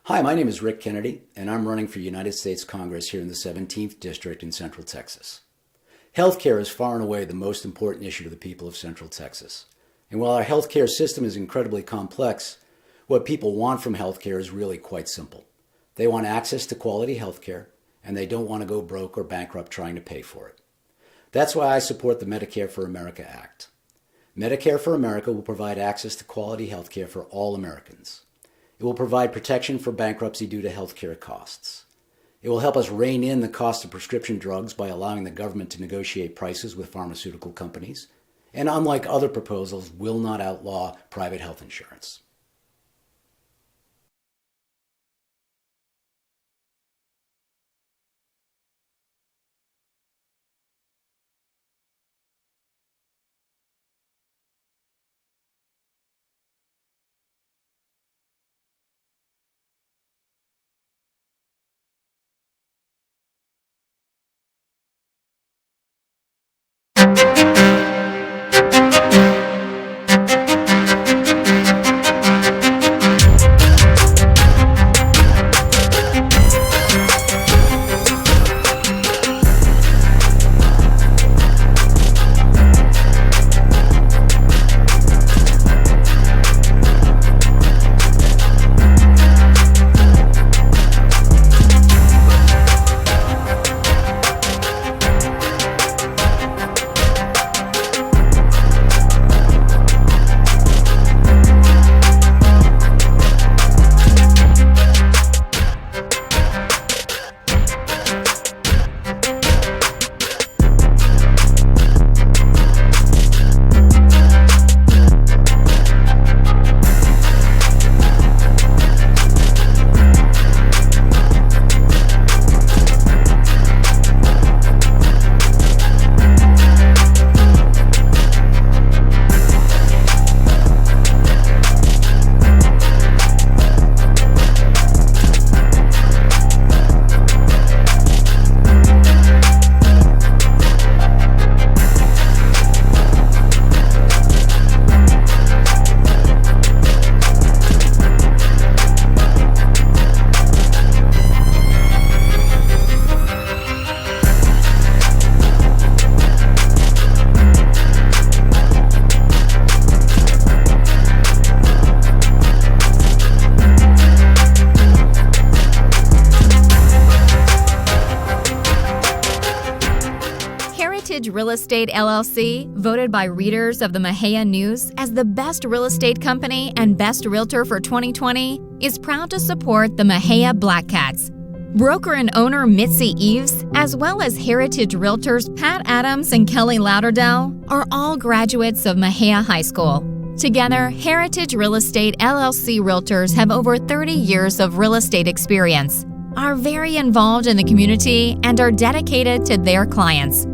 Hi, my name is Rick Kennedy, and I'm running for United States Congress here in the 17th District in Central Texas. Healthcare is far and away the most important issue to the people of Central Texas. And while our healthcare system is incredibly complex, what people want from healthcare is really quite simple. They want access to quality healthcare, and they don't want to go broke or bankrupt trying to pay for it. That's why I support the Medicare for America Act. Medicare for America will provide access to quality healthcare for all Americans. It will provide protection for bankruptcy due to healthcare costs. It will help us rein in the cost of prescription drugs by allowing the government to negotiate prices with pharmaceutical companies, and unlike other proposals, will not outlaw private health insurance. Real Estate LLC, voted by readers of the Mexia News as the best real estate company and best realtor for 2020, is proud to support the Mexia Black Cats. Broker and owner Mitzi Eves, as well as Heritage Realtors Pat Adams and Kelly Lauderdale, are all graduates of Mexia High School. Together, Heritage Real Estate LLC realtors have over 30 years of real estate experience, are very involved in the community, and are dedicated to their clients.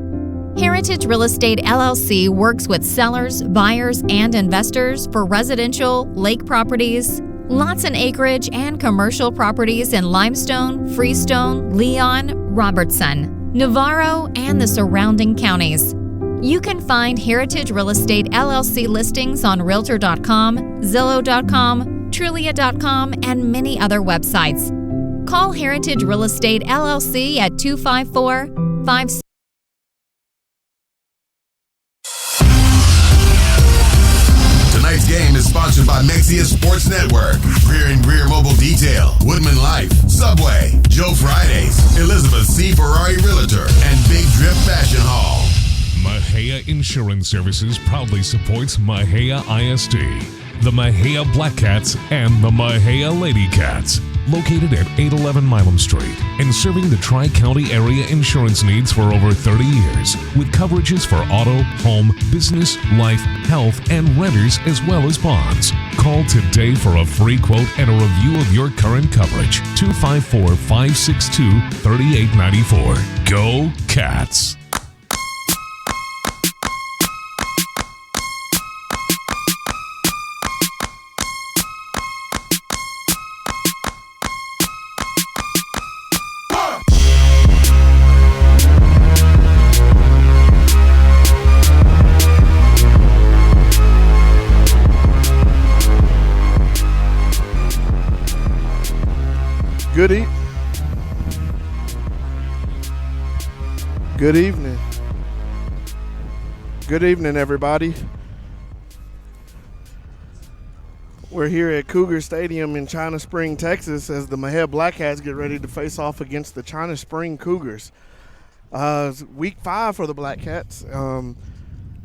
Heritage Real Estate LLC works with sellers, buyers, and investors for residential, lake properties, lots and acreage, and commercial properties in Limestone, Freestone, Leon, Robertson, Navarro, and the surrounding counties. You can find Heritage Real Estate LLC listings on Realtor.com, Zillow.com, Trulia.com, and many other websites. Call Heritage Real Estate LLC at 254-56. Tonight's game is sponsored by Mexia Sports Network, Greer & Greer Mobile Detail, Woodman Life, Subway, Joe Fridays, Elizabeth C. Ferrari Realtor, and Big Drip Fashion Hall. Mexia Insurance Services proudly supports Mexia ISD, the Mexia Black Cats, and the Mexia Lady Cats. Located at 811 Milam Street and serving the Tri-County area insurance needs for over 30 years with coverages for auto, home, business, life, health, and renters as well as bonds. Call today for a free quote and a review of your current coverage. 254-562-3894. Go Cats! Good evening. Good evening, everybody. We're here at Cougar Stadium in China Spring, Texas, as the Mexia Blackcats get ready to face off against the China Spring Cougars. It's week 5 for the Blackcats,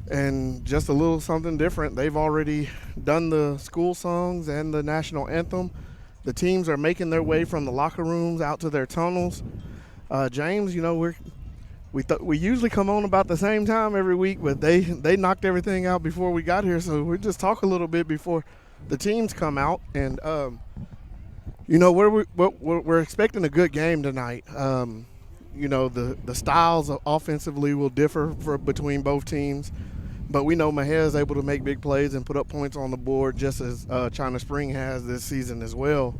and just a little something different. They've already done the school songs and the national anthem. The teams are making their way from the locker rooms out to their tunnels. James, you know, we usually come on about the same time every week, but they knocked everything out before we got here, so we'll just talk a little bit before the teams come out. And you know, we're expecting a good game tonight. You know, the styles offensively will differ between both teams, but we know Mexia is able to make big plays and put up points on the board, just as China Spring has this season as well.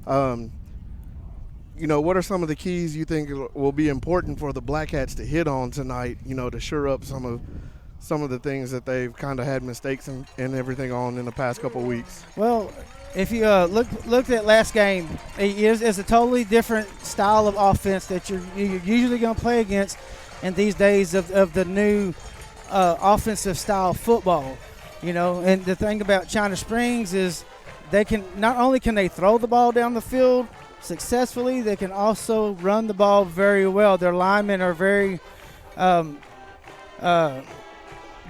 You know, what are some of the keys you think will be important for the Blackcats to hit on tonight, you know, to shore up some of the things that they've kind of had mistakes and everything on in the past couple of weeks? Well, if you looked at last game, it's a totally different style of offense that you're usually going to play against in these days of the new offensive style football. You know, and the thing about China Springs is they can not only can they throw the ball down the field successfully, they can also run the ball very well. Their linemen are very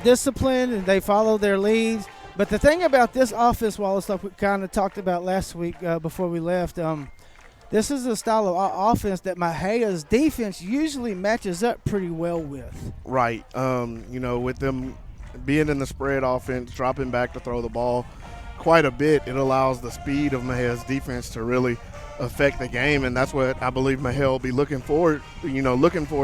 disciplined, and they follow their leads. But the thing about this offense, Wallace, like we kind of talked about last week before we left, this is a style of offense that Mexia's defense usually matches up pretty well with. Right. You know, with them being in the spread offense, dropping back to throw the ball quite a bit, it allows the speed of Mexia's defense to really affect the game, and that's what I believe Mexia will be looking for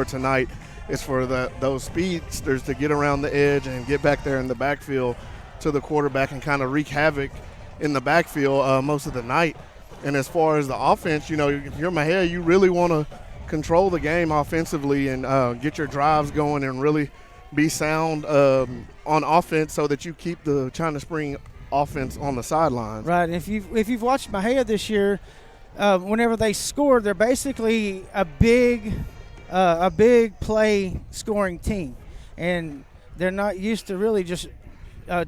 tonight, is for those speedsters to get around the edge and get back there in the backfield to the quarterback and kind of wreak havoc in the backfield most of the night. And as far as the offense, you know, if you're Mexia, you really want to control the game offensively and get your drives going and really be sound on offense so that you keep the China Spring offense on the sidelines. Right. And if you've watched Mexia this year, whenever they score, they're basically a big play scoring team, and they're not used to really just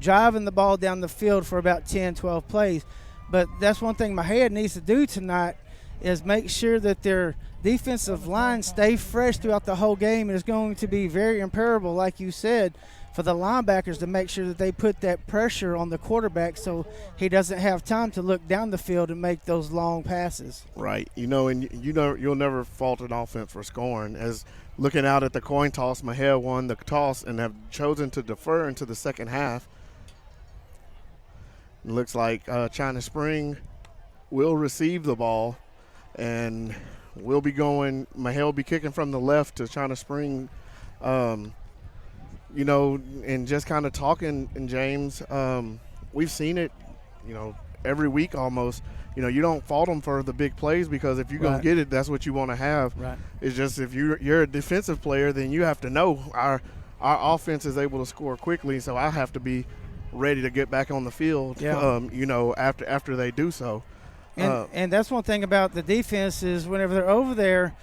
driving the ball down the field for about 10, 12 plays. But that's one thing Mexia needs to do tonight, is make sure that their defensive line stay fresh throughout the whole game. It is going to be very imperative, like you said, for the linebackers to make sure that they put that pressure on the quarterback so he doesn't have time to look down the field and make those long passes. Right. You know, and you'll never fault an offense for scoring. As looking out at the coin toss, Mexia won the toss and have chosen to defer into the second half. It looks like China Spring will receive the ball, and Mexia will be kicking from the left to China Spring. You know, and just kind of talking, and James, we've seen it, you know, every week almost. You know, you don't fault them for the big plays, because if you're going to get it, that's what you want to have. Right. It's just if you're a defensive player, then you have to know our offense is able to score quickly, so I have to be ready to get back on the field, you know, after they do so. And that's one thing about the defense is whenever they're over there,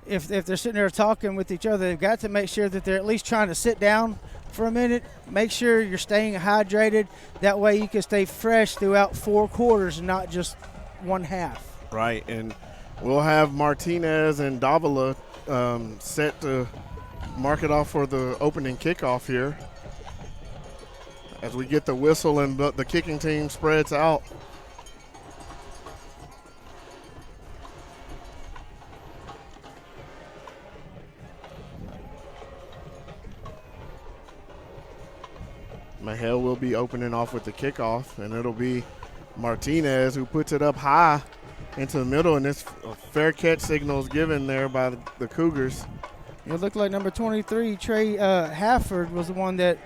if they're sitting there talking with each other, they've got to make sure that they're at least trying to sit down for a minute. Make sure you're staying hydrated. That way you can stay fresh throughout 4 quarters and not just one half. Right, and we'll have Martinez and Davila set to mark it off for the opening kickoff here as we get the whistle and the kicking team spreads out. Mexia will be opening off with the kickoff, and it'll be Martinez who puts it up high into the middle, and this fair catch signal is given there by the Cougars. It looked like number 23, Trey Hafford, was the one that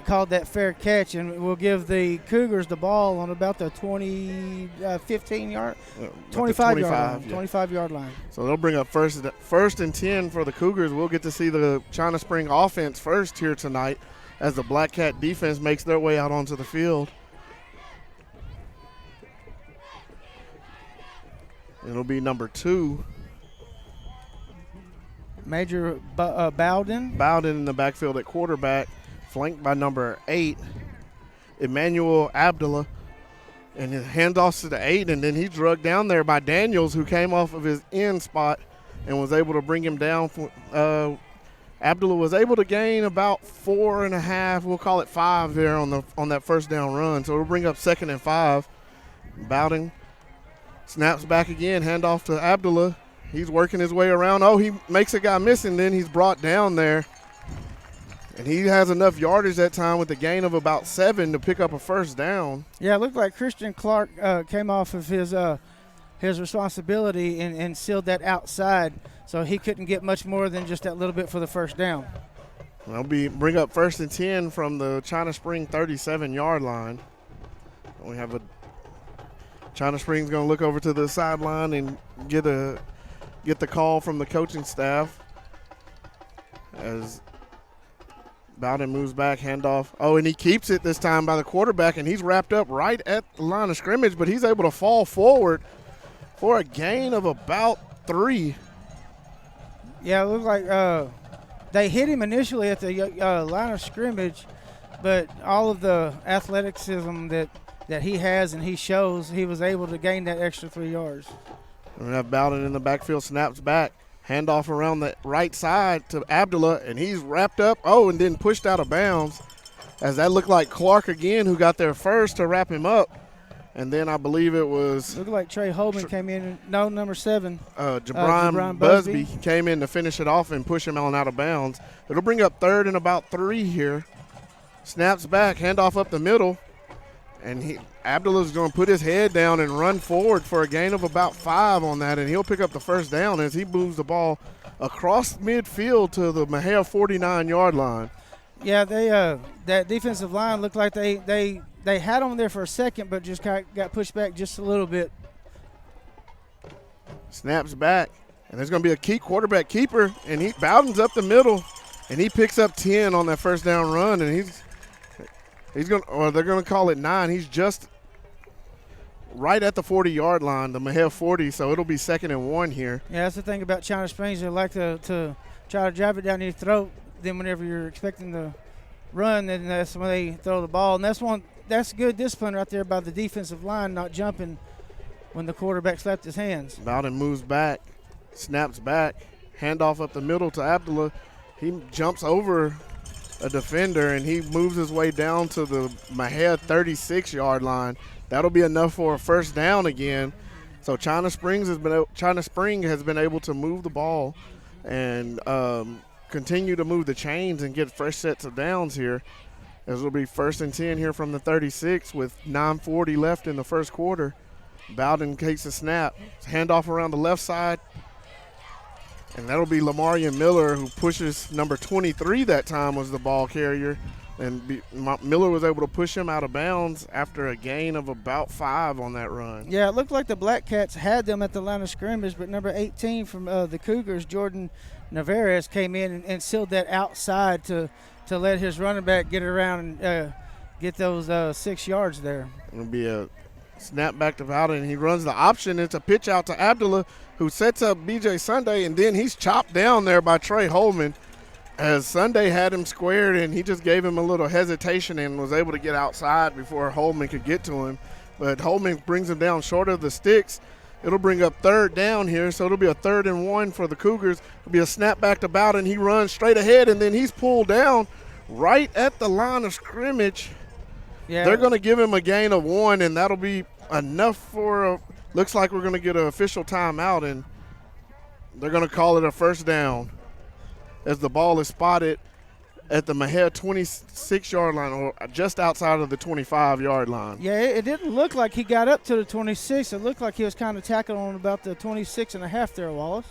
called that fair catch, and will give the Cougars the ball on about the 25-yard line. So they'll bring up first and 10 for the Cougars. We'll get to see the China Spring offense first here tonight as the Blackcat defense makes their way out onto the field. It'll be number 2. Major Bowden. Bowden in the backfield at quarterback, flanked by number 8, Emmanuel Abdullah. And his handoffs to the 8, and then he's drugged down there by Daniels, who came off of his end spot and was able to bring him down. Abdullah was able to gain about 4.5, we'll call it 5 there on that first down run. So it'll bring up 2nd and 5. Bowden snaps back again, handoff to Abdullah. He's working his way around. Oh, he makes a guy miss, and then he's brought down there. And he has enough yardage that time with a gain of about 7 to pick up a first down. Yeah, it looked like Christian Clark came off of his responsibility and sealed that outside, so he couldn't get much more than just that little bit for the first down. That'll bring up 1st and 10 from the China Spring 37-yard line. We have China Spring's going to look over to the sideline and get the call from the coaching staff as Bowden moves back, handoff. Oh, and he keeps it this time by the quarterback, and he's wrapped up right at the line of scrimmage, but he's able to fall forward for a gain of about 3. Yeah, it looked like they hit him initially at the line of scrimmage, but all of the athleticism that he has and he shows, he was able to gain that extra 3 yards. We have Bowden in the backfield, snaps back. Handoff around the right side to Abdullah, and he's wrapped up. Oh, and then pushed out of bounds, as that looked like Clark again, who got there first to wrap him up. And then I believe it was looked like Trey Holman came in. No, number 7. Jabron Busby came in to finish it off and push him on out of bounds. It'll bring up 3rd and about 3 here. Snaps back, handoff up the middle, and Abdullah's going to put his head down and run forward for a gain of about 5 on that, and he'll pick up the first down as he moves the ball across midfield to the Mexia 49-yard line. Yeah, that defensive line looked like they had him there for a second, but just got pushed back just a little bit. Snaps back, and there's going to be a key quarterback keeper, and Bowden's up the middle, and he picks up 10 on that first down run, and they're going to call it 9. He's just right at the 40-yard line, the Mexia 40, so it'll be 2nd and 1 here. Yeah, that's the thing about China Springs. They like to try to drive it down your throat. Then whenever you're expecting to run, then that's when they throw the ball. And that's good discipline right there by the defensive line, not jumping when the quarterback slapped his hands. Bowden moves back, snaps back, handoff up the middle to Abdullah. He jumps over a defender, and he moves his way down to the Mexia 36-yard line. That'll be enough for a first down again. So China Spring has been able to move the ball and continue to move the chains and get fresh sets of downs here. As it'll be 1st and 10 here from the 36 with 9:40 left in the first quarter. Bowden takes a snap, handoff around the left side, and that'll be Lamarian Miller, who pushes number 23 that time was the ball carrier. And Miller was able to push him out of bounds after a gain of about 5 on that run. Yeah, it looked like the Black Cats had them at the line of scrimmage, but number 18 from the Cougars, Jordan Navarez, came in and sealed that outside to let his running back get around and get those 6 yards there. It'll be a snap back to Bowden, and he runs the option. It's a pitch out to Abdullah, who sets up B.J. Sunday, and then he's chopped down there by Trey Holman, as Sunday had him squared, and he just gave him a little hesitation and was able to get outside before Holman could get to him. But Holman brings him down short of the sticks. It'll bring up 3rd down here, so it'll be a 3rd and 1 for the Cougars. It'll be a snap back to Bowden. He runs straight ahead, and then he's pulled down right at the line of scrimmage. Yeah. They're going to give him a gain of 1, and that'll be enough for looks like we're going to get an official timeout, and they're going to call it a first down as the ball is spotted at the Mexia 26-yard line, or just outside of the 25-yard line. Yeah, it didn't look like he got up to the 26. It looked like he was kind of tackling on about the 26.5 there, Wallace.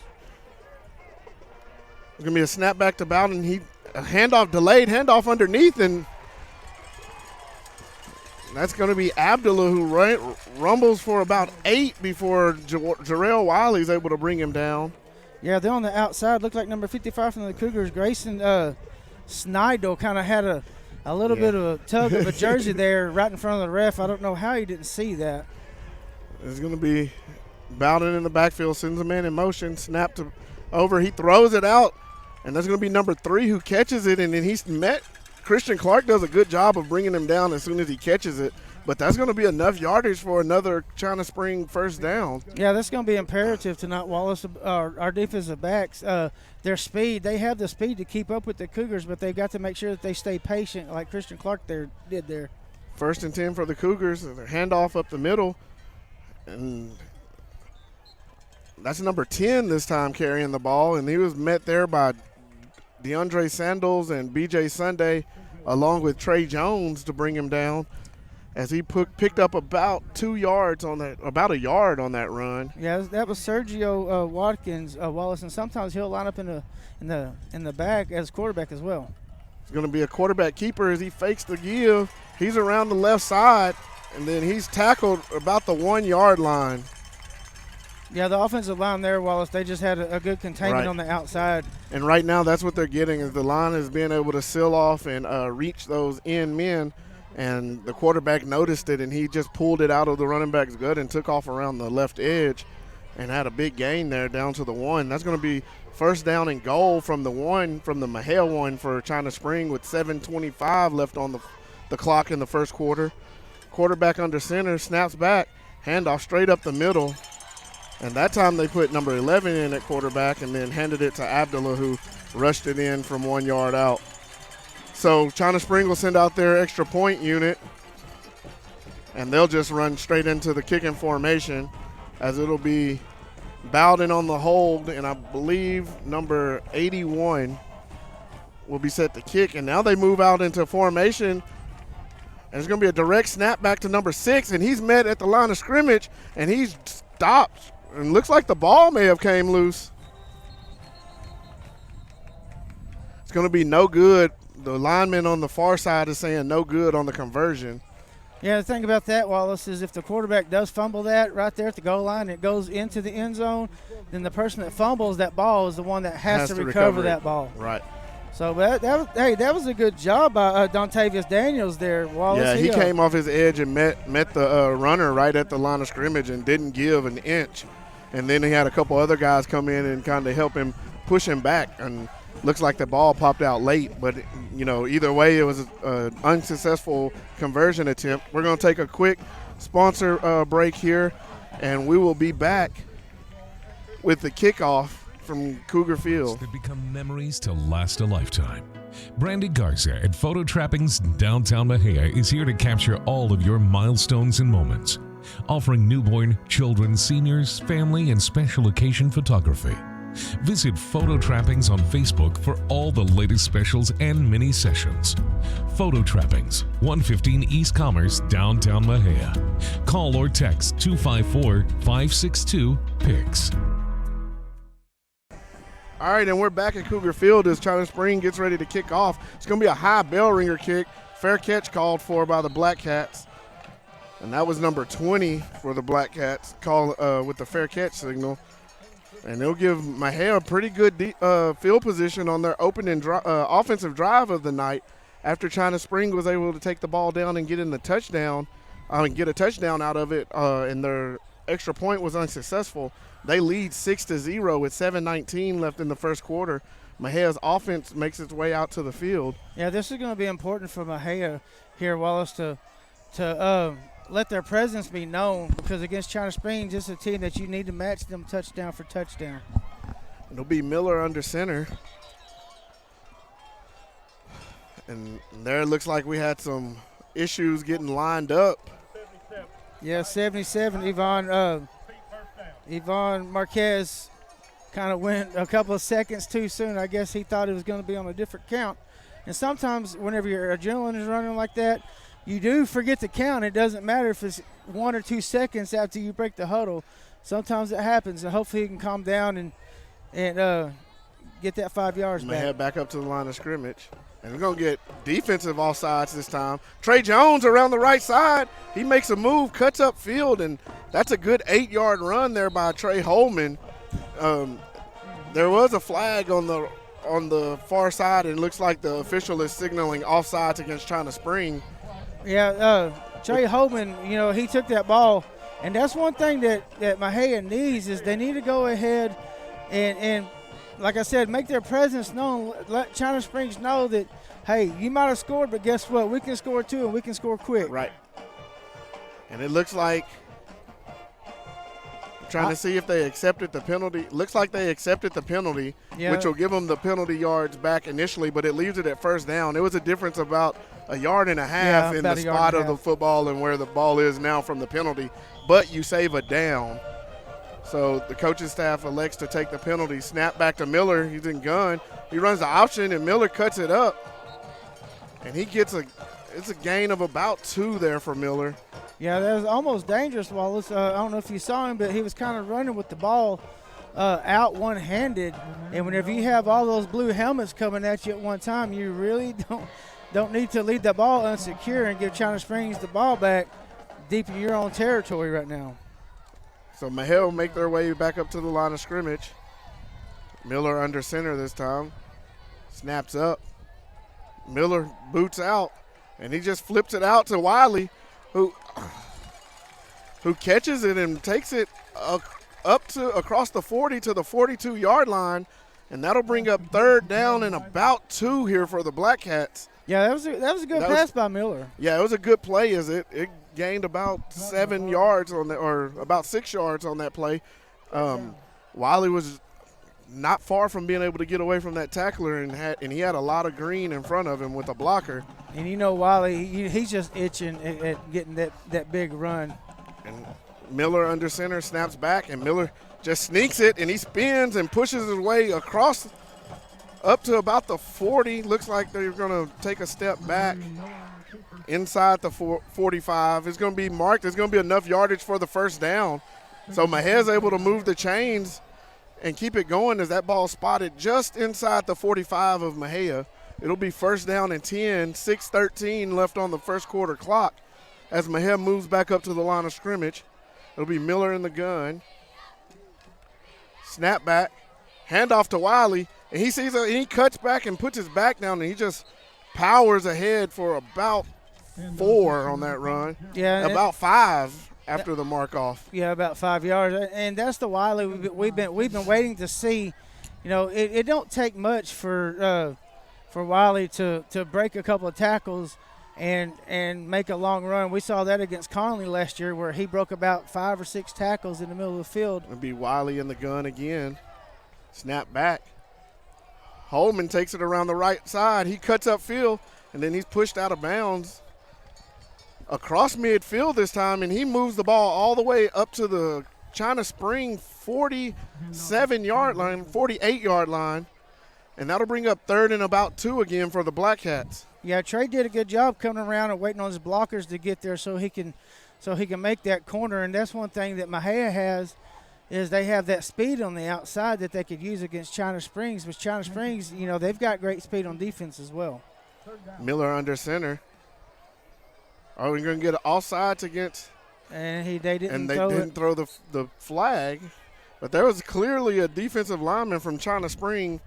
It's going to be a snap back to Bowden. Delayed handoff underneath, and that's going to be Abdullah, who rumbles for about 8 before Jarrell Wiley's able to bring him down. Yeah, they're on the outside. Looked like number 55 from the Cougars, Grayson Snidel, kind of had a little bit of a tug of a jersey there right in front of the ref. I don't know how he didn't see that. It's going to be Bowden in the backfield, sends a man in motion, snap to over. He throws it out, and that's going to be number 3 who catches it, and then he's met. Christian Clark does a good job of bringing him down as soon as he catches it, but that's going to be enough yardage for another China Spring first down. Yeah, that's going to be imperative to not Wallace, our defensive backs. Their speed, they have the speed to keep up with the Cougars, but they've got to make sure that they stay patient like Christian Clark did there. 1st and 10 for the Cougars. Their handoff up the middle, and that's number 10 this time carrying the ball, and he was met there by DeAndre Sandals and B.J. Sunday along with Trey Jones to bring him down as he picked up about 2 yards on that, about a yard on that run. Yeah, that was Sergio Watkins, Wallace, and sometimes he'll line up in the back as quarterback as well. It's going to be a quarterback keeper as he fakes the give. He's around the left side, and then he's tackled about the 1 yard line. Yeah, the offensive line there, Wallace, they just had a good containment on the outside. And right now that's what they're getting, is the line is being able to seal off and reach those end men. And the quarterback noticed it, and he just pulled it out of the running back's gut and took off around the left edge and had a big gain there down to the 1. That's going to be first down and goal from the Mexia 1 for China Spring with 7:25 left on the clock in the first quarter. Quarterback under center, snaps back, handoff straight up the middle. And that time they put number 11 in at quarterback and then handed it to Abdullah, who rushed it in from 1 yard out. So China Spring will send out their extra point unit, and they'll just run straight into the kicking formation, as it'll be Bowden on the hold, and I believe number 81 will be set to kick. And now they move out into formation, and it's going to be a direct snap back to number 6, and he's met at the line of scrimmage, and he's stopped. And looks like the ball may have came loose. It's going to be no good. The lineman on the far side is saying no good on the conversion. Yeah, the thing about that, Wallace, is if the quarterback does fumble that right there at the goal line and it goes into the end zone, then the person that fumbles that ball is the one that has to recover that ball. Right. So that was a good job by Dontavius Daniels there, Wallace. Yeah, he came off his edge and met the runner right at the line of scrimmage and didn't give an inch. And then he had a couple other guys come in and kind of help him push him back. And looks like the ball popped out late. But, either way, it was an unsuccessful conversion attempt. We're going to take a quick sponsor break here, and we will be back with the kickoff from Cougar Field. That become memories to last a lifetime. Brandy Garza at Photo Trappings downtown Mexia is here to capture all of your milestones and moments, offering newborn, children, seniors, family, and special occasion photography. Visit Photo Trappings on Facebook for all the latest specials and mini sessions. Photo Trappings, 115 East Commerce, downtown Mexia. Call or text 254-562-PICS. All right, and we're back at Cougar Field as China Spring gets ready to kick off. It's going to be a high bell ringer kick. Fair catch called for by the Black Cats. And that was number 20 for the Black Cats, called with the fair catch signal. And they'll give Mexia a pretty good field position on their opening offensive drive of the night after China Spring was able to take the ball down and get in the touchdown, get a touchdown out of it, and their extra point was unsuccessful. They lead 6-0 with 7:19 left in the first quarter. Mexia's offense makes its way out to the field. Yeah, this is going to be important for Mexia here, Wallace, to let their presence be known, because against China Spring, just a team that you need to match them touchdown for touchdown. It'll be Miller under center. And there it looks like we had some issues getting lined up. Yeah, 77, Yvonne Marquez kind of went a couple of seconds too soon. I guess he thought it was going to be on a different count. And sometimes whenever your adrenaline is running like that, you do forget to count. It doesn't matter if it's 1 or 2 seconds after you break the huddle. Sometimes it happens, and hopefully he can calm down and get that 5 yards back. Head back up to the line of scrimmage. And we're going to get defensive offsides this time. Trey Jones around the right side. He makes a move, cuts up field, and that's a good 8-yard run there by Trey Holman. There was a flag on the far side, and it looks like the official is signaling offsides against China Spring. Yeah, Trey Holman, he took that ball And that's one thing that Mexia needs is they need to go ahead and like I said, make their presence known. Let China Springs know that, hey, you might have scored, but guess what? We can score too, and we can score quick. Right. And it looks like trying to see if they accepted the penalty. Looks like they accepted the penalty, which will give them the penalty yards back initially, but it leaves it at first down. It was a difference about a yard and a half in the spot of the football and where the ball is now from the penalty, but you save a down. So the coaching staff elects to take the penalty. Snap back to Miller. He's in gun. He runs the option, and Miller cuts it up. And he gets it's a gain of about 2 there for Miller. Yeah, that was almost dangerous, Wallace. I don't know if you saw him, but he was kind of running with the ball out one-handed. And whenever you have all those blue helmets coming at you at one time, you really don't need to leave that ball unsecure and give China Springs the ball back deep in your own territory right now. So Mexia will make their way back up to the line of scrimmage. Miller under center this time. Snaps up. Miller boots out, and he just flips it out to Wiley, who catches it and takes it up to across the 40 to the 42-yard line, and that'll bring up 3rd down and about 2 here for the Black Cats. Yeah, that was a good pass by Miller. Yeah, it was a good play as it gained about 7 yards on that, or about 6 yards on that play. Wiley was not far from being able to get away from that tackler, and he had a lot of green in front of him with a blocker. And you know Wiley, he's just itching at getting that big run. And Miller under center snaps back, and Miller just sneaks it, and he spins and pushes his way across up to about the 40. Looks like they're going to take a step back inside the 45. It's going to be marked. There's going to be enough yardage for the first down. So Mejia's able to move the chains and keep it going as that ball spotted just inside the 45 of Mexia. It'll be 1st down and 10, 6:13 left on the first quarter clock as Mexia moves back up to the line of scrimmage. It'll be Miller in the gun. Snap back, handoff to Wiley, and he sees it, and he cuts back and puts his back down, and he just powers ahead for about 4 on that run. Yeah, about 5 after the mark off. Yeah, about 5 yards, and that's the Wiley we've been waiting to see. You know, it don't take much for Wiley to break a couple of tackles and make a long run. We saw that against Conley last year where he broke about 5 or 6 tackles in the middle of the field. It'll be Wiley in the gun again. Snap back. Holman takes it around the right side. He cuts upfield, and then he's pushed out of bounds across midfield this time, and he moves the ball all the way up to the China Spring 47-yard line, 48-yard line, and that'll bring up 3rd and about 2 again for the Black Cats. Yeah, Trey did a good job coming around and waiting on his blockers to get there so he can make that corner, and that's one thing that Mexia has is they have that speed on the outside that they could use against China Springs, but China Springs, you know, they've got great speed on defense as well. Miller under center. Are we going to get offsides against? And they didn't throw the flag, but there was clearly a defensive lineman from China Spring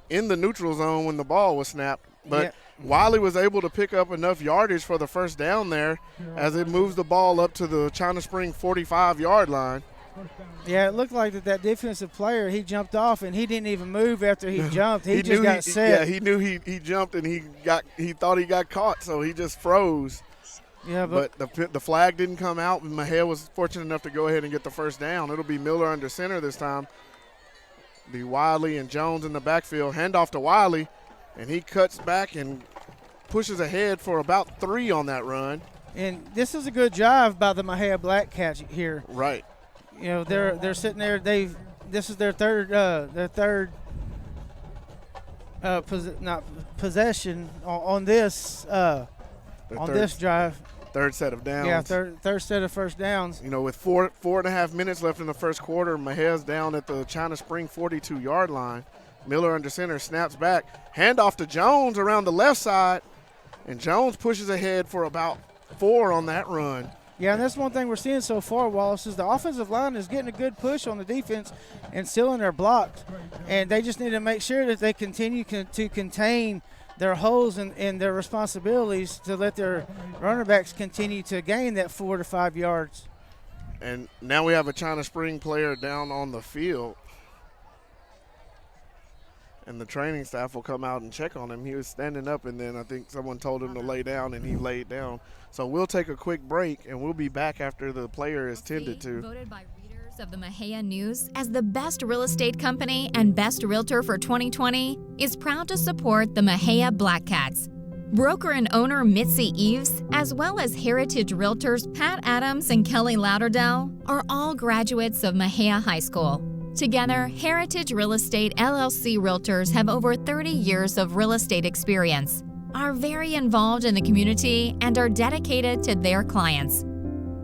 in the neutral zone when the ball was snapped. But Wiley was able to pick up enough yardage for the first down there as it moves the ball up to the China Spring 45-yard line. Yeah, it looked like that defensive player, he jumped off and he didn't even move after he jumped. He just got set. Yeah, he knew he jumped and he thought he got caught, so he just froze. Yeah, but the flag didn't come out, and Mexia was fortunate enough to go ahead and get the first down. It'll be Miller under center this time. Be Wiley and Jones in the backfield. Handoff to Wiley, and he cuts back and pushes ahead for about 3 on that run. And this is a good drive by the Mexia Black Cats here. Right. You know, they're sitting there. This is their third possession on this this drive. Third set of downs. Yeah, third set of first downs. You know, with 4.5 minutes left in the first quarter, Mejia's down at the China Spring 42-yard line. Miller under center, snaps back. Handoff to Jones around the left side, and Jones pushes ahead for about 4 on that run. Yeah, and that's one thing we're seeing so far, Wallace, is the offensive line is getting a good push on the defense and sealing their blocks. And they just need to make sure that they continue to contain their holes and their responsibilities to let their running backs continue to gain that 4 to 5 yards. And now we have a China Spring player down on the field. And the training staff will come out and check on him. He was standing up, and then I think someone told him to lay down, and he laid down. So we'll take a quick break, and we'll be back after the player is tended to. Voted by readers of the Mexia News as the best real estate company and best realtor for 2020, is proud to support the Mexia Black Cats. Broker and owner Mitzi Eves, as well as Heritage Realtors Pat Adams and Kelly Lauderdale, are all graduates of Mexia High School. Together, Heritage Real Estate LLC Realtors have over 30 years of real estate experience, are very involved in the community, and are dedicated to their clients.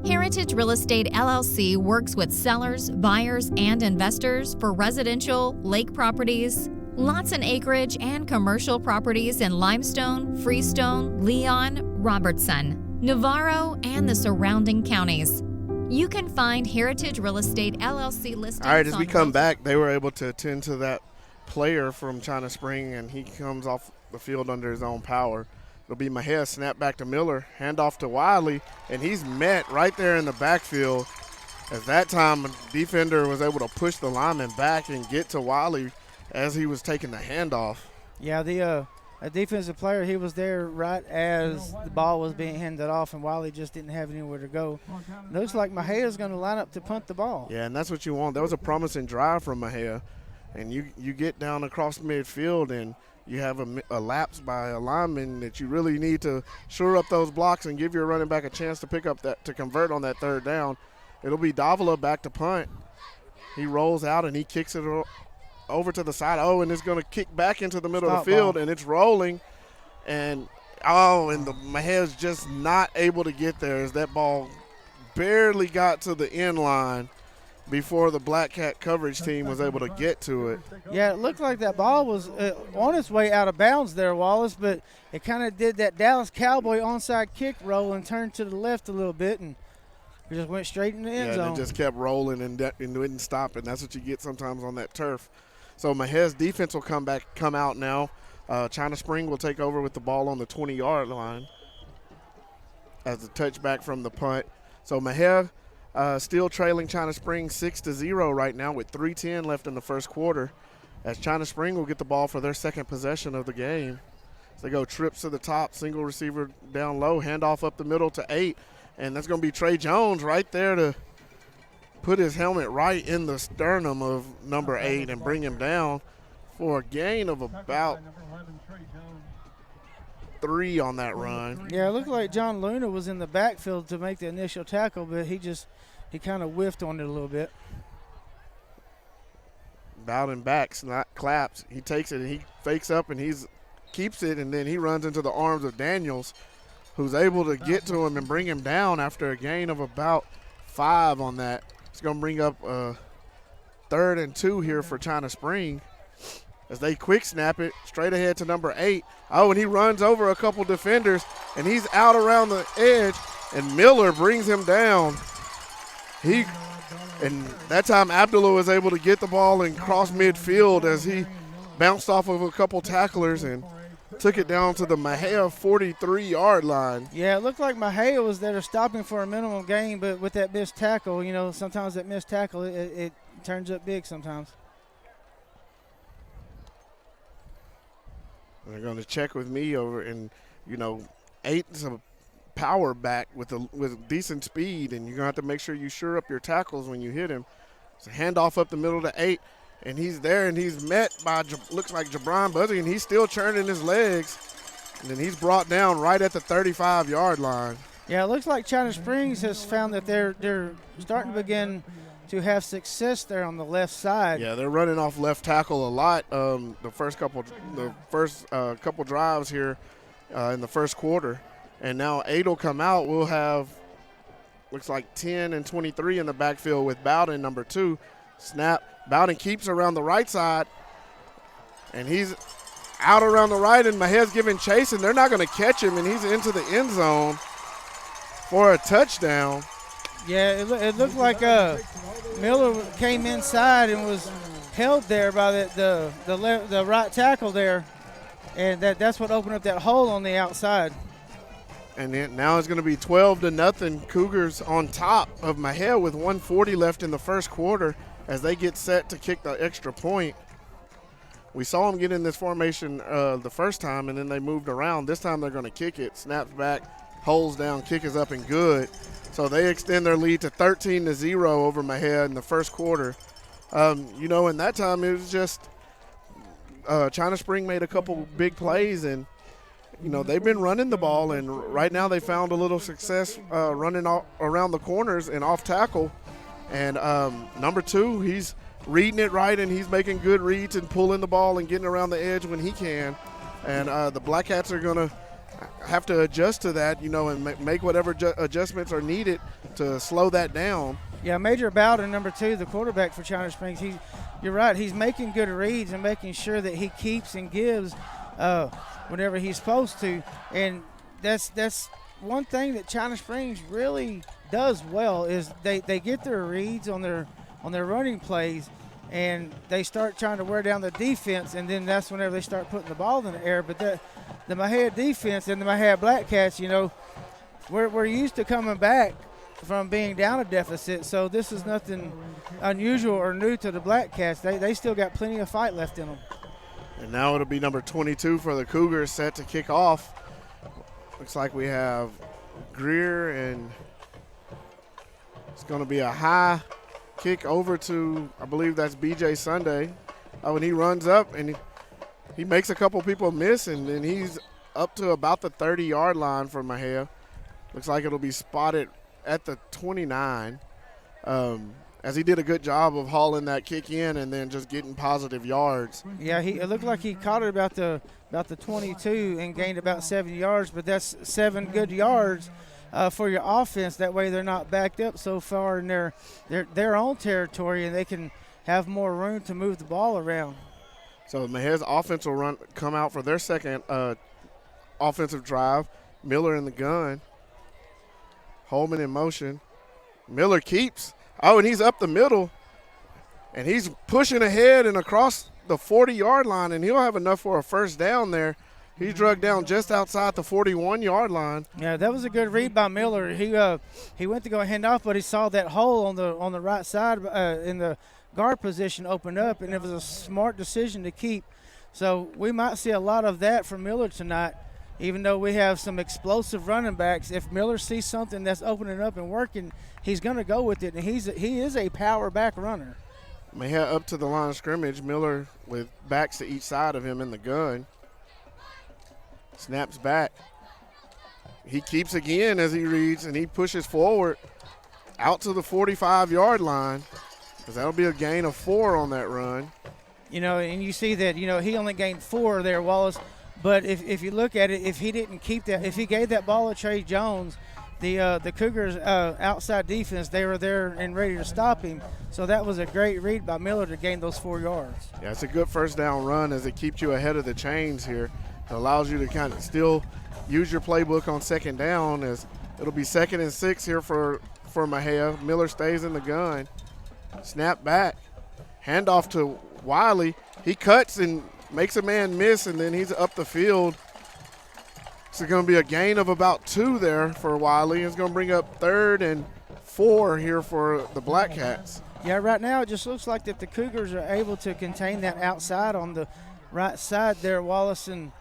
Heritage Real Estate LLC works with sellers, buyers, and investors for residential, lake properties, lots and acreage, and commercial properties in Limestone, Freestone, Leon, Robertson, Navarro, and the surrounding counties. You can find Heritage Real Estate LLC listings. All right, as we come back, they were able to attend to that player from China Spring, and he comes off the field under his own power. It'll be Mexia, snap back to Miller, handoff to Wiley, and he's met right there in the backfield. At that time, a defender was able to push the lineman back and get to Wiley as he was taking the handoff. Yeah, a defensive player, he was there right as the ball was being handed off, and Wiley just didn't have anywhere to go. Looks like Mexia's going to line up to punt the ball. Yeah, and that's what you want. That was a promising drive from Mexia, and you get down across midfield, and you have a lapse by a lineman that you really need to shore up those blocks and give your running back a chance to pick up that, to convert on that third down. It'll be Davila back to punt. He rolls out, and he kicks it over to the side. Oh, and it's going to kick back into the middle of the field, and it's rolling. And the Mexia's just not able to get there as that ball barely got to the end line before the Black Cat coverage team was able to get to it. Yeah, it looked like that ball was on its way out of bounds there, Wallace, but it kind of did that Dallas Cowboy onside kick roll and turned to the left a little bit, and it just went straight in the end zone. And it just kept rolling and didn't stop, and that's what you get sometimes on that turf. So Mexia's defense will come out now. China Spring will take over with the ball on the 20-yard line as a touchback from the punt. So Mexia still trailing China Spring 6-0 right now with 3:10 left in the first quarter, as China Spring will get the ball for their second possession of the game. So they go trips to the top, single receiver down low, handoff up the middle to 8, and that's going to be Trey Jones right there to put his helmet right in the sternum of number 8 and bring him down for a gain of about 3 on that run. Yeah, it looked like John Luna was in the backfield to make the initial tackle, but he kind of whiffed on it a little bit. Bowden backs, not claps. He takes it and he fakes up and keeps it, and then he runs into the arms of Daniels, who's able to get to him and bring him down after a gain of about 5 on that. It's going to bring up 3rd and 2 here for China Spring as they quick snap it straight ahead to number 8. Oh, and he runs over a couple defenders, and he's out around the edge, and Miller brings him down. And that time Abdullah was able to get the ball and cross midfield as he bounced off of a couple tacklers and took it down to the Mexia 43-yard line. Yeah, it looked like Mexia was there stopping for a minimum gain, but with that missed tackle, sometimes that missed tackle, it turns up big sometimes. They're going to check with me over, and 8 is a power back with decent speed, and you're going to have to make sure you shore up your tackles when you hit him. It's a handoff up the middle to 8. And he's there, and he's met by, looks like Jabron Buzzy, and he's still churning his legs. And then he's brought down right at the 35-yard line. Yeah, it looks like China Springs has found that they're starting to begin to have success there on the left side. Yeah, they're running off left tackle a lot. The first couple drives here in the first quarter, and now 8 will come out. We'll have looks like 10 and 23 in the backfield with Bowden, number 2. Snap. Bowden keeps around the right side, and he's out around the right, and Mexia's giving chase, and they're not going to catch him, and he's into the end zone for a touchdown. Yeah, it looked like Miller came inside and was held there by the right tackle there, and that's what opened up that hole on the outside. And then now it's going to be 12-0. Cougars on top of Mexia with 1:40 left in the first quarter as they get set to kick the extra point. We saw them get in this formation the first time, and then they moved around. This time they're going to kick it. Snaps back, holds down, kick is up and good. So they extend their lead to 13-0 over Mexia in the first quarter. In that time it was just China Spring made a couple big plays, and they've been running the ball, and right now they found a little success running around the corners and off tackle. And number 2, he's reading it right, and he's making good reads and pulling the ball and getting around the edge when he can. And the Black Cats are going to have to adjust to that, and make whatever adjustments are needed to slow that down. Yeah, Major Bowden, number 2, the quarterback for China Springs, you're right, he's making good reads and making sure that he keeps and gives whenever he's supposed to. And that's one thing that China Springs really does well is they get their reads on their running plays, and they start trying to wear down the defense, and then that's whenever they start putting the ball in the air. But the Mexia defense and the Mexia Black Cats, we're used to coming back from being down a deficit, so this is nothing unusual or new to the Black Cats. They still got plenty of fight left in them. And now it'll be number 22 for the Cougars set to kick off. Looks like we have Greer, and it's going to be a high kick over to, I believe that's BJ Sunday. And he runs up, and he makes a couple people miss, and then he's up to about the 30-yard line for Mexia. Looks like it'll be spotted at the 29, as he did a good job of hauling that kick in and then just getting positive yards. Yeah, it looked like he caught it about the 22 and gained about 7 yards, but that's 7 good yards for your offense. That way they're not backed up so far in their own territory, and they can have more room to move the ball around. So Mexia's offense will come out for their second offensive drive. Miller in the gun. Holman in motion. Miller keeps. And he's up the middle. And he's pushing ahead and across the 40-yard line, and he'll have enough for a first down there. He's drugged down just outside the 41-yard line. Yeah, that was a good read by Miller. He went to go hand off, but he saw that hole on the right side in the guard position open up, and it was a smart decision to keep. So we might see a lot of that from Miller tonight. Even though we have some explosive running backs, if Miller sees something that's opening up and working, he's going to go with it, and he is a power back runner. Mexia up to the line of scrimmage. Miller with backs to each side of him in the gun. Snaps back. He keeps again as he reads, and he pushes forward out to the 45-yard line, because that'll be a gain of 4 on that run. And you see that, he only gained 4 there, Wallace. But if you look at it, if he didn't keep that, if he gave that ball to Trey Jones, the Cougars outside defense, they were there and ready to stop him. So that was a great read by Miller to gain those 4 yards. Yeah, it's a good first down run as it keeps you ahead of the chains here. It allows you to kind of still use your playbook on second down, as it'll be 2nd and 6 here for Mexia. Miller stays in the gun. Snap back. Handoff to Wiley. He cuts and makes a man miss, and then he's up the field. It's going to be a gain of about 2 there for Wiley. It's going to bring up 3rd and 4 here for the Black Cats. Yeah, right now it just looks like that the Cougars are able to contain that outside on the right side there, Wallace. And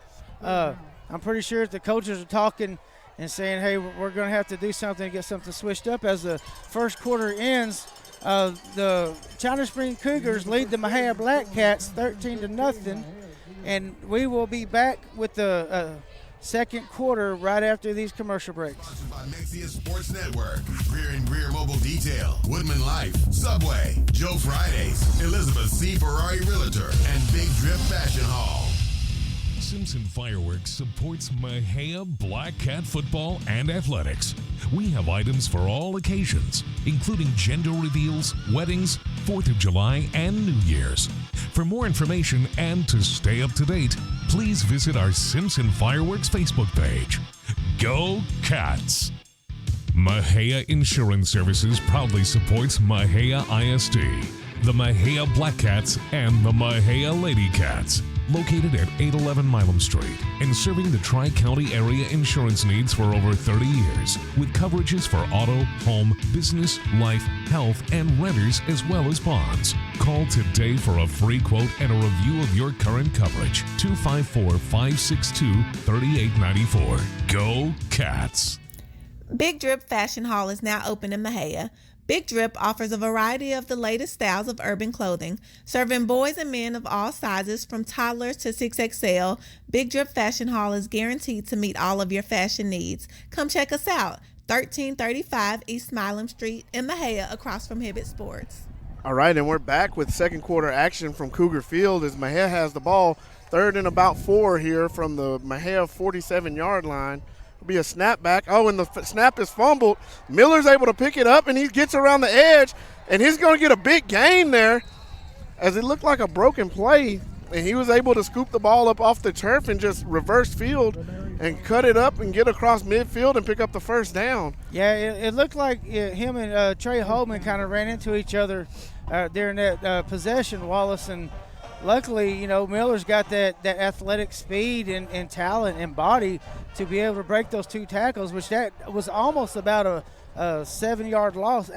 I'm pretty sure the coaches are talking and saying, hey, we're going to have to do something to get something switched up. As the first quarter ends, the China Spring Cougars lead the Mexia Black Cats 13-0. And we will be back with the second quarter right after these commercial breaks. Sponsored by Mexia Sports Network, Greer and Greer Mobile Detail, Woodman Life, Subway, Joe Fridays, Elizabeth C. Ferrari Realtor, and Big Drip Fashion Hall. Simpson Fireworks supports Mexia Black Cat football and athletics. We have items for all occasions, including gender reveals, weddings, 4th of July, and New Year's. For more information and to stay up to date, please visit our Simpson Fireworks Facebook page. Go Cats! Mexia Insurance Services proudly supports Mexia ISD, the Mexia Black Cats, and the Mexia Lady Cats. located at 811 Milam Street and serving the Tri-County area insurance needs for over 30 years with coverages for auto, home, business, life, health, and renters as well as bonds. Call today for a free quote and a review of your current coverage. 254-562-3894. Go Cats! Big Drip Fashion Hall is now open in Mexia. Big Drip offers a variety of the latest styles of urban clothing, serving boys and men of all sizes from toddlers to 6XL. Big Drip Fashion Hall is guaranteed to meet all of your fashion needs. Come check us out, 1335 East Milam Street in Mexia, across from Hibbett Sports. All right, and we're back with second quarter action from Cougar Field as Mexia has the ball. Third and about 4 here from the Mexia 47-yard line. It'll be a snapback. Oh, and the snap is fumbled. Miller's able to pick it up, and he gets around the edge, and he's going to get a big gain there as it looked like a broken play, and he was able to scoop the ball up off the turf and just reverse field and cut it up and get across midfield and pick up the first down. Yeah, it looked like him and Trey Holman kind of ran into each other during that possession, Wallace, and luckily, you know, Miller's got that athletic speed and talent and body to be able to break those two tackles, which that was almost about a 7-yard loss,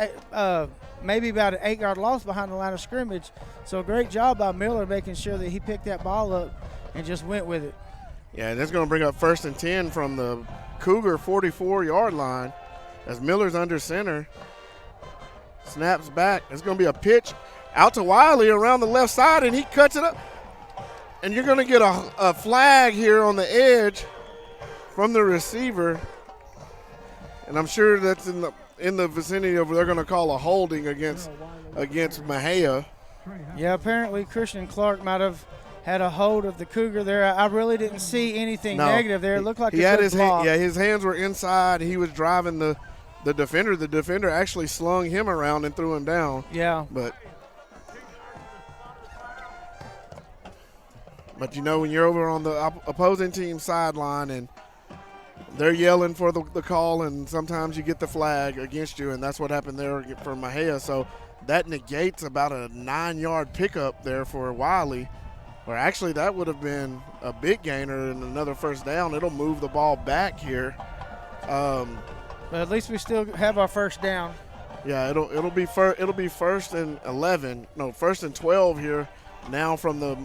maybe about an 8-yard loss behind the line of scrimmage. So a great job by Miller making sure that he picked that ball up and just went with it. Yeah, and that's going to bring up 1st and 10 from the Cougar 44-yard line as Miller's under center. Snaps back. It's going to be a pitch out to Wiley around the left side, and he cuts it up. And you're going to get a flag here on the edge from the receiver. And I'm sure that's in the vicinity of they're going to call a holding against Mexia. Yeah, apparently Christian Clark might have had a hold of the Cougar there. I really didn't see anything negative there. It looked like he had his hands were inside. He was driving the defender. The defender actually slung him around and threw him down. Yeah. But you know, when you're over on the opposing team's sideline and they're yelling for the call, and sometimes you get the flag against you, and that's what happened there for Mexia. So that negates about a 9-yard pickup there for Wiley, or actually that would have been a big gainer and another first down. It'll move the ball back here. But at least we still have our first down. Yeah, it'll be 1st and 11. No, 1st and 12 here now from the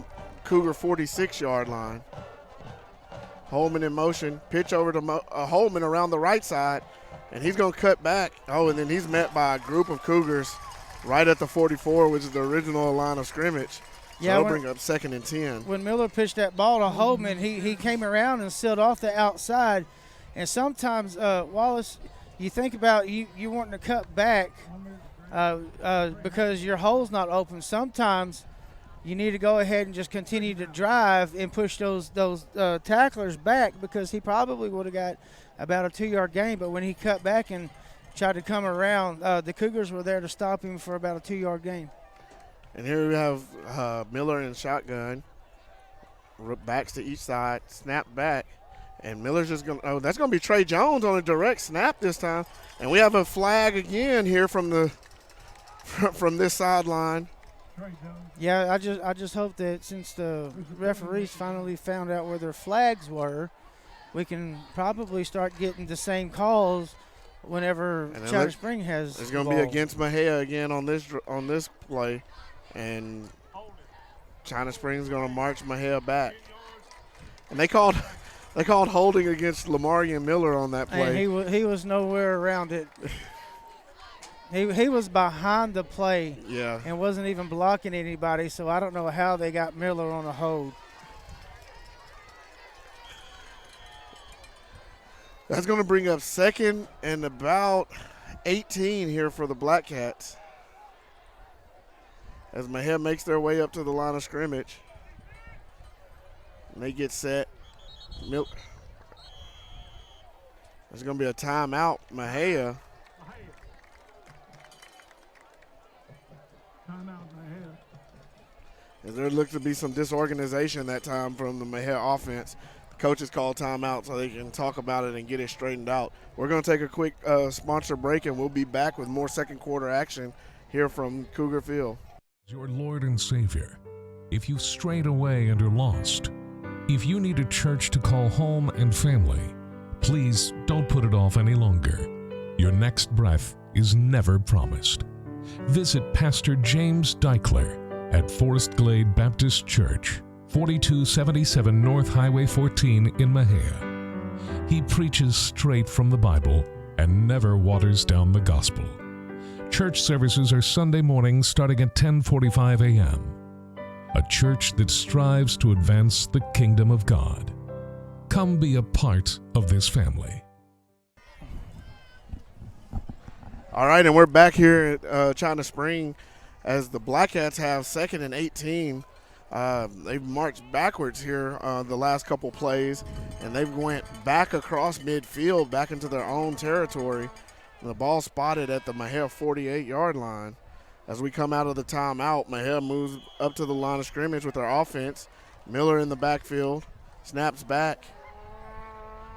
Cougar 46-yard line. Holman in motion, pitch over to Holman around the right side, and he's going to cut back. Oh, and then he's met by a group of Cougars right at the 44, which is the original line of scrimmage. So yeah, it'll bring up 2nd and 10. When Miller pitched that ball to Holman, he came around and sealed off the outside. And sometimes, Wallace, you think about you wanting to cut back because your hole's not open. Sometimes you need to go ahead and just continue to drive and push those tacklers back, because he probably would have got about a 2-yard gain. But when he cut back and tried to come around, the Cougars were there to stop him for about a 2-yard gain. And here we have Miller in shotgun. Backs to each side, snap back. And Miller's just going to – that's going to be Trey Jones on a direct snap this time. And we have a flag again here from this sideline. Yeah, I just hope that since the referees finally found out where their flags were, we can probably start getting the same calls whenever China Spring has. It's going to be against Mexia again on this play, and China Spring's going to march Mexia back. And they called holding against Lamarian Miller on that play. And he was nowhere around it. He was behind the play, yeah, and wasn't even blocking anybody, so I don't know how they got Miller on a hold. That's going to bring up 2nd and about 18 here for the Black Cats as Mexia makes their way up to the line of scrimmage. And they get set. There's going to be a timeout, Mexia. As there looks to be some disorganization that time from the Mexia offense. The coaches call timeout so they can talk about it and get it straightened out. We're going to take a quick sponsor break, and we'll be back with more second quarter action here from Cougar Field. Your Lord and Savior. if you've strayed away and are lost, if you need a church to call home and family, please don't put it off any longer. Your next breath is never promised. Visit Pastor James Deichler at Forest Glade Baptist Church, 4277 North Highway 14 in Mexia. He preaches straight from the Bible and never waters down the gospel. Church services are Sunday mornings starting at 10:45 a.m. A church that strives to advance the kingdom of God. Come be a part of this family. All right, and we're back here at China Spring as the Black Cats have 2nd and 18. They've marched backwards here the last couple plays, and they've went back across midfield, back into their own territory. And the ball spotted at the Mexia 48-yard line. As we come out of the timeout, Mexia moves up to the line of scrimmage with their offense. Miller in the backfield, snaps back.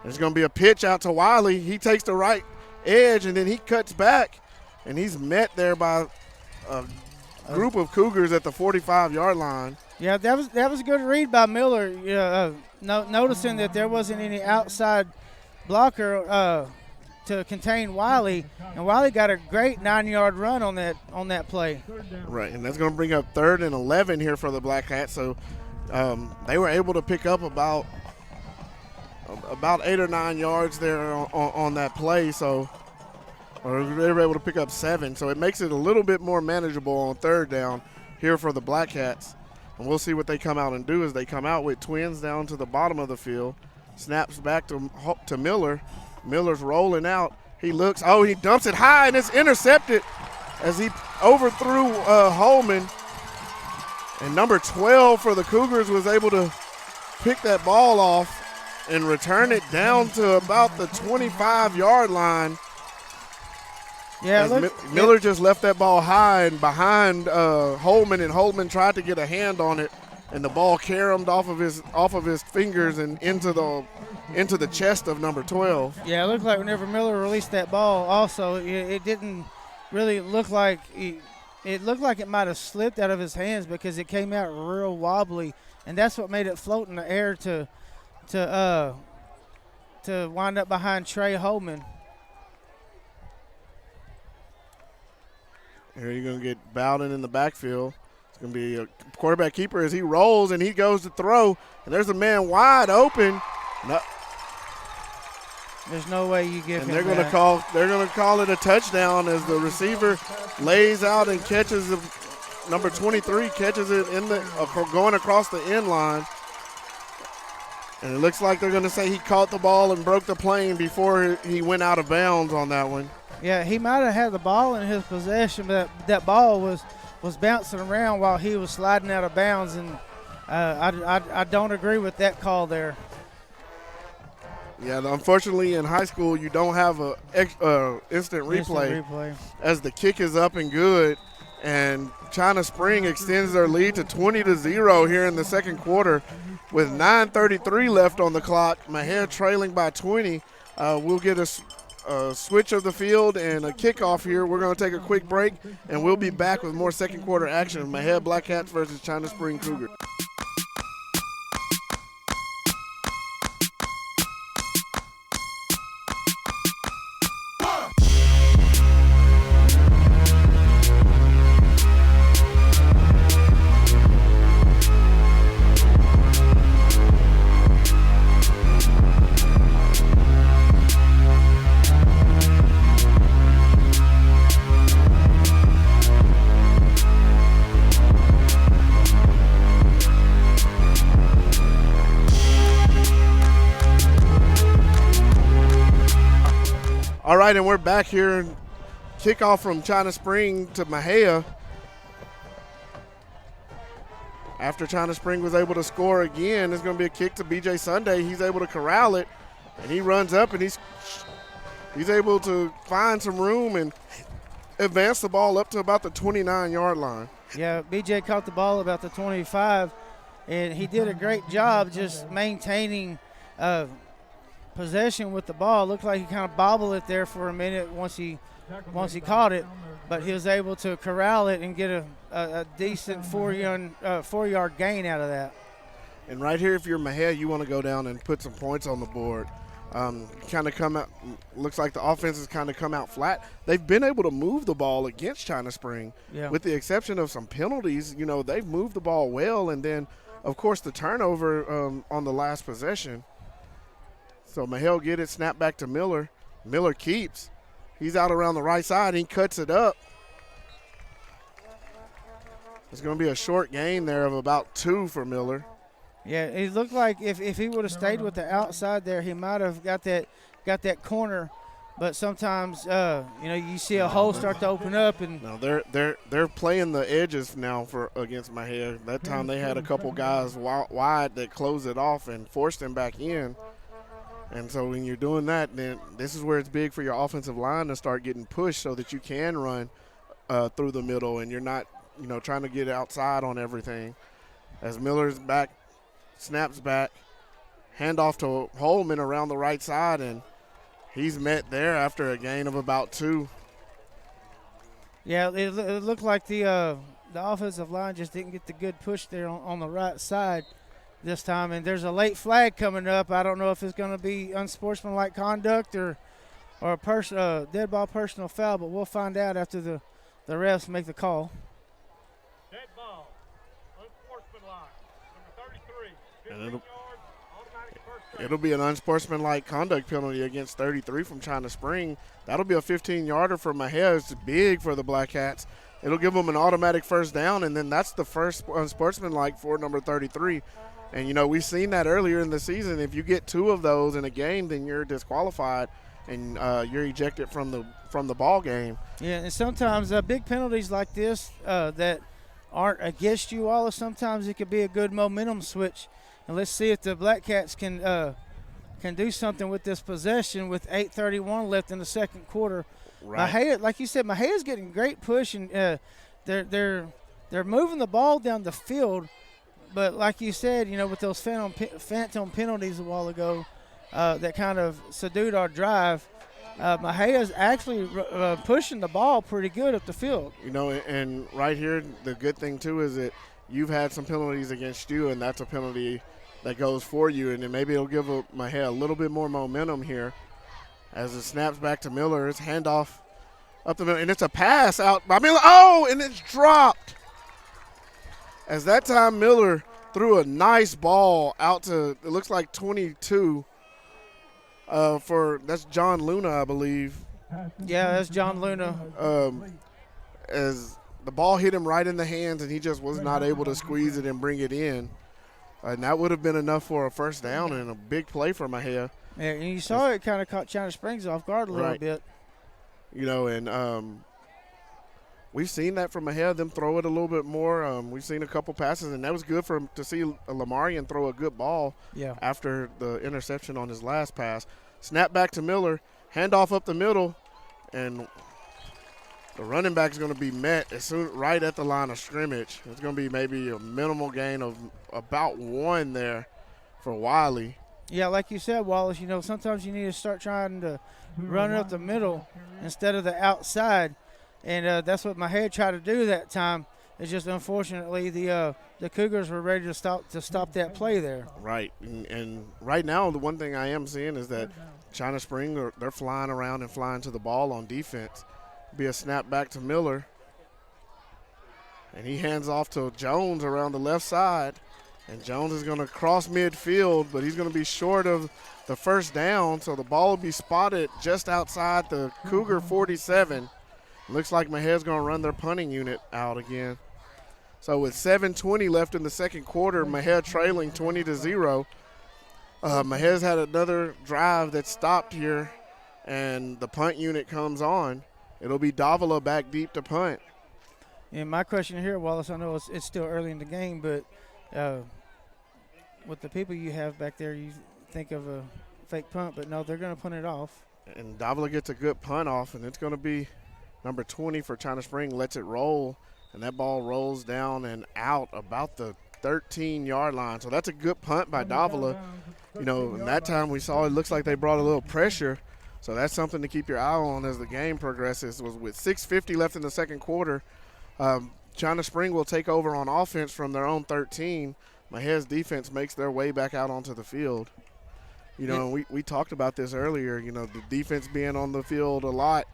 There's going to be a pitch out to Wiley. He takes the right edge, and then he cuts back, and he's met there by a group of Cougars at the 45-yard line. Yeah, that was a good read by Miller, noticing that there wasn't any outside blocker to contain Wiley, and Wiley got a great 9-yard run on that play. Right, and that's going to bring up 3rd and 11 here for the Black Cats. So they were able to pick up about 8 or 9 yards there on that play. Or they were able to pick up 7. So it makes it a little bit more manageable on 3rd down here for the Black Cats. And we'll see what they come out and do as they come out with twins down to the bottom of the field. Snaps back to Miller. Miller's rolling out. He looks. Oh, he dumps it high, and it's intercepted as he overthrew Holman. And number 12 for the Cougars was able to pick that ball off and return it down to about the 25-yard line. Yeah, Miller just left that ball high and behind Holman, and Holman tried to get a hand on it, and the ball caromed off of his fingers and into the chest of number 12. Yeah, it looked like whenever Miller released that ball, also it didn't really look like it looked like it might have slipped out of his hands because it came out real wobbly, and that's what made it float in the air to wind up behind Trey Holman. Here you're going to get Bowden in the backfield. It's going to be a quarterback keeper as he rolls and he goes to throw, and there's a man wide open. No. There's no way you give him They're going that. They're going to call it a touchdown as the receiver lays out and catches number 23 catches it going across the end line. And it looks like they're going to say he caught the ball and broke the plane before he went out of bounds on that one. Yeah, he might have had the ball in his possession, but that ball was bouncing around while he was sliding out of bounds, and I don't agree with that call there. Yeah, unfortunately in high school you don't have a instant replay as the kick is up and good, and China Spring extends their lead to 20-0 here in the second quarter with 9:33 left on the clock. Mexia trailing by 20. We'll get a switch of the field and a kickoff here. We're going to take a quick break, and we'll be back with more second quarter action. Mexia Black Cats versus China Spring Cougars. All right, and we're back here. Kickoff from China Spring to Mexia. After China Spring was able to score again, there's going to be a kick to B.J. Sunday. He's able to corral it, and he runs up, and he's able to find some room and advance the ball up to about the 29-yard line. Yeah, B.J. caught the ball about the 25, and he did a great job just maintaining possession with the ball. Looked like he kind of bobbled it there for a minute once he once he caught it, but he was able to corral it and get a decent 4-yard gain out of that. And right here, if you're Mexia, you want to go down and put some points on the board. Kind of come out, looks like the offense has kind of come out flat. They've been able to move the ball against China Spring, with the exception of some penalties. You know, they've moved the ball well, and then, of course, the turnover on the last possession. So Mexia will get it, snap back to Miller. Miller keeps. He's out around the right side. He cuts it up. It's going to be a short gain there of about 2 for Miller. Yeah, it looked like if he would have stayed with the outside there, he might have got that corner. But sometimes, you see a hole start to open up, and no, they're playing the edges now against Mexia. That time they had a couple guys wide that closed it off and forced him back in. And so when you're doing that, then this is where it's big for your offensive line to start getting pushed so that you can run through the middle and you're not, trying to get outside on everything. As Miller's back, snaps back, handoff to Holman around the right side, and he's met there after a gain of about 2. Yeah, it looked like the offensive line just didn't get the good push there on the right side this time, and there's a late flag coming up. I don't know if it's going to be unsportsmanlike conduct or a dead ball personal foul, but we'll find out after the refs make the call. Dead ball, unsportsmanlike, number 33, And 15 yards, automatic first down. it'll be an unsportsmanlike conduct penalty against 33 from China Spring. That'll be a 15-yarder for Mexia. It's big for the Black Cats. It'll give them an automatic first down, and then that's the first unsportsmanlike for number 33. And, we've seen that earlier in the season. If you get 2 of those in a game, then you're disqualified and you're ejected from the ball game. Yeah, and sometimes big penalties like this that aren't against you all, sometimes it could be a good momentum switch. And let's see if the Black Cats can do something with this possession with 8:31 left in the second quarter. Right. Mexia, like you said, Mejia's getting great push, and they're moving the ball down the field. But like you said, with those phantom penalties a while ago that kind of subdued our drive, Mejia's actually pushing the ball pretty good up the field. And right here, the good thing, too, is that you've had some penalties against you, and that's a penalty that goes for you. And then maybe it'll give Mexia a little bit more momentum here as it snaps back to Miller. It's handoff up the middle, and it's a pass out by Miller. Oh, and it's dropped. As that time Miller threw a nice ball out to, it looks like 22 that's John Luna, I believe. Yeah, that's John Luna. As the ball hit him right in the hands, and he just was not able to squeeze it and bring it in. And that would have been enough for a first down and a big play for Mexia. Yeah, and you saw it kind of caught China Springs off guard a little bit. And we've seen that from Mexia, them throw it a little bit more. We've seen a couple passes, and that was good to see Lamarian throw a good ball after the interception on his last pass. Snap back to Miller, handoff up the middle, and the running back is going to be met right at the line of scrimmage. It's going to be maybe a minimal gain of about 1 there for Wiley. Yeah, like you said, Wallace, sometimes you need to start trying to run it up the middle instead of the outside. And that's what Mexia tried to do that time. It's just unfortunately the Cougars were ready to stop that play there. Right, and right now the one thing I am seeing is that China Spring, they're flying around and flying to the ball on defense. Be a snap back to Miller, and he hands off to Jones around the left side. And Jones is going to cross midfield, but he's going to be short of the first down, so the ball will be spotted just outside the Cougar 47. Looks like Mejia's going to run their punting unit out again. So with 7:20 left in the second quarter, Mexia trailing 20-0. Mejia's had another drive that stopped here, and the punt unit comes on. It'll be Davila back deep to punt. And my question here, Wallace, I know it's still early in the game, but with the people you have back there, you think of a fake punt, but no, they're going to punt it off. And Davila gets a good punt off, and it's going to be number 20 for China Spring, lets it roll, and that ball rolls down and out about the 13-yard line. So that's a good punt by Davila. And that time we saw it looks like they brought a little pressure, So that's something to keep your eye on as the game progresses. Was with 6:50 left in the second quarter, China Spring will take over on offense from their own 13. Mejia's defense makes their way back out onto the field. You know, we talked about this earlier, you know, the defense being on the field a lot,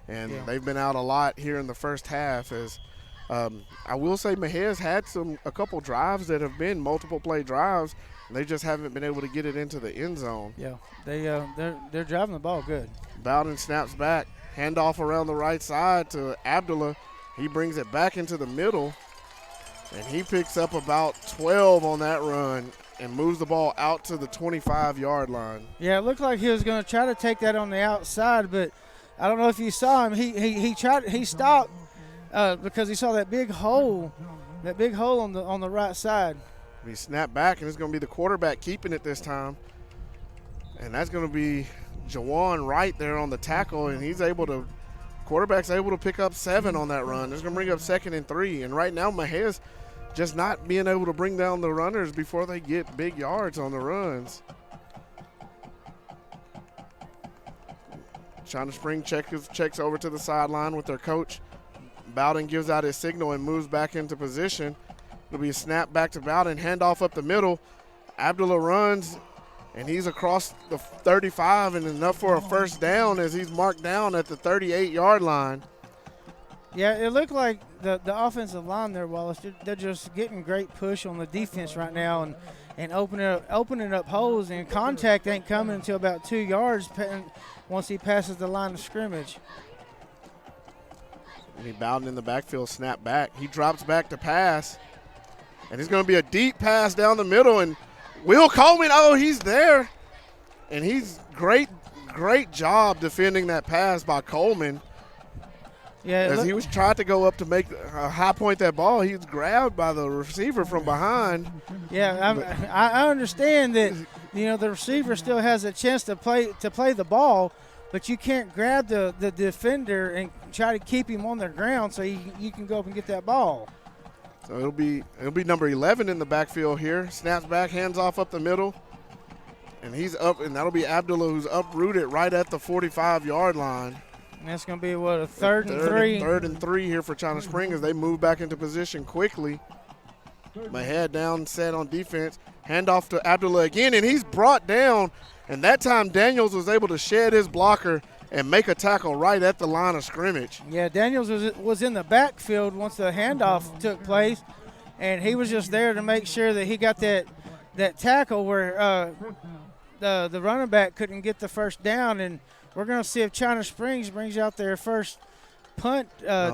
and they've been out a lot here in the first half. As I will say Mejia's had a couple drives that have been multiple play drives, and they just haven't been able to get it into the end zone. Yeah, they're driving the ball good. Bowden snaps back, handoff around the right side to Abdullah. He brings it back into the middle, and he picks up about 12 on that run and moves the ball out to the 25-yard line. Yeah, it looked like he was going to try to take that on the outside, but I don't know if you saw him. He stopped because he saw that big hole on the right side. He snapped back, and it's going to be the quarterback keeping it this time, and that's going to be Jawan Wright there on the tackle, and quarterback's able to pick up 7 on that run. It's going to bring up 2nd and 3, and right now Mejia's just not being able to bring down the runners before they get big yards on the runs. China Spring checks over to the sideline with their coach. Bowden gives out his signal and moves back into position. It'll be a snap back to Bowden, handoff up the middle. Abdullah runs, and he's across the 35 and enough for a first down as he's marked down at the 38-yard line. Yeah, it looked like the offensive line there, Wallace, they're just getting great push on the defense right now and opening up holes, and contact ain't coming until about 2 yards once he passes the line of scrimmage. And he Bowden in the backfield, snap back. He drops back to pass, and it's going to be a deep pass down the middle, and Will Coleman, he's there. And he's great job defending that pass by Coleman. Yeah, as he was trying to go up to make a high point that ball, he was grabbed by the receiver from behind. Yeah, I understand that, you know, the receiver still has a chance to play the ball, but you can't grab the defender and try to keep him on the ground so you can go up and get that ball. So it'll be number 11 in the backfield here. Snaps back, hands off up the middle, and he's up, and that'll be Abdullah, who's uprooted right at the 45-yard line. And that's going to be, a third and 3? Third and 3 here for China Spring as they move back into position quickly. Mejia down, set on defense. Handoff to Abdullah again, and he's brought down. And that time Daniels was able to shed his blocker and make a tackle right at the line of scrimmage. Yeah, Daniels was in the backfield once the handoff took place, and he was just there to make sure that he got that tackle where the running back couldn't get the first down. And we're going to see if China Springs brings out their first punt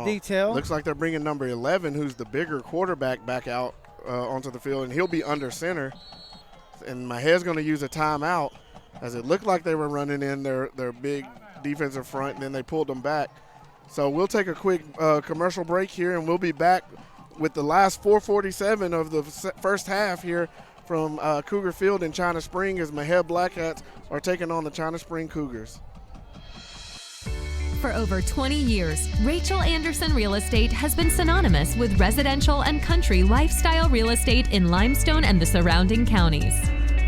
detail. Looks like they're bringing number 11, who's the bigger quarterback, back out onto the field, and he'll be under center. And Mejia's going to use a timeout, as it looked like they were running in their big defensive front, and then they pulled them back. So we'll take a quick commercial break here, and we'll be back with the last 4:47 of the first half here from Cougar Field in China Spring as Mejia Blackcats are taking on the China Spring Cougars. For over 20 years, Rachel Anderson Real Estate has been synonymous with residential and country lifestyle real estate in Limestone and the surrounding counties.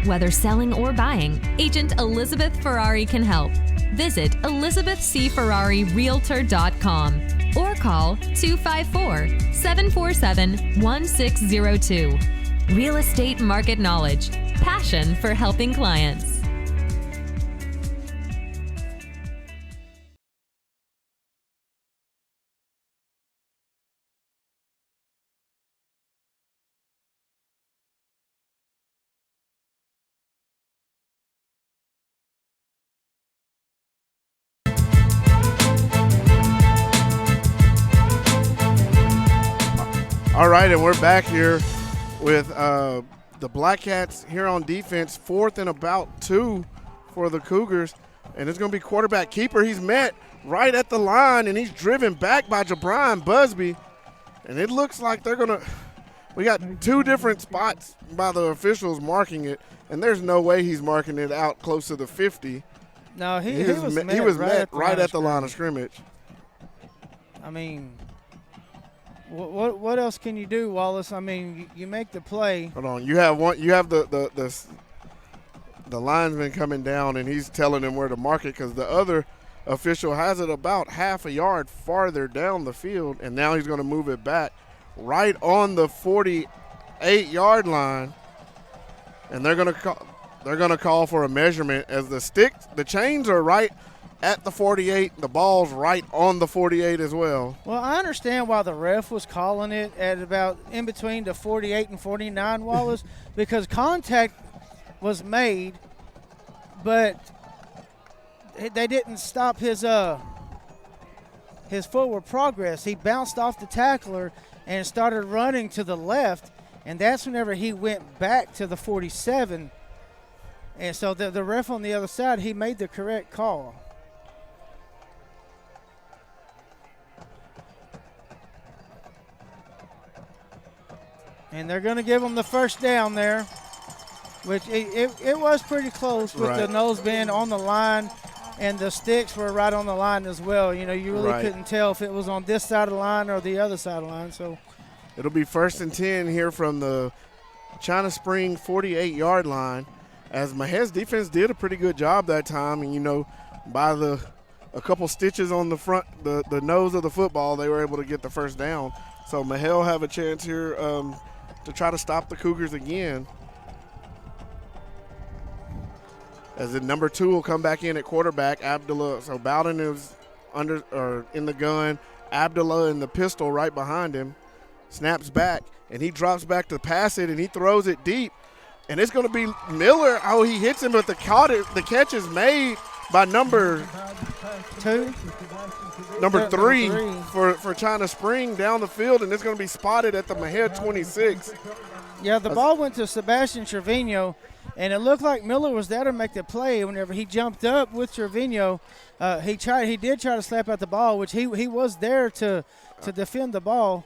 Whether selling or buying, Agent Elizabeth Ferrari can help. Visit ElizabethCFerrariRealtor.com or call 254-747-1602. Real estate market knowledge, passion for helping clients. All right, and we're back here with the Black Cats here on defense, 4th and about 2 for the Cougars. And it's going to be quarterback keeper. He's met right at the line, and he's driven back by Jabrian Busby. And it looks like they're going to – we got 2 different spots by the officials marking it, and there's no way he's marking it out close to the 50. No, he was met right at the line of scrimmage. I mean – What else can you do, Wallace? I mean, you make the play. Hold on, you have one. You have the the linesman coming down, and he's telling him where to mark it because the other official has it about half a yard farther down the field, and now he's going to move it back right on the 48-yard line, and they're going to call for a measurement as the chains are right at the 48, the ball's right on the 48 as well. Well, I understand why the ref was calling it at about in between the 48 and 49, Wallace, because contact was made, but they didn't stop his forward progress. He bounced off the tackler and started running to the left, and that's whenever he went back to the 47. And so the ref on the other side, he made the correct call. And they're going to give him the first down there, which it was pretty close with the nose bend on the line, and the sticks were right on the line as well. You know, you really couldn't tell if it was on this side of the line or the other side of the line. So it'll be 1st and 10 here from the China Spring 48-yard line, as Mahea's defense did a pretty good job that time. And, you know, by a couple stitches on the front, the nose of the football, they were able to get the first down. So Mexia will have a chance here to try to stop the Cougars again. As the number 2 will come back in at quarterback, Abdullah. So Bowden is in the gun. Abdullah in the pistol right behind him. Snaps back, and he drops back to pass it, and he throws it deep. And it's going to be Miller. Oh, he hits him, but the catch is made by number 2. Number 3 for China Spring down the field, and it's going to be spotted at the Mexia 26. Yeah, the ball went to Sebastian Trevino, and it looked like Miller was there to make the play. Whenever he jumped up with Trevino, he did try to slap out the ball, which he was there to defend the ball.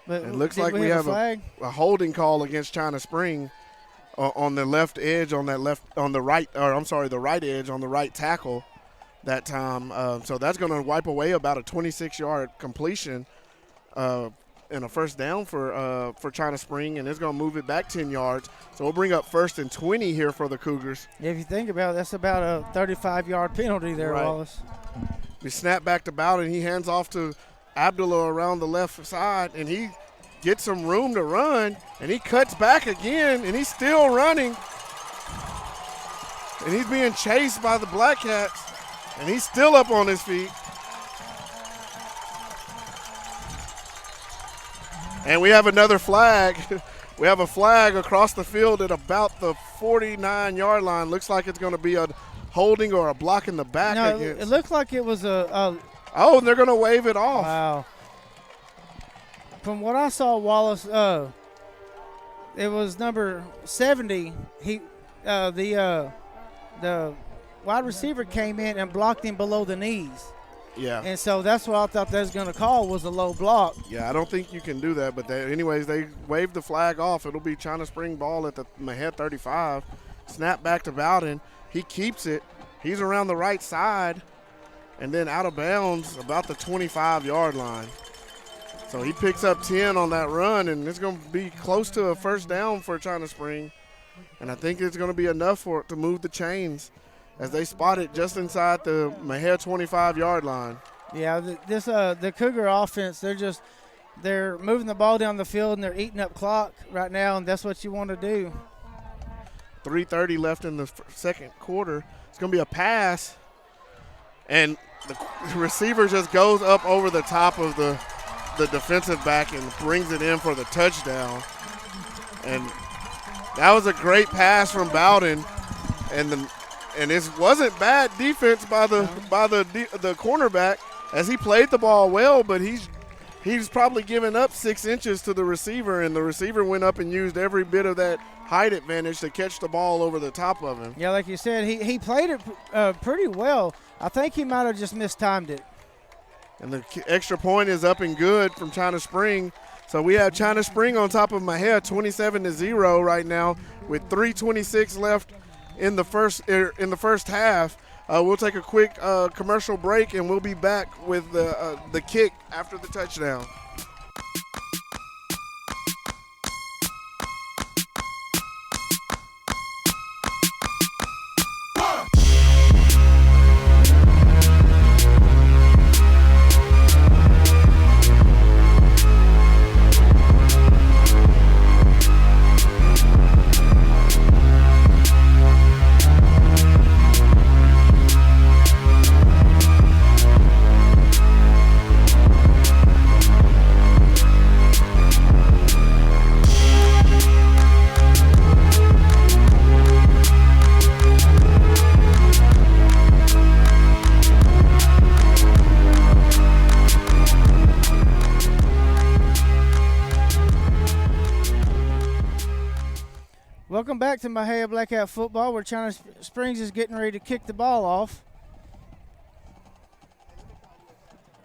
But it looks like we have a holding call against China Spring on the left edge, the right edge on the right tackle that time. So that's going to wipe away about a 26-yard completion and a first down for China Spring, and it's going to move it back 10 yards. So we'll bring up 1st and 20 here for the Cougars. Yeah, if you think about it, that's about a 35-yard penalty there, Wallace. We snap back to Bowden. He hands off to Abdullah around the left side, and he gets some room to run, and he cuts back again, and he's still running. And he's being chased by the Black Cats, and he's still up on his feet. And we have another flag. We have a flag across the field at about the 49-yard line. Looks like it's going to be a holding or a block in the back. No, it looked like it was Oh, and they're going to wave it off. Wow. From what I saw, Wallace, it was number 70. The wide receiver came in and blocked him below the knees. Yeah. And so that's what I thought they was going to call was a low block. Yeah, I don't think you can do that. But anyways, they waved the flag off. It'll be China Spring ball at the Mexia 35. Snap back to Bowden. He keeps it. He's around the right side and then out of bounds about the 25-yard line. So he picks up 10 on that run, and it's going to be close to a first down for China Spring. And I think it's going to be enough for it to move the chains as they spot it just inside the Mexia 25-yard line. Yeah, the Cougar offense, they're moving the ball down the field and they're eating up clock right now, and that's what you want to do. 3:30 left in the second quarter. It's going to be a pass, and the receiver just goes up over the top of the defensive back and brings it in for the touchdown. And that was a great pass from Bowden, and it wasn't bad defense by the cornerback as he played the ball well, but he's probably given up 6 inches to the receiver, and the receiver went up and used every bit of that height advantage to catch the ball over the top of him. Yeah, like you said, he played it pretty well. I think he might have just mistimed it. And the extra point is up and good from China Spring. So we have China Spring on top of Mexia 27-0 right now with 3:26 left in the first half. We'll take a quick commercial break, and we'll be back with the kick after the touchdown. Welcome back to Mexia Black Cat football, where China Springs is getting ready to kick the ball off.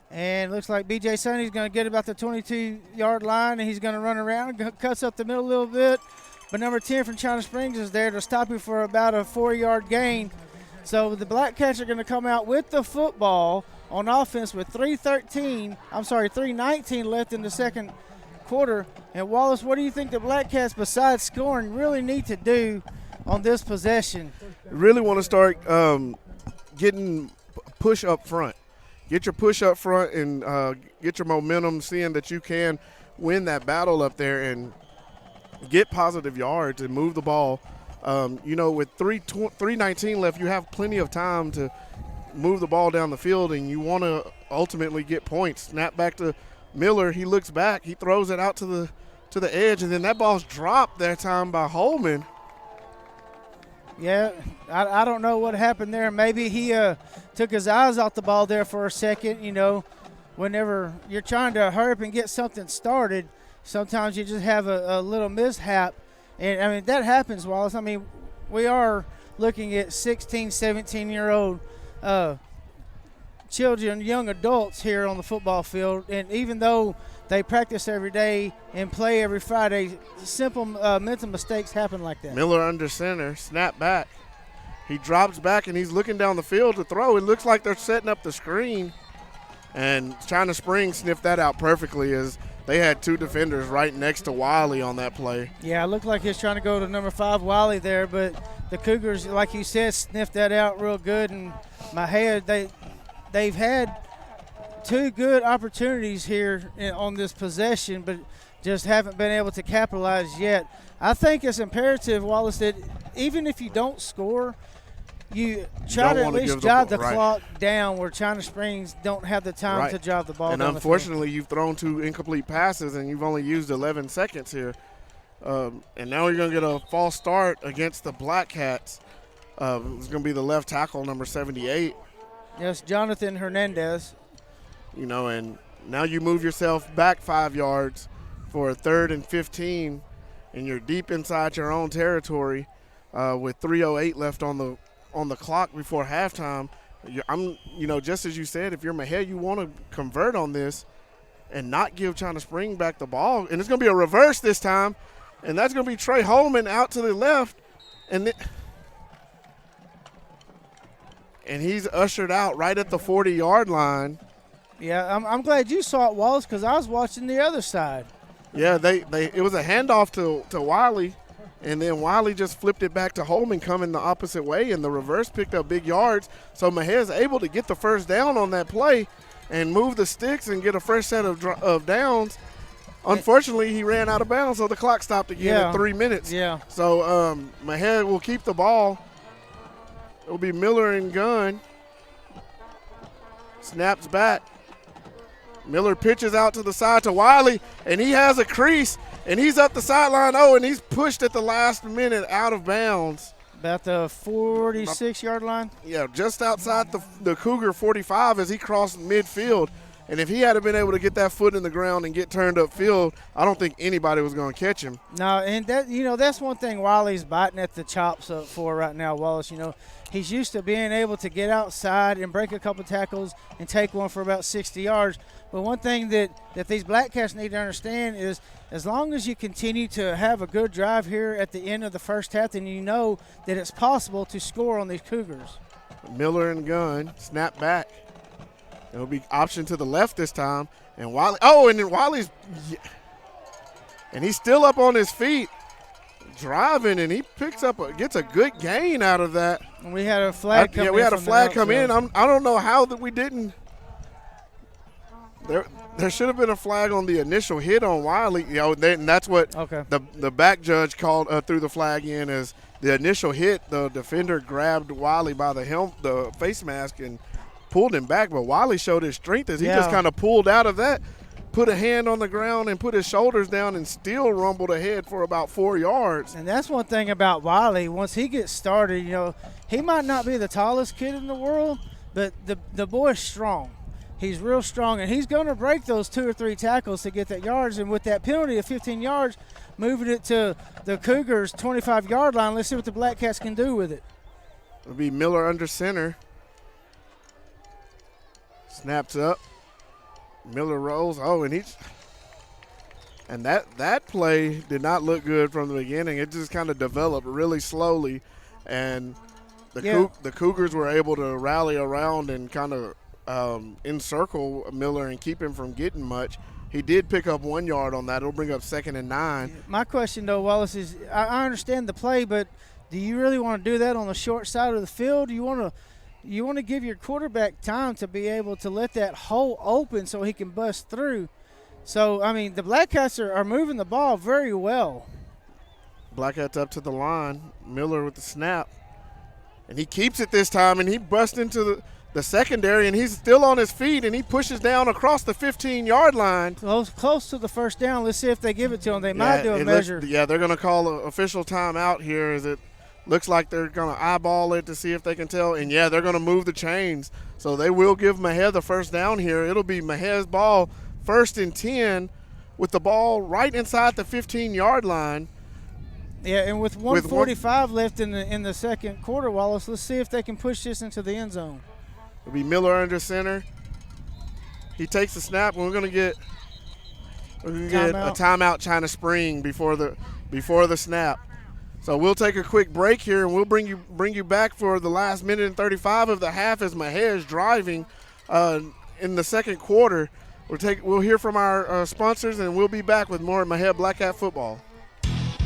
And looks like B.J. Sonny's going to get about the 22-yard line, and he's going to run around, cuts up the middle a little bit. But number 10 from China Springs is there to stop you for about a 4-yard gain. So the Black Cats are going to come out with the football on offense with 3:19 left in the second quarter. And Wallace, what do you think the Black Cats, besides scoring, really need to do on this possession? Really want to start getting push up front. Get your push up front and get your momentum, seeing that you can win that battle up there and get positive yards and move the ball. With 3:19 left, you have plenty of time to move the ball down the field, and you want to ultimately get points. Snap back to Miller. He looks back. He throws it out to the edge, and then that ball's dropped that time by Holman. Yeah, I don't know what happened there. Maybe he took his eyes off the ball there for a second. Whenever you're trying to hurry up and get something started, sometimes you just have a little mishap. And, that happens, Wallace. We are looking at 16, 17-year-old children, young adults here on the football field. And even though they practice every day and play every Friday, simple mental mistakes happen like that. Miller under center, snap back. He drops back, and he's looking down the field to throw. It looks like they're setting up the screen. And China Springs sniffed that out perfectly as they had two defenders right next to Wiley on that play. Yeah, it looked like he was trying to go to number 5, Wiley there, but the Cougars, like you said, sniffed that out real good. And Mexia, they've had two good opportunities here on this possession, but just haven't been able to capitalize yet. I think it's imperative, Wallace, that even if you don't score, you try to at least drive the clock down where China Springs don't have the time to drive the ball down. And unfortunately, you've thrown 2 incomplete passes, and you've only used 11 seconds here. And now you're going to get a false start against the Black Cats. It's going to be the left tackle, number 78. Yes, Jonathan Hernandez. And now you move yourself back 5 yards for a 3rd and 15, and you're deep inside your own territory with 3:08 left on the clock before halftime. Just as you said, if you're Mexia, you want to convert on this and not give China Spring back the ball. And it's going to be a reverse this time, and that's going to be Trey Holman out to the left, and he's ushered out right at the 40-yard line. Yeah, I'm glad you saw it, Wallace, because I was watching the other side. Yeah, it was a handoff to Wiley. And then Wiley just flipped it back to Holman coming the opposite way, and the reverse picked up big yards. So Mexia is able to get the first down on that play and move the sticks and get a fresh set of downs. Unfortunately, he ran out of bounds, so the clock stopped again at 3 minutes. Yeah. So Mexia will keep the ball. It will be Miller and gun. Snaps back. Miller pitches out to the side to Wiley, and he has a crease. And he's up the sideline, and he's pushed at the last minute out of bounds. About the 46-yard line? Yeah, just outside the Cougar 45 as he crossed midfield. And if he had been able to get that foot in the ground and get turned upfield, I don't think anybody was going to catch him. No, and that's one thing Wiley's biting at the chops up for right now, Wallace. He's used to being able to get outside and break a couple tackles and take one for about 60 yards. But one thing that these Black Cats need to understand is as long as you continue to have a good drive here at the end of the first half, then you know that it's possible to score on these Cougars. Miller and gun, snap back. It'll be option to the left this time. And Wiley, and he's still up on his feet, driving, and he gets a good gain out of that. And we had a flag come in. Yeah, we had a flag come in. I don't know how that we didn't. There should have been a flag on the initial hit on Wiley. And that's what the back judge called threw the flag in as the initial hit. The defender grabbed Wiley by the face mask, and pulled him back. But Wiley showed his strength as he just kind of pulled out of that, put a hand on the ground and put his shoulders down, and still rumbled ahead for about 4 yards. And that's one thing about Wiley. Once he gets started, he might not be the tallest kid in the world, but the boy's strong. He's real strong, and he's going to break those 2 or 3 tackles to get that yards. And with that penalty of 15 yards, moving it to the Cougars' 25-yard line. Let's see what the Black Cats can do with it. It'll be Miller under center. Snaps up. Miller rolls. Oh, and that play did not look good from the beginning. It just kind of developed really slowly, and the Cougars were able to rally around and kind of encircle Miller and keep him from getting much. He did pick up 1 yard on that. It'll bring up 2nd and 9. My question, though, Wallace, is I understand the play, but do you really want to do that on the short side of the field? You want to give your quarterback time to be able to let that hole open so he can bust through. So, I mean, the Black Cats are moving the ball very well. Black Cats up to the line. Miller with the snap. And he keeps it this time, and he busts into the secondary, and he's still on his feet, and he pushes down across the 15-yard line. Close to the first down. Let's see if they give it to him. They might do a measure. They're going to call an official timeout here as it looks like they're going to eyeball it to see if they can tell. And, they're going to move the chains. So they will give Mexia the first down here. It'll be Mejia's ball, 1st and 10, with the ball right inside the 15-yard line. Yeah, and with 1:45 left in the second quarter, Wallace, let's see if they can push this into the end zone. It'll be Miller under center. He takes the snap, and we're going to get a timeout China Spring before the snap. So we'll take a quick break here, and we'll bring you back for the last minute and 35 of the half as Mexia is driving in the second quarter. We'll hear from our sponsors, and we'll be back with more Mexia Black Cat football.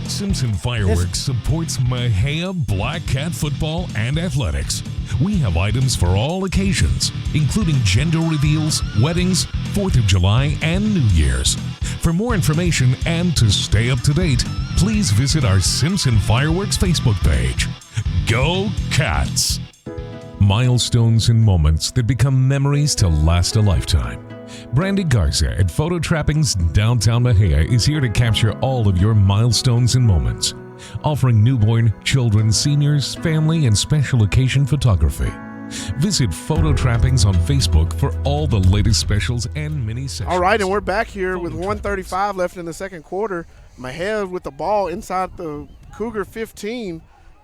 Simpson Fireworks supports Mexia Black Cat football and athletics. We have items for all occasions, including gender reveals, weddings, 4th of July, and New Year's. For more information and to stay up to date, please visit our Simpson Fireworks Facebook page. Go Cats! Milestones and moments that become memories to last a lifetime. Brandy Garza at Photo Trappings Downtown Mexia is here to capture all of your milestones and moments, offering newborn, children, seniors, family, and special occasion photography. Visit Photo Trappings on Facebook for all the latest specials and mini sessions. All right, and we're back here with 1:35 left in the second quarter. Mexia with the ball inside the Cougar 15,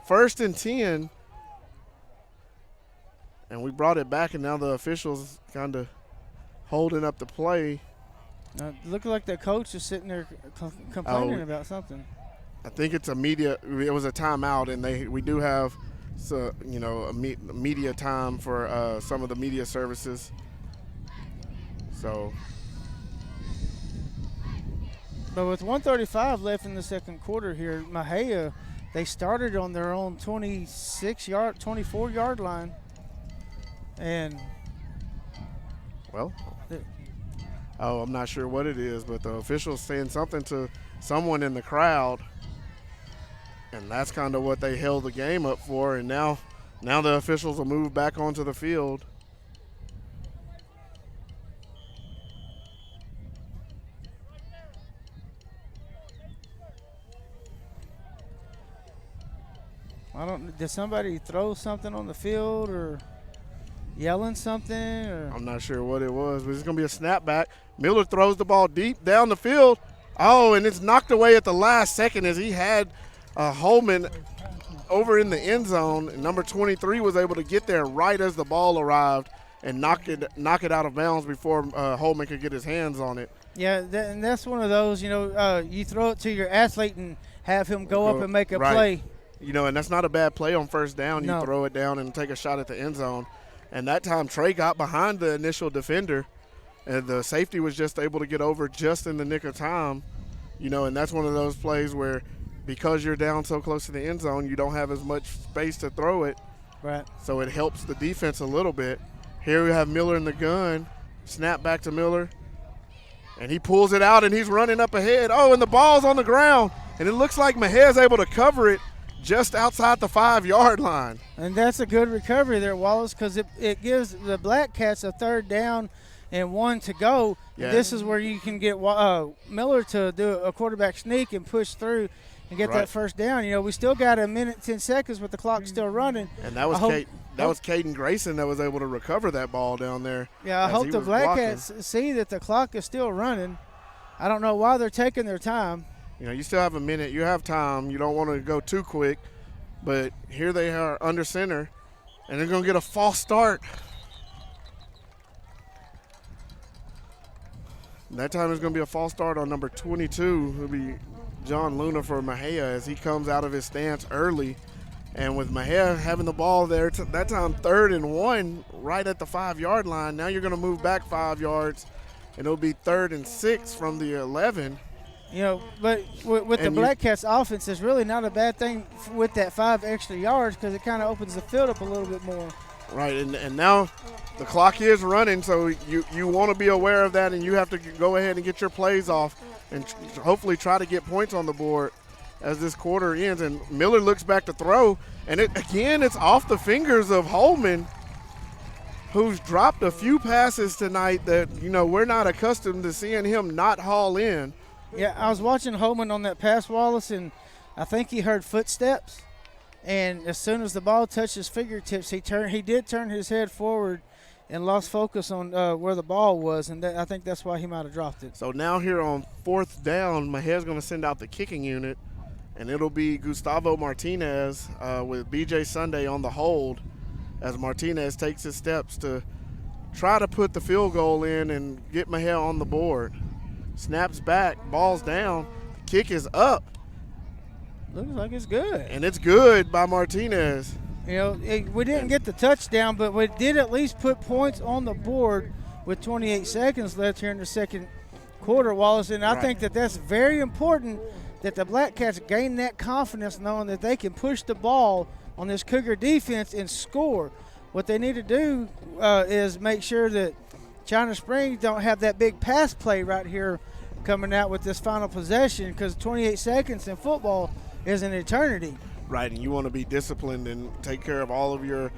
1st and 10. And we brought it back, and now the officials kind of holding up the play. Looking like the coach is sitting there complaining about something. I think it's it was a timeout, and we do have a media time for some of the media services. So, but with 1:35 left in the second quarter here, Mexia, they started on their own 24-yard line, and I'm not sure what it is, but the official's saying something to someone in the crowd, and that's kind of what they held the game up for. And now the officials will move back onto the field. Did somebody throw something on the field or yelling something? Or? I'm not sure what it was, but it's going to be a snapback. Miller throws the ball deep down the field. Oh, and it's knocked away at the last second as he had Holman over in the end zone. And number 23 was able to get there right as the ball arrived and knock it out of bounds before Holman could get his hands on it. Yeah, and that's one of those, you throw it to your athlete and have him go up and make a play. And that's not a bad play on first down. No. You throw it down and take a shot at the end zone. And that time Trey got behind the initial defender, and the safety was just able to get over just in the nick of time. And that's one of those plays where because you're down so close to the end zone, you don't have as much space to throw it. Right. So it helps the defense a little bit. Here we have Miller in the gun. Snap back to Miller. And he pulls it out, and he's running up ahead. Oh, and the ball's on the ground. And it looks like Mejia's able to cover it just outside the 5-yard line. And that's a good recovery there, Wallace, because it gives the Black Cats a 3rd down and 1 to go. Yeah. This is where you can get Miller to do a quarterback sneak and push through and get Right. that first down. You know, we still got a minute, 10 seconds, but the clock's still running. And that was I hope- Caden Grayson that was able to recover that ball down there. Yeah, I as hope he the was Black blocking. Cats see that the clock is still running. I don't know why they're taking their time. You know, you still have a minute. You have time. You don't want to go too quick. But here they are under center, and they're going to get a false start. That time it's going to be a false start on number 22. It'll be John Luna for Mexia as he comes out of his stance early. And with Mexia having the ball there, that time 3rd and 1 right at the 5-yard line. Now you're going to move back 5 yards, and it'll be 3rd and 6 from the 11. You know, but with the Black Cats offense, it's really not a bad thing with that 5 extra yards because it kind of opens the field up a little bit more. Right, and now the clock is running, so you want to be aware of that, and you have to go ahead and get your plays off and hopefully try to get points on the board as this quarter ends. And Miller looks back to throw, and it's off the fingers of Holman, who's dropped a few passes tonight that, you know, we're not accustomed to seeing him not haul in. Yeah, I was watching Holman on that pass, Wallace, and I think he heard footsteps. And as soon as the ball touched his fingertips, he did turn his head forward and lost focus on where the ball was, and I think that's why he might have dropped it. So now here on 4th down, Mejia's going to send out the kicking unit, and it'll be Gustavo Martinez with BJ Sunday on the hold as Martinez takes his steps to try to put the field goal in and get Mexia on the board. Snaps back, ball's down, kick is up, Looks like it's good. and it's good by Martinez. You know, we didn't get the touchdown, but we did at least put points on the board with 28 seconds left here in the second quarter, Wallace. And I think that that's very important that the Black Cats gain that confidence knowing that they can push the ball on this Cougar defense and score. What they need to do is make sure that China Springs don't have that big pass play right here coming out with this final possession because 28 seconds in football is an eternity. Right, and you want to be disciplined and take care of all of your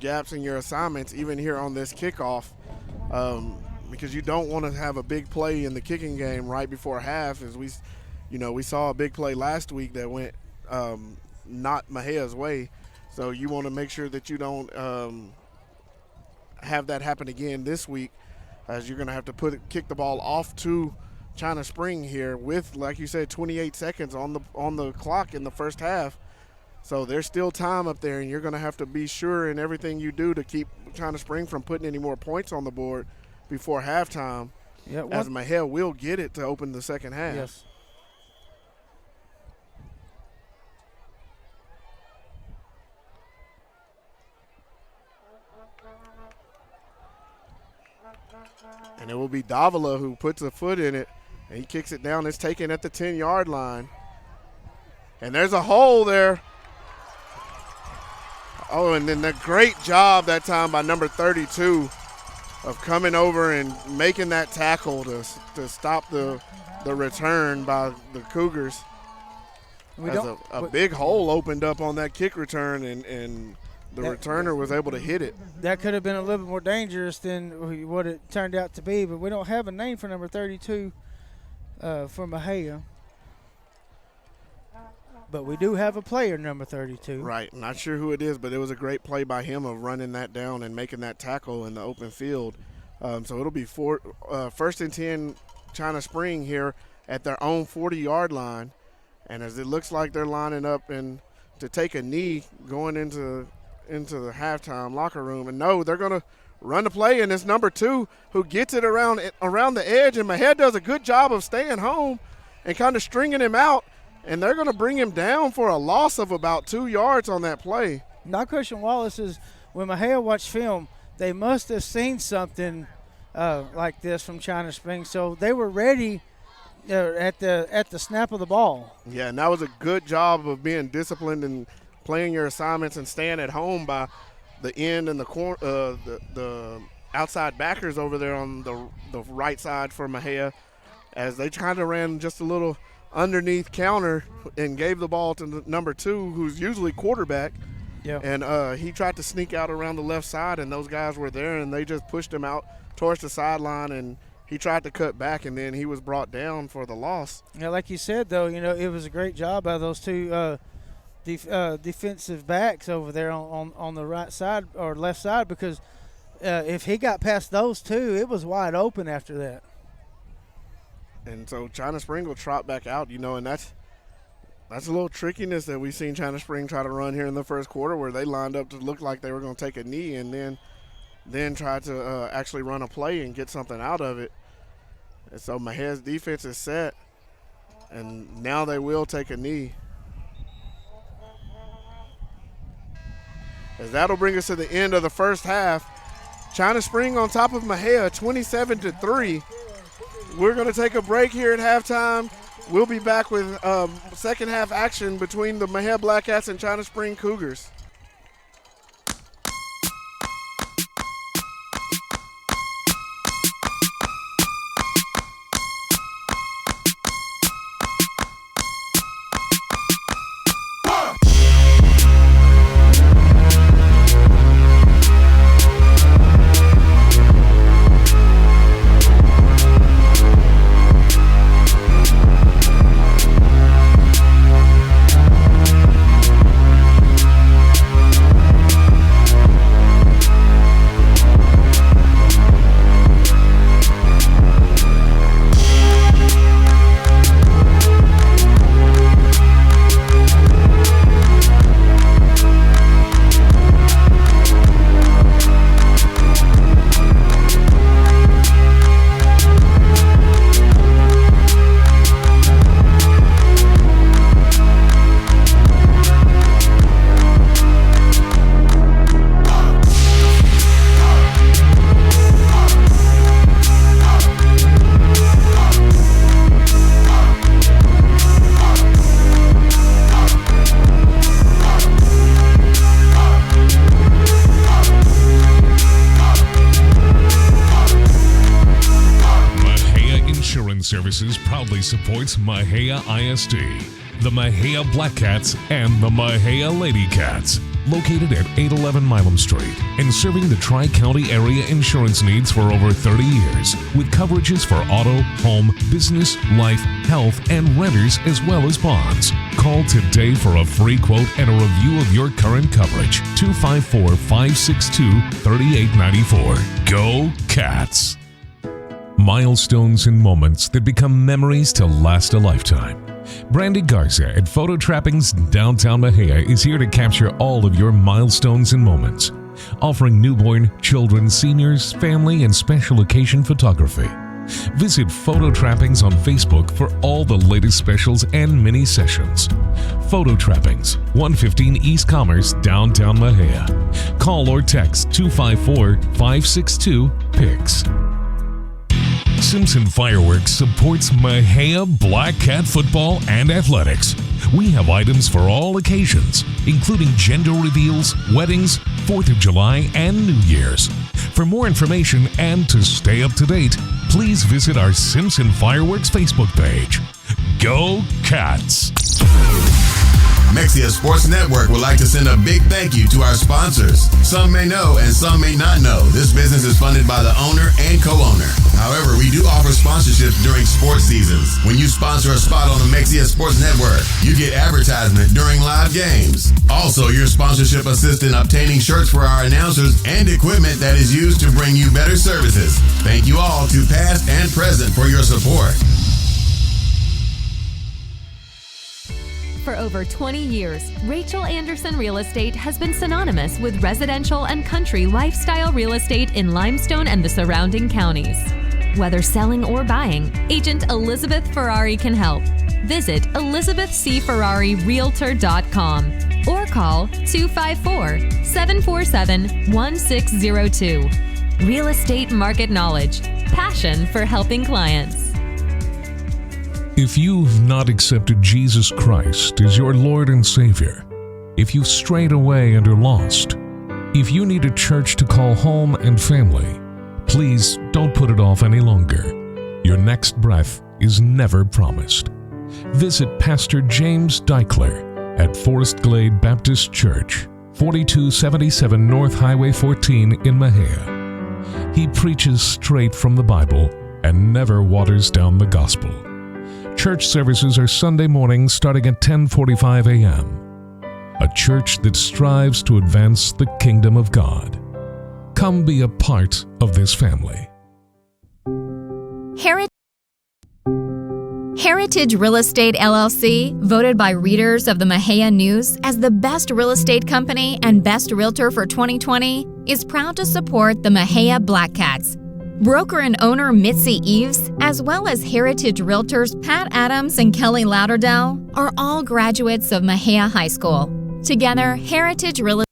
gaps and your assignments, even here on this kickoff, because you don't want to have a big play in the kicking game right before half. As we saw a big play last week that went not Mejia's way, so you want to make sure that you don't have that happen again this week, as you're going to have to kick the ball off to China Spring here with, like you said, 28 seconds on the clock in the first half. So there's still time up there, and you're going to have to be sure in everything you do to keep China Spring from putting any more points on the board before halftime, as Mexia will get it to open the second half. Yes. And it will be Davila who puts a foot in it, and he kicks it down. It's taken at the 10-yard line. And there's a hole there. Oh, and then the great job that time by number 32 of coming over and making that tackle to stop the return by the Cougars. A big hole opened up on that kick return, and the returner was able to hit it. That could have been a little bit more dangerous than what it turned out to be, but we don't have a name for number 32 for Mexia. But we do have a player, number 32. Right. Not sure who it is, but it was a great play by him of running that down and making that tackle in the open field. So it'll be 1st and 10 China Spring here at their own 40-yard line. And as it looks like they're lining up and to take a knee going into the halftime locker room. And no, they're going to run the play, and it's number 2 who gets it around the edge, and Mexia does a good job of staying home and kind of stringing him out. And they're going to bring him down for a loss of about 2 yards on that play. My question, Wallace, is when Mexia watched film, they must have seen something like this from China Springs, so they were ready at the snap of the ball. Yeah, and that was a good job of being disciplined and playing your assignments and staying at home by the end and the outside backers over there on the right side for Mexia, as they kind of ran just a little underneath counter and gave the ball to number 2, who's usually quarterback. Yeah. And he tried to sneak out around the left side, and those guys were there, and they just pushed him out towards the sideline, and he tried to cut back, and then he was brought down for the loss. Yeah, like you said, though, it was a great job by those two defensive backs over there on the right side or left side, because if he got past those two, it was wide open after that. And so China Spring will trot back out, and that's a little trickiness that we've seen China Spring try to run here in the first quarter, where they lined up to look like they were going to take a knee and then try to actually run a play and get something out of it. And so Mejia's defense is set, and now they will take a knee. As that'll bring us to the end of the first half. China Spring on top of Mexia, 27-3. We're going to take a break here at halftime. We'll be back with second half action between the Mexia Blackcats and China Spring Cougars. Services proudly supports Mexia ISD, the Mexia Blackcats, and the Mexia Ladycats. Located at 811 Milam Street and serving the Tri-County area insurance needs for over 30 years, with coverages for auto, home, business, life, health, and renters, as well as bonds. Call today for a free quote and a review of your current coverage. 254-562-3894. Go Cats! Milestones and moments that become memories to last a lifetime. Brandy Garza at Photo Trappings Downtown Mexia is here to capture all of your milestones and moments, offering newborn, children, seniors, family, and special occasion photography. Visit Photo Trappings on Facebook for all the latest specials and mini sessions. Photo Trappings, 115 East Commerce, Downtown Mexia. Call or text 254-562-PICS. Simpson Fireworks supports Mexia Blackcat football and athletics. We have items for all occasions, including gender reveals, weddings, 4th of July, and New Year's. For more information and to stay up to date, please visit our Simpson Fireworks Facebook page. Go Cats! Mexia Sports Network would like to send a big thank you to our sponsors. Some may know and some may not know this business is funded by the owner and co-owner. However, we do offer sponsorships during sports seasons. When you sponsor a spot on the Mexia Sports Network, you get advertisement during live games. Also, your sponsorship assists in obtaining shirts for our announcers and equipment that is used to bring you better services. Thank you all to past and present for your support. For over 20 years, Rachel Anderson Real Estate has been synonymous with residential and country lifestyle real estate in Limestone and the surrounding counties. Whether selling or buying, Agent Elizabeth Ferrari can help. Visit ElizabethCFerrariRealtor.com or call 254-747-1602. Real estate market knowledge, passion for helping clients. If you've not accepted Jesus Christ as your Lord and Savior, if you've strayed away and are lost, if you need a church to call home and family, please don't put it off any longer. Your next breath is never promised. Visit Pastor James Deichler at Forest Glade Baptist Church, 4277 North Highway 14 in Mexia. He preaches straight from the Bible and never waters down the gospel. Church services are Sunday mornings starting at 10:45 a.m. A church that strives to advance the kingdom of God. Come be a part of this family. Heritage Real Estate LLC, voted by readers of the Mexia News as the best real estate company and best realtor for 2020, is proud to support the Mexia Black Cats. Broker and owner Mitzi Eves, as well as Heritage Realtors Pat Adams and Kelly Lauderdale, are all graduates of Mexia High School. Together, Heritage Real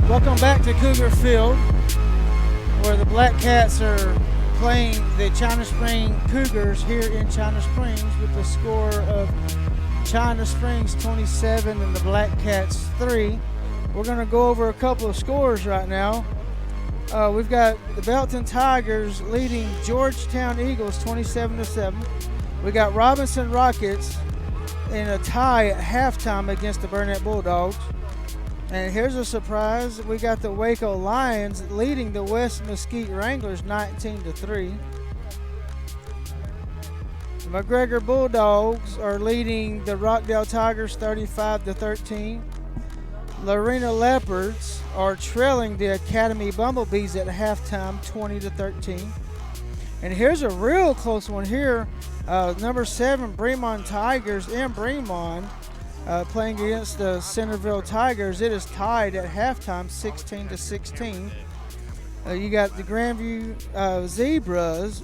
Welcome back to Cougar Field, where the Black Cats are playing the China Springs Cougars here in China Springs with the score of China Springs 27 and the Black Cats 3. We're going to go over a couple of scores right now. We've got the Belton Tigers leading Georgetown Eagles 27-7. We got Robinson Rockets in a tie at halftime against the Burnett Bulldogs. And here's a surprise. We got the Waco Lions leading the West Mesquite Wranglers 19-3. The McGregor Bulldogs are leading the Rockdale Tigers 35-13. Lorena Leopards are trailing the Academy Bumblebees at halftime 20-13. And here's a real close one here. Number 7 Bremond Tigers in Bremond playing against the Centerville Tigers. It is tied at halftime 16-16. You got the Grandview Zebras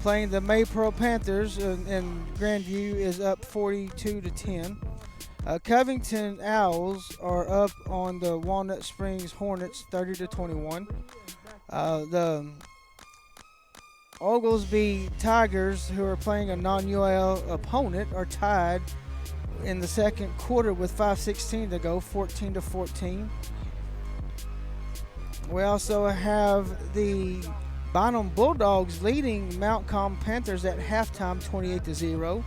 playing the Maypro Panthers, and Grandview is up 42-10. Covington Owls are up on the Walnut Springs Hornets 30-21. The Oglesby Tigers, who are playing a non-UIL opponent, are tied in the second quarter with 5:16 to go, 14-14. We also have the Bynum Bulldogs leading Mount Com Panthers at halftime 28-0.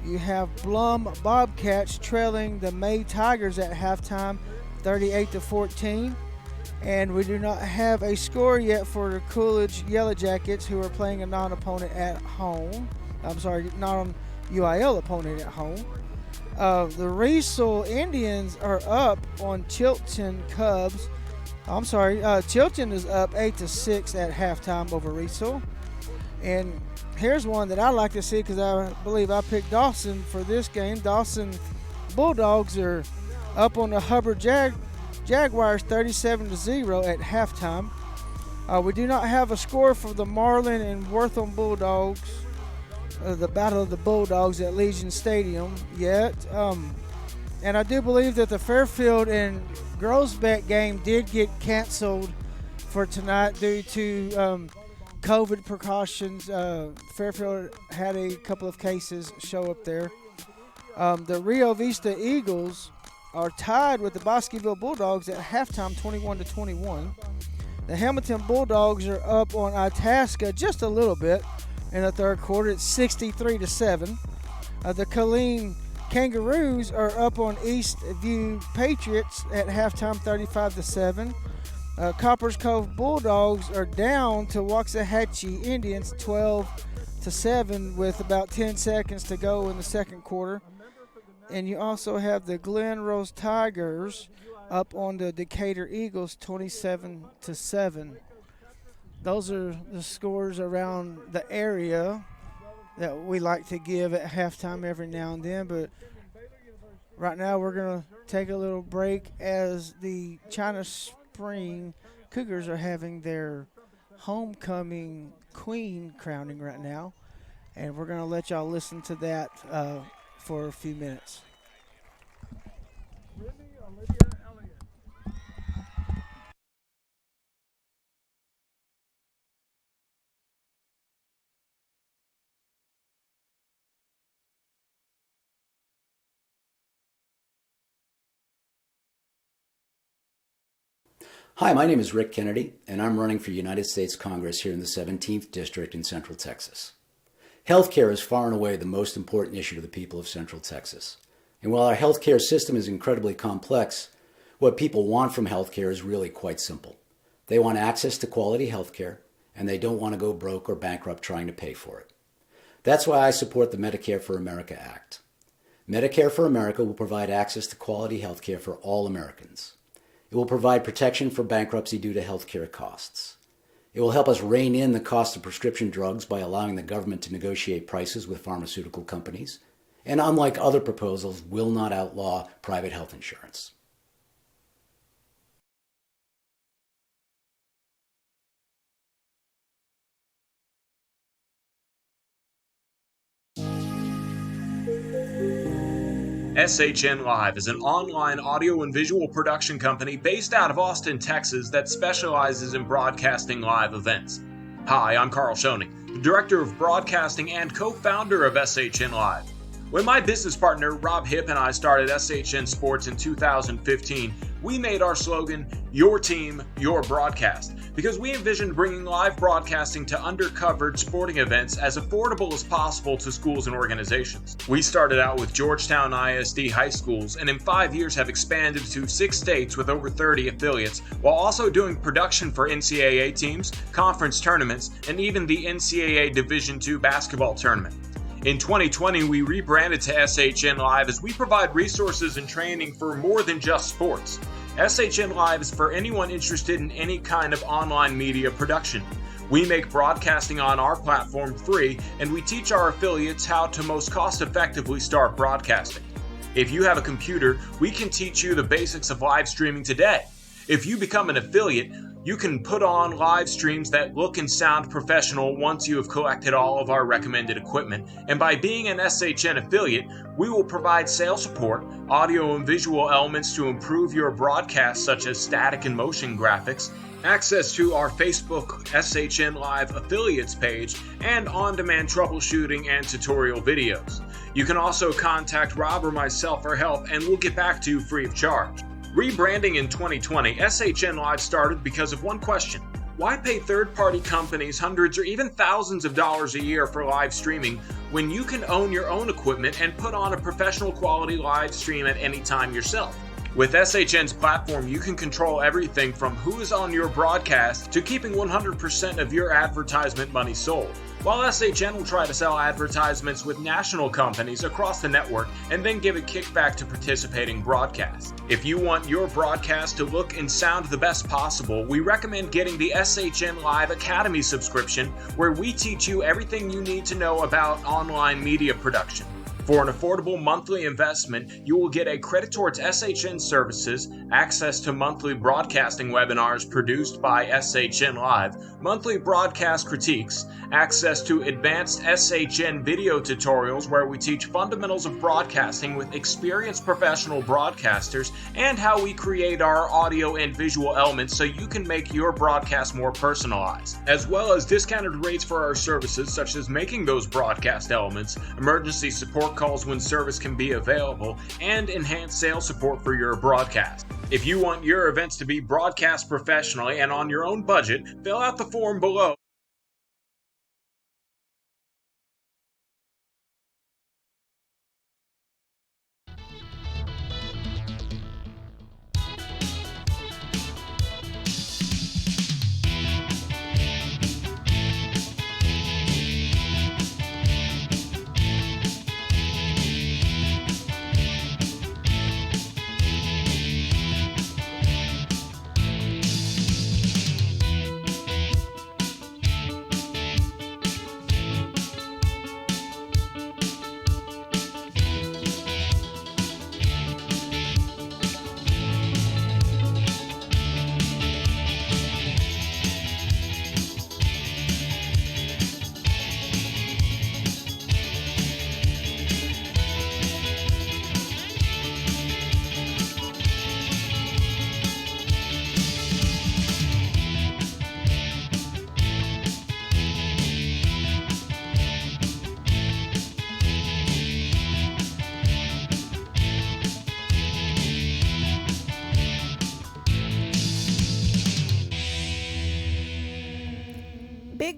You have Blum Bobcats trailing the May Tigers at halftime 38-14. And we do not have a score yet for the Coolidge Yellow Jackets, who are playing a non-opponent at home. I'm sorry, non-UIL opponent at home. The Riesel Indians are up on Chilton Cubs. I'm sorry, Chilton is up 8-6 at halftime over Riesel. And here's one that I like to see because I believe I picked Dawson for this game. Dawson Bulldogs are up on the Hubbard Jaguars 37-0 at halftime. We do not have a score for the Marlin and Wortham Bulldogs, the Battle of the Bulldogs at Legion Stadium yet. And I do believe that the Fairfield and Groesbeck game did get canceled for tonight due to COVID precautions. Fairfield had a couple of cases show up there. The Rio Vista Eagles are tied with the Bosqueville Bulldogs at halftime 21-21. The Hamilton Bulldogs are up on Itasca just a little bit in the third quarter. It's 63-7. The Killeen Kangaroos are up on Eastview Patriots at halftime 35-7. Coppers Cove Bulldogs are down to Waxahachie Indians 12-7 with about 10 seconds to go in the second quarter. And you also have the Glen Rose Tigers up on the Decatur Eagles 27-7. Those are the scores around the area that we like to give at halftime every now and then. But right now we're going to take a little break as the China Spring Cougars are having their homecoming queen crowning right now. And we're going to let y'all listen to that for a few minutes. Hi, my name is Rick Kennedy, and I'm running for United States Congress here in the 17th District in Central Texas. Healthcare is far and away the most important issue to the people of Central Texas. And while our healthcare system is incredibly complex, what people want from healthcare is really quite simple. They want access to quality healthcare, and they don't want to go broke or bankrupt trying to pay for it. That's why I support the Medicare for America Act. Medicare for America will provide access to quality healthcare for all Americans. It will provide protection for bankruptcy due to healthcare costs. It will help us rein in the cost of prescription drugs by allowing the government to negotiate prices with pharmaceutical companies, and unlike other proposals, will not outlaw private health insurance. SHN Live is an online audio and visual production company based out of Austin, Texas that specializes in broadcasting live events. Hi, I'm Carl Schoening, the Director of Broadcasting and co-founder of SHN Live. When my business partner Rob Hipp and I started SHN Sports in 2015, we made our slogan, "Your Team, Your Broadcast," because we envisioned bringing live broadcasting to undercovered sporting events as affordable as possible to schools and organizations. We started out with Georgetown ISD high schools and in 5 years have expanded to 6 states with over 30 affiliates, while also doing production for NCAA teams, conference tournaments, and even the NCAA Division II basketball tournament. In 2020, we rebranded to SHN Live as we provide resources and training for more than just sports. SHN Live is for anyone interested in any kind of online media production. We make broadcasting on our platform free, and we teach our affiliates how to most cost-effectively start broadcasting. If you have a computer, we can teach you the basics of live streaming today. If you become an affiliate, you can put on live streams that look and sound professional once you have collected all of our recommended equipment. And by being an SHN affiliate, we will provide sales support, audio and visual elements to improve your broadcast such as static and motion graphics, access to our Facebook SHN Live affiliates page, and on-demand troubleshooting and tutorial videos. You can also contact Rob or myself for help, and we'll get back to you free of charge. Rebranding in 2020, SHN Live started because of one question. Why pay third-party companies hundreds or even thousands of dollars a year for live streaming when you can own your own equipment and put on a professional quality live stream at any time yourself? With SHN's platform, you can control everything from who is on your broadcast to keeping 100% of your advertisement money sold. While SHN will try to sell advertisements with national companies across the network and then give a kickback to participating broadcasts. If you want your broadcast to look and sound the best possible, we recommend getting the SHN Live Academy subscription, where we teach you everything you need to know about online media production. For an affordable monthly investment, you will get a credit towards SHN services, access to monthly broadcasting webinars produced by SHN Live, monthly broadcast critiques, access to advanced SHN video tutorials where we teach fundamentals of broadcasting with experienced professional broadcasters, and how we create our audio and visual elements so you can make your broadcast more personalized, as well as discounted rates for our services such as making those broadcast elements, emergency support calls when service can be available, and enhanced sales support for your broadcast. If you want your events to be broadcast professionally and on your own budget, fill out the form below.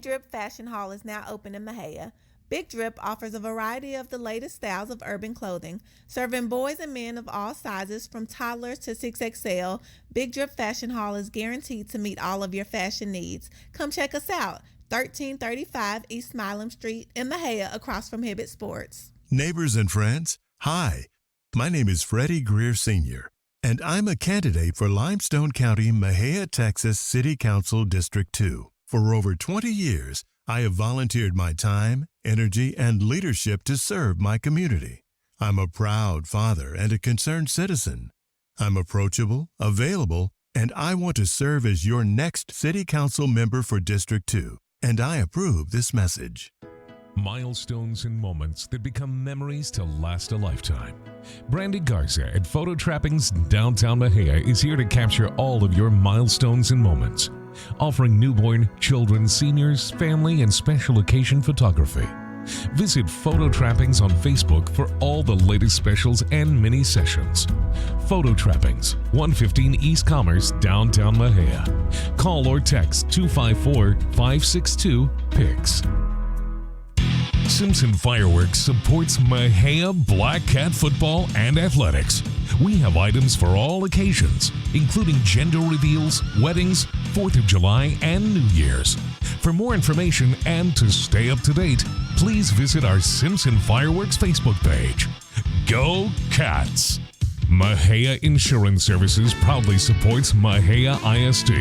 Drip Fashion Hall is now open in Mexia. Big Drip offers a variety of the latest styles of urban clothing, serving boys and men of all sizes from toddlers to 6XL. Big Drip Fashion Hall is guaranteed to meet all of your fashion needs. Come check us out, 1335 East Milam Street in Mexia, across from Hibbett Sports. Neighbors and friends, hi. My name is Freddie Greer Sr., and I'm a candidate for Limestone County, Mexia, Texas City Council District 2. For over 20 years, I have volunteered my time, energy, and leadership to serve my community. I'm a proud father and a concerned citizen. I'm approachable, available, and I want to serve as your next City Council member for District 2, and I approve this message. Milestones and moments that become memories to last a lifetime. Brandy Garza at Photo Trappings Downtown Mexia is here to capture all of your milestones and moments, offering newborn, children, seniors, family, and special occasion photography. Visit Photo Trappings on Facebook for all the latest specials and mini sessions. Photo Trappings, 115 East Commerce, Downtown Mexia. Call or text 254-562-PICS. Simpson Fireworks supports Mexia Black Cat football and athletics. We have items for all occasions, including gender reveals, weddings, 4th of July, and New Year's. For more information and to stay up to date, please visit our Simpson Fireworks Facebook page. Go Cats! Mexia Insurance Services proudly supports Mexia ISD,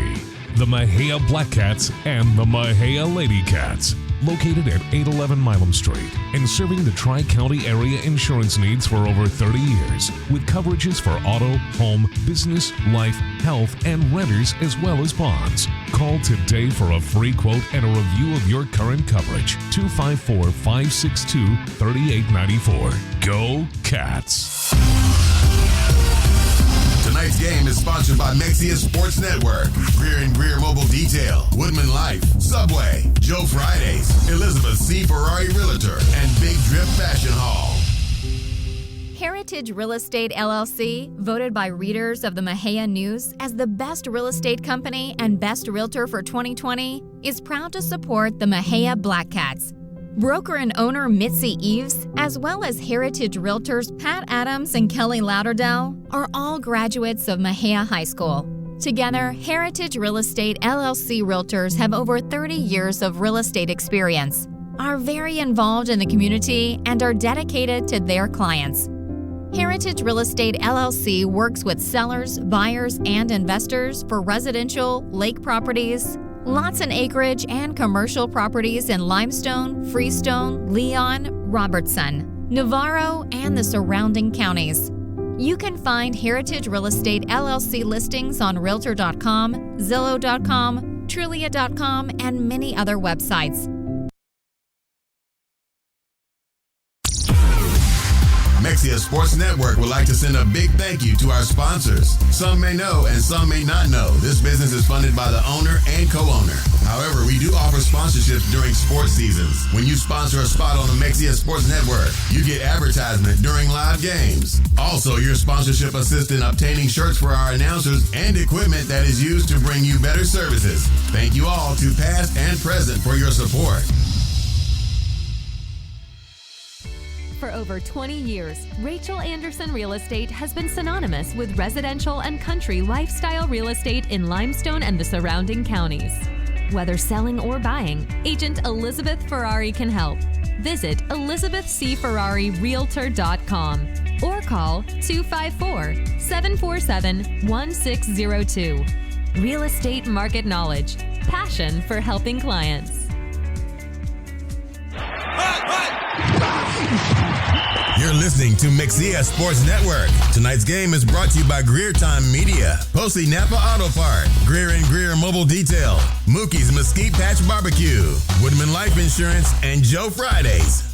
the Mexia Black Cats, and the Mexia Lady Cats. Located at 811 Milam Street and serving the Tri-County area insurance needs for over 30 years with coverages for auto, home, business, life, health, and renters as well as bonds. Call today for a free quote and a review of your current coverage. 254-562-3894. Go Cats! Tonight's game is sponsored by Mexia Sports Network, Greer and Greer Mobile Detail, Woodman Life, Subway, Joe Fridays, Elizabeth C. Ferrari Realtor, and Big Drip Fashion Hall. Heritage Real Estate LLC, voted by readers of the Mexia News as the best real estate company and best realtor for 2020, is proud to support the Mexia Black Cats. Broker and owner Mitzi Eves, as well as Heritage Realtors Pat Adams and Kelly Lauderdale, are all graduates of Mexia High School. Together, Heritage Real Estate LLC Realtors have over 30 years of real estate experience, are very involved in the community, and are dedicated to their clients. Heritage Real Estate LLC works with sellers, buyers, and investors for residential, lake properties, lots and acreage, and commercial properties in Limestone, Freestone, Leon, Robertson, Navarro, and the surrounding counties. You can find Heritage Real Estate LLC listings on Realtor.com, Zillow.com, Trulia.com, and many other websites. Mexia Sports Network would like to send a big thank you to our sponsors. Some may know and some may not know this business is funded by the owner and co-owner. However, we do offer sponsorships during sports seasons. When you sponsor a spot on the Mexia Sports Network, you get advertisement during live games. Also, your sponsorship assists in obtaining shirts for our announcers and equipment that is used to bring you better services. Thank you all to past and present for your support. For over 20 years, Rachel Anderson Real Estate has been synonymous with residential and country lifestyle real estate in Limestone and the surrounding counties. Whether selling or buying, Agent Elizabeth Ferrari can help. Visit ElizabethCFerrariRealtor.com or call 254-747-1602. Real estate market knowledge, passion for helping clients. You're listening to Mexia Sports Network. Tonight's game is brought to you by Greer Time Media, Posey Napa Auto Park, Greer and Greer Mobile Detail, Mookie's Mesquite Patch Barbecue, Woodman Life Insurance, and Joe Fridays.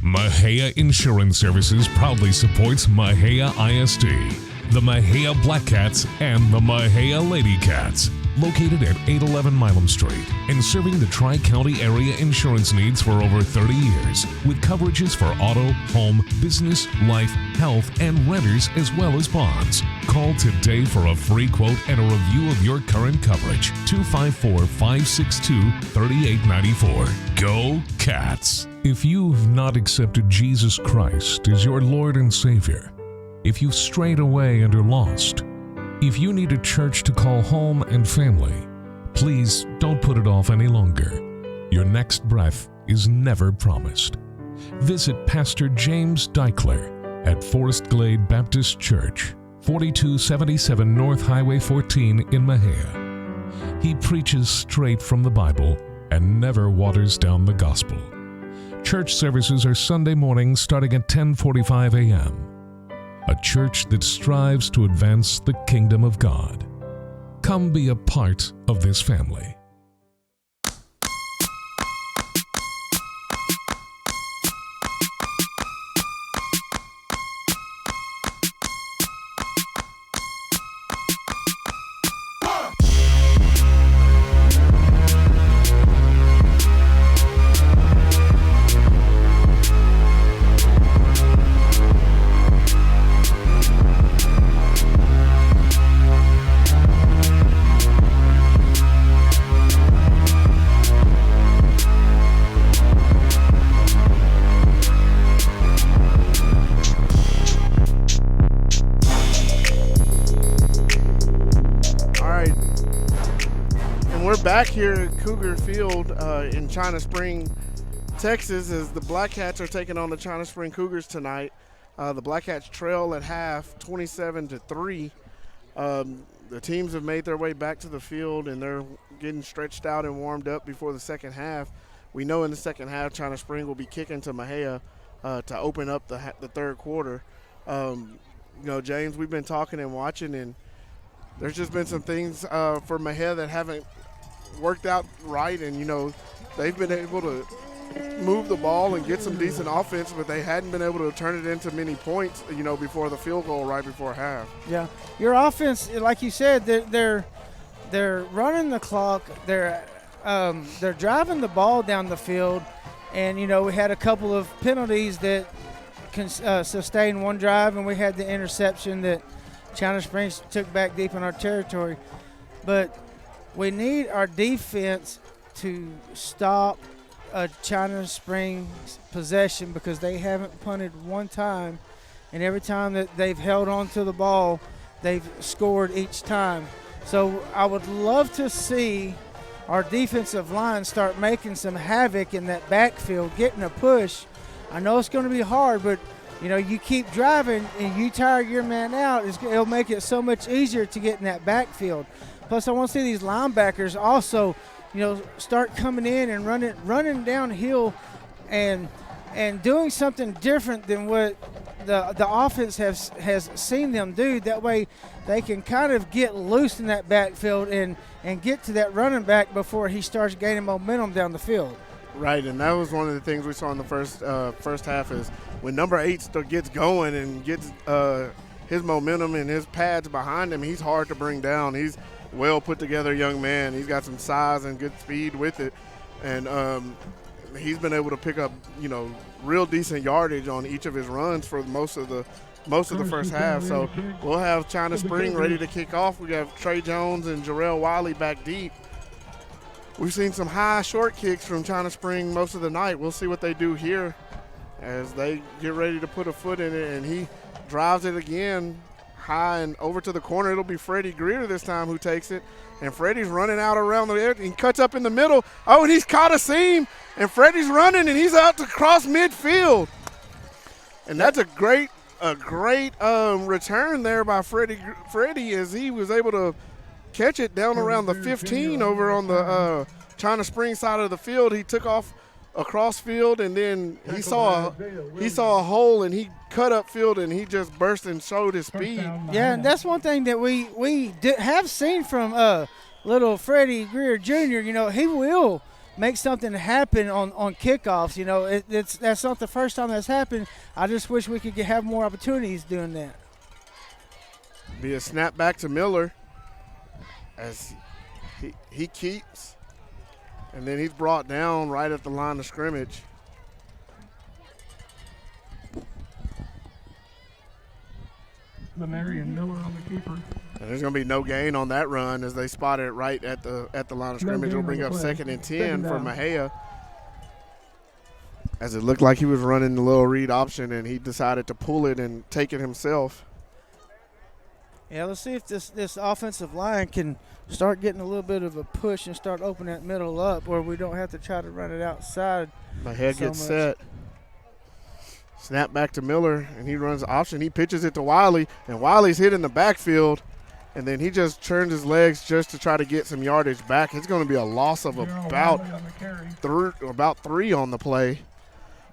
Mexia Insurance Services proudly supports Mexia ISD, the Mexia Black Cats, and the Mexia Lady Cats. Located at 811 Milam Street and serving the Tri-County area insurance needs for over 30 years with coverages for auto, home, business, life, health, and renters as well as bonds. Call today for a free quote and a review of your current coverage. 254-562-3894. Go Cats! If you've not accepted Jesus Christ as your Lord and Savior, if you've strayed away and are lost, if you need a church to call home and family, please don't put it off any longer. Your next breath is never promised. Visit Pastor James Deichler at Forest Glade Baptist Church, 4277 North Highway 14 in Mexia. He preaches straight from the Bible and never waters down the gospel. Church services are Sunday mornings starting at 10:45 a.m. A church that strives to advance the kingdom of God. Come be a part of this family. Back here at Cougar Field in China Spring, Texas, as the Black Cats are taking on the China Spring Cougars tonight. The Black Cats trail at half, 27-3. The teams have made their way back to the field, and they're getting stretched out and warmed up before the second half. We know in the second half, China Spring will be kicking to Mexia to open up the third quarter. James, we've been talking and watching, and there's just been some things for Mexia that haven't worked out right, and they've been able to move the ball and get some decent offense, but they hadn't been able to turn it into many points before the field goal right before half. Yeah, your offense, like you said, they're running the clock, they're driving the ball down the field, and we had a couple of penalties that can sustain one drive, and we had the interception that China Springs took back deep in our territory. But we need our defense to stop a China Springs possession, because they haven't punted one time, and every time that they've held on to the ball, they've scored each time. So I would love to see our defensive line start making some havoc in that backfield, getting a push. I know it's going to be hard, but you keep driving and you tire your man out, it'll make it so much easier to get in that backfield. Plus, I want to see these linebackers also, start coming in and running downhill and doing something different than what the offense has seen them do. That way they can kind of get loose in that backfield and get to that running back before he starts gaining momentum down the field. Right, and that was one of the things we saw in the first half is when number 8 gets going and gets his momentum and his pads behind him, he's hard to bring down. He's well put together young man. He's got some size and good speed with it, and he's been able to pick up real decent yardage on each of his runs for most of the first half. So we'll have China Spring ready to kick off. We have Trey Jones and Jarrell Wiley back deep. We've seen some high short kicks from China Spring most of the night. We'll see what they do here as they get ready to put a foot in it, and he drives it again high and over to the corner. It'll be Freddie Greer this time who takes it, and Freddie's running out around the edge and cuts up in the middle. Oh, and he's caught a seam, and Freddie's running, and he's out to cross midfield. And that's a great return there by Freddie as he was able to catch it down around the 15 over on the China Spring side of the field. He took off across field, and then he saw a hole, and he cut up field, and he just burst and showed his speed. Yeah, and that's one thing that we have seen from little Freddie Greer Jr. He will make something happen on kickoffs. That's not the first time that's happened. I just wish we could have more opportunities doing that. Be a snap back to Miller as he keeps, and then he's brought down right at the line of scrimmage. Marion Miller on the keeper. And there's going to be no gain on that run as they spot it right at the line of scrimmage. It'll bring up 2nd and 10 for Mexia, as it looked like he was running the little read option, and he decided to pull it and take it himself. Yeah, let's see if this offensive line can start getting a little bit of a push and start opening that middle up where we don't have to try to run it outside. Mexia gets set. Snap back to Miller, and he runs option. He pitches it to Wiley, and Wiley's hit in the backfield, and then he just turns his legs just to try to get some yardage back. It's going to be a loss of about 3 on the play,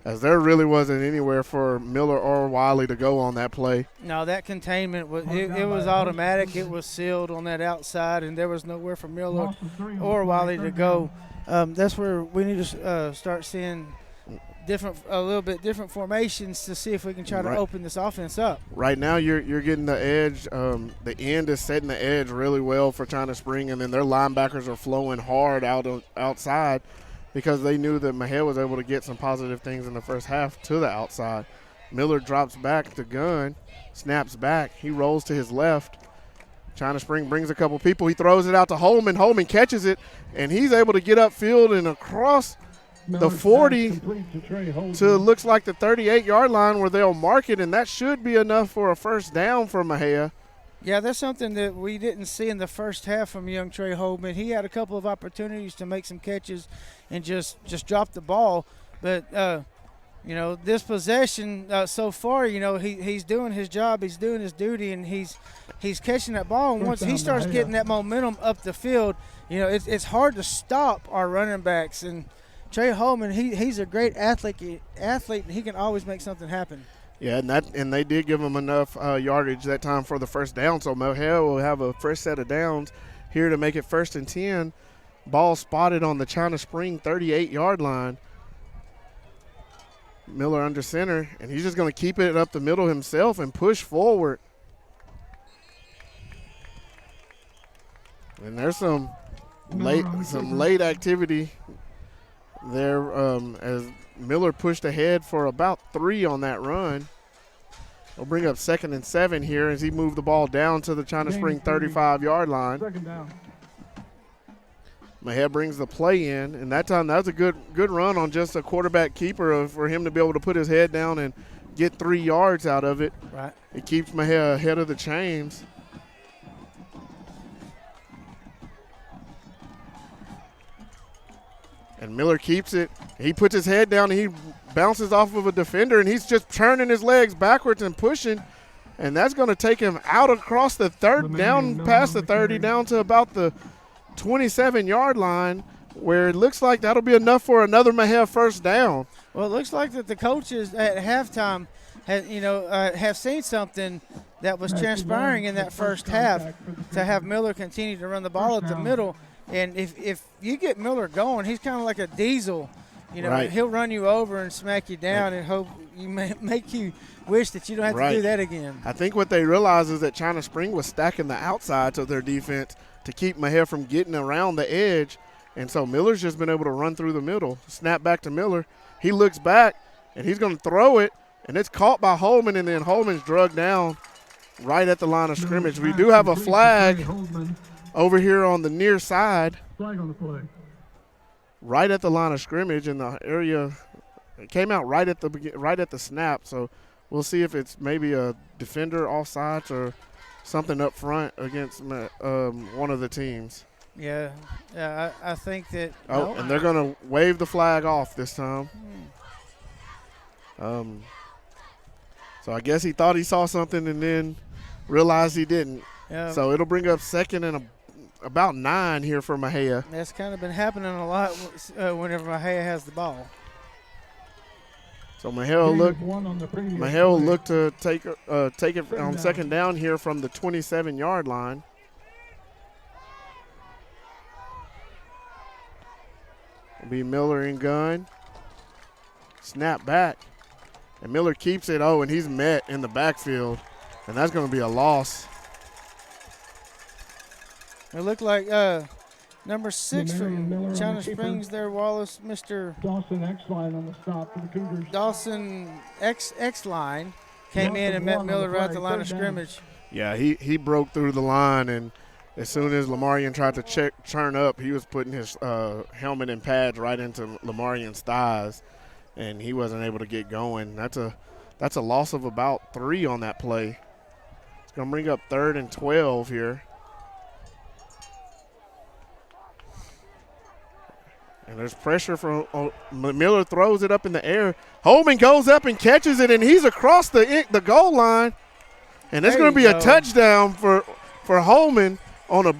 as there really wasn't anywhere for Miller or Wiley to go on that play. No, that containment was it was automatic. It was sealed on that outside, and there was nowhere for Miller or Wiley to go. That's where we need to start seeing a little bit different formations to see if we can try to open this offense up. Right now, you're getting the edge. The end is setting the edge really well for China Spring, and then their linebackers are flowing hard outside because they knew that Mexia was able to get some positive things in the first half to the outside. Miller drops back to gun, snaps back. He rolls to his left. China Spring brings a couple people. He throws it out to Holman. Holman catches it, and he's able to get upfield and across the 40 to looks like the 38-yard line where they'll mark it, and that should be enough for a first down for Mexia. Yeah, that's something that we didn't see in the first half from young Trey Holman. He had a couple of opportunities to make some catches and just drop the ball. But, this possession so far, he's doing his job, he's doing his duty, and he's catching that ball. And once he starts getting that momentum up the field, it's hard to stop our running backs. And Trey Holman, he's a great athlete, and he can always make something happen. Yeah, and they did give him enough yardage that time for the first down. So Mexia will have a fresh set of downs here to make it 1st and 10. Ball spotted on the China Spring 38-yard line. Miller under center, and he's just going to keep it up the middle himself and push forward. And there's some late activity there as Miller pushed ahead for about 3 on that run. He'll bring up 2nd and 7 here as he moved the ball down to the China Spring 35-yard line. 2nd down. Mexia brings the play in, and that time that was a good run on just a quarterback keeper for him to be able to put his head down and get 3 yards out of it. Right. It keeps Mexia ahead of the chains. And Miller keeps it. He puts his head down, and he bounces off of a defender, and he's just turning his legs backwards and pushing, and that's going to take him out across the down past the 30, down to about the 27-yard line, where it looks like that'll be enough for another Mexia first down. Well, it looks like that the coaches at halftime have seen something that was transpiring in that first half to have Miller continue to run the ball at the middle. And if you get Miller going, he's kind of like a diesel. Right. He'll run you over and smack you down and hope you make you wish that you don't have to do that again. I think what they realized is that China Spring was stacking the outsides of their defense to keep Mexia from getting around the edge. And so Miller's just been able to run through the middle. Snap back to Miller. He looks back, and he's going to throw it, and it's caught by Holman, and then Holman's drugged down right at the line of scrimmage. We do have a flag over here on the near side. Flag on the play. Right at the line of scrimmage in the area. It came out right at the snap, so we'll see if it's maybe a defender offsides or something up front against one of the teams. Yeah, I think that. Oh, and they're going to wave the flag off this time. So I guess he thought he saw something and then realized he didn't. Yeah. So it'll bring up second and about 9 here for Mexia. That's kind of been happening a lot whenever Mexia has the ball. So Mexia will look to take it on second down here from the 27-yard line. It'll be Miller in gun. Snap back. And Miller keeps it. Oh, and he's met in the backfield. And that's going to be a loss. It looked like number 6 for China Springs there, Wallace, Mr. Dawson X-line on the stop for the Cougars. Dawson X-line came in and met Miller right at the line of scrimmage. Yeah, he broke through the line, and as soon as Lamarian tried to turn up, he was putting his helmet and pads right into Lamarian's thighs, and he wasn't able to get going. That's a loss of about 3 on that play. It's going to bring up 3rd and 12 here. And there's pressure from Miller, throws it up in the air. Holman goes up and catches it, and he's across the goal line. And it's going to be a touchdown for Holman on a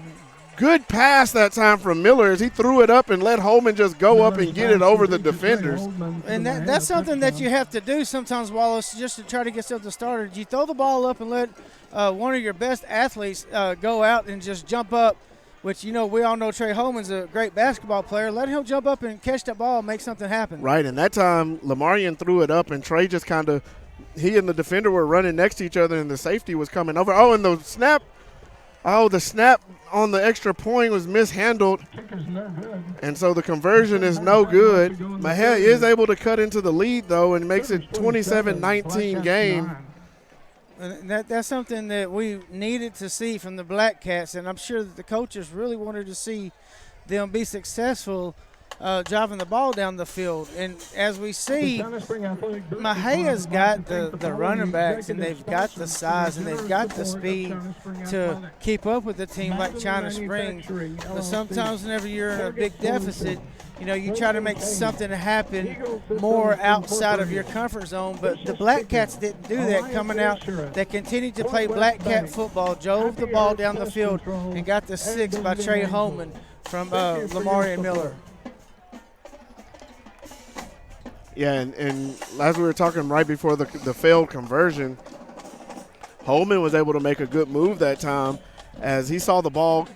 good pass that time from Miller as he threw it up and let Holman just go up and get it over the defenders. And that's something that you have to do sometimes, Wallace, just to try to get something started. You throw the ball up and let one of your best athletes go out and just jump up, which, we all know Trey Holman's a great basketball player. Let him jump up and catch that ball and make something happen. Right, and that time Lamarian threw it up, and Trey just kind of – he and the defender were running next to each other, and the safety was coming over. Oh, and the snap on the extra point was mishandled, and so the conversion is no good. Mexia is able to cut into the lead, though, and makes it 27-19 game. And that's something that we needed to see from the Black Cats, and I'm sure that the coaches really wanted to see them be successful driving the ball down the field. And as we see, Mexia's got the running backs, and they've got the size, and they've got the speed to keep up with a team like China Springs. But sometimes whenever you're in a big deficit, you try to make something happen more outside of your comfort zone. But the Black Cats didn't do that coming out. They continued to play Black Cat football, drove the ball down the field, and got the 6 by Trey Holman from Lamarian Miller. Yeah, and as we were talking right before the failed conversion, Holman was able to make a good move that time as he saw the ball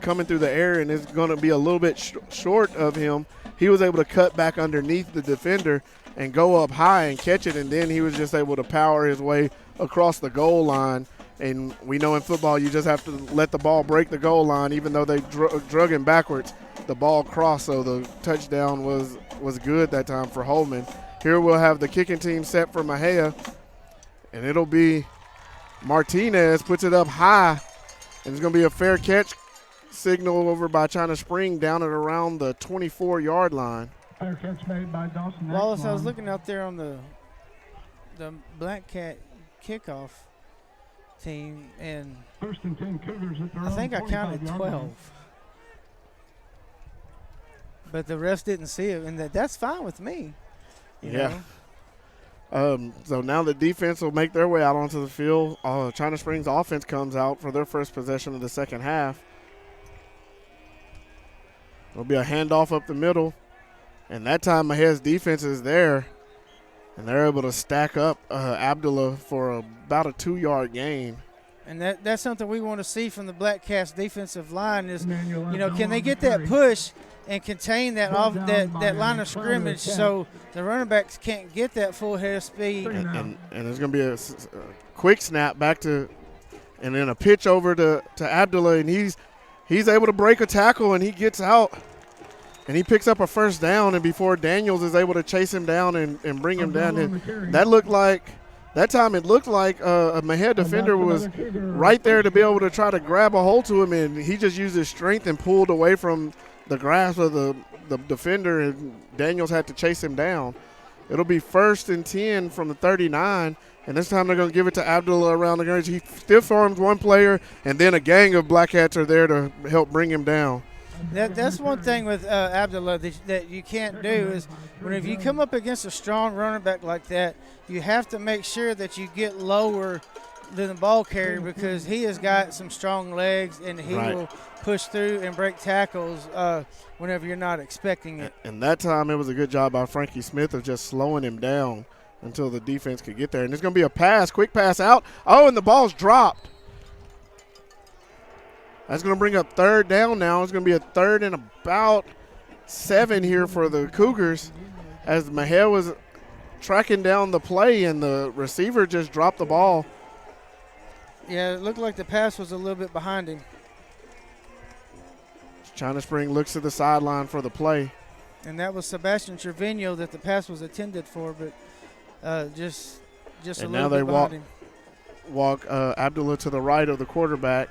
coming through the air and it's going to be a little bit short of him. He was able to cut back underneath the defender and go up high and catch it, and then he was just able to power his way across the goal line. And we know in football you just have to let the ball break the goal line, even though they drug him backwards. The ball crossed, so the touchdown was good that time for Holman. Here we'll have the kicking team set for Mexia, and it'll be Martinez puts it up high, and it's going to be a fair catch signal over by China Spring down at around the 24-yard line. Fair catch made by Dawson. Wallace, I was looking out there on the Black Cat kickoff team, and First and 10 Cougars at their I think I own counted 45-yard 12. line. But the refs didn't see it, and that's fine with me. You know? So now the defense will make their way out onto the field. China Springs offense comes out for their first possession of the second half. It'll be a handoff up the middle. And that time Mahea's defense is there. And they're able to stack up Abdullah for about a 2-yard gain. And that's something we want to see from the Black Cats defensive line is, can they get that push and contain that line of scrimmage so the running backs can't get that full head of speed. And there's going to be a quick snap back to, and then a pitch over to Abdullah, and he's able to break a tackle, and he gets out. And he picks up a first down, and before Daniels is able to chase him down and bring him down, that time it looked like a Mexia defender was right there to be able to try to grab a hold to him, and he just used his strength and pulled away from the grasp of the defender, and Daniels had to chase him down. It'll be 1st and 10 from the 39, and this time they're going to give it to Abdullah around the edge. He stiff arms one player, and then a gang of Black Cats are there to help bring him down. That's one thing with Abdullah that you can't do is whenever you come up against a strong running back like that, you have to make sure that you get lower than the ball carrier because he has got some strong legs and he will push through and break tackles whenever you're not expecting it. And that time it was a good job by Frankie Smith of just slowing him down until the defense could get there. And it's going to be a quick pass out. Oh, and the ball's dropped. That's going to bring up 3rd down now. It's going to be a 3rd and about 7 here for the Cougars as Mexia was tracking down the play and the receiver just dropped the ball. Yeah, it looked like the pass was a little bit behind him. China Spring looks to the sideline for the play. And that was Sebastian Trevino that the pass was intended for, but just and a little bit behind him. Walk Abdullah to the right of the quarterback.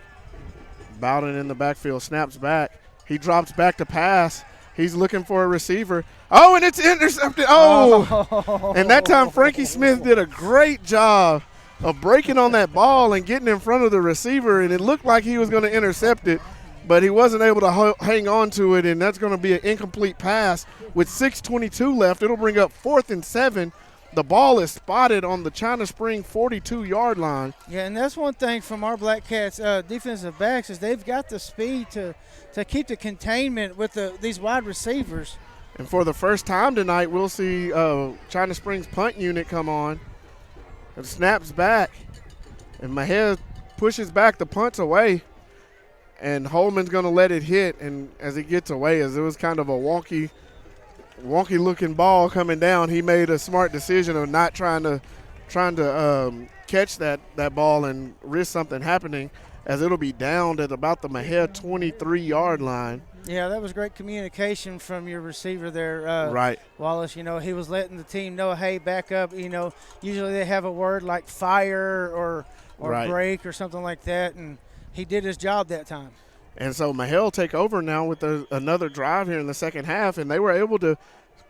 Bowden in the backfield, snaps back. He drops back to pass. He's looking for a receiver. Oh, and it's intercepted. Oh! And that time Frankie Smith did a great job of breaking on that ball and getting in front of the receiver, and it looked like he was going to intercept it, but he wasn't able to hang on to it, and that's going to be an incomplete pass. With 6:22 left, it'll bring up 4th and 7. The ball is spotted on the China Spring 42-yard line. Yeah, and that's one thing from our Black Cats defensive backs is they've got the speed to keep the containment with these wide receivers. And for the first time tonight, we'll see China Springs punt unit come on. It snaps back, and Mexia pushes back the punts away, and Holman's going to let it hit. And as it gets away, as it was kind of a wonky looking ball coming down, he made a smart decision of not trying to catch that ball and risk something happening, as it'll be downed at about the Mexia 23-yard line. Yeah, that was great communication from your receiver there, right, Wallace. He was letting the team know, hey, back up. Usually they have a word like fire or break or something like that, and he did his job that time. And so Mexia will take over now with another drive here in the second half, and they were able to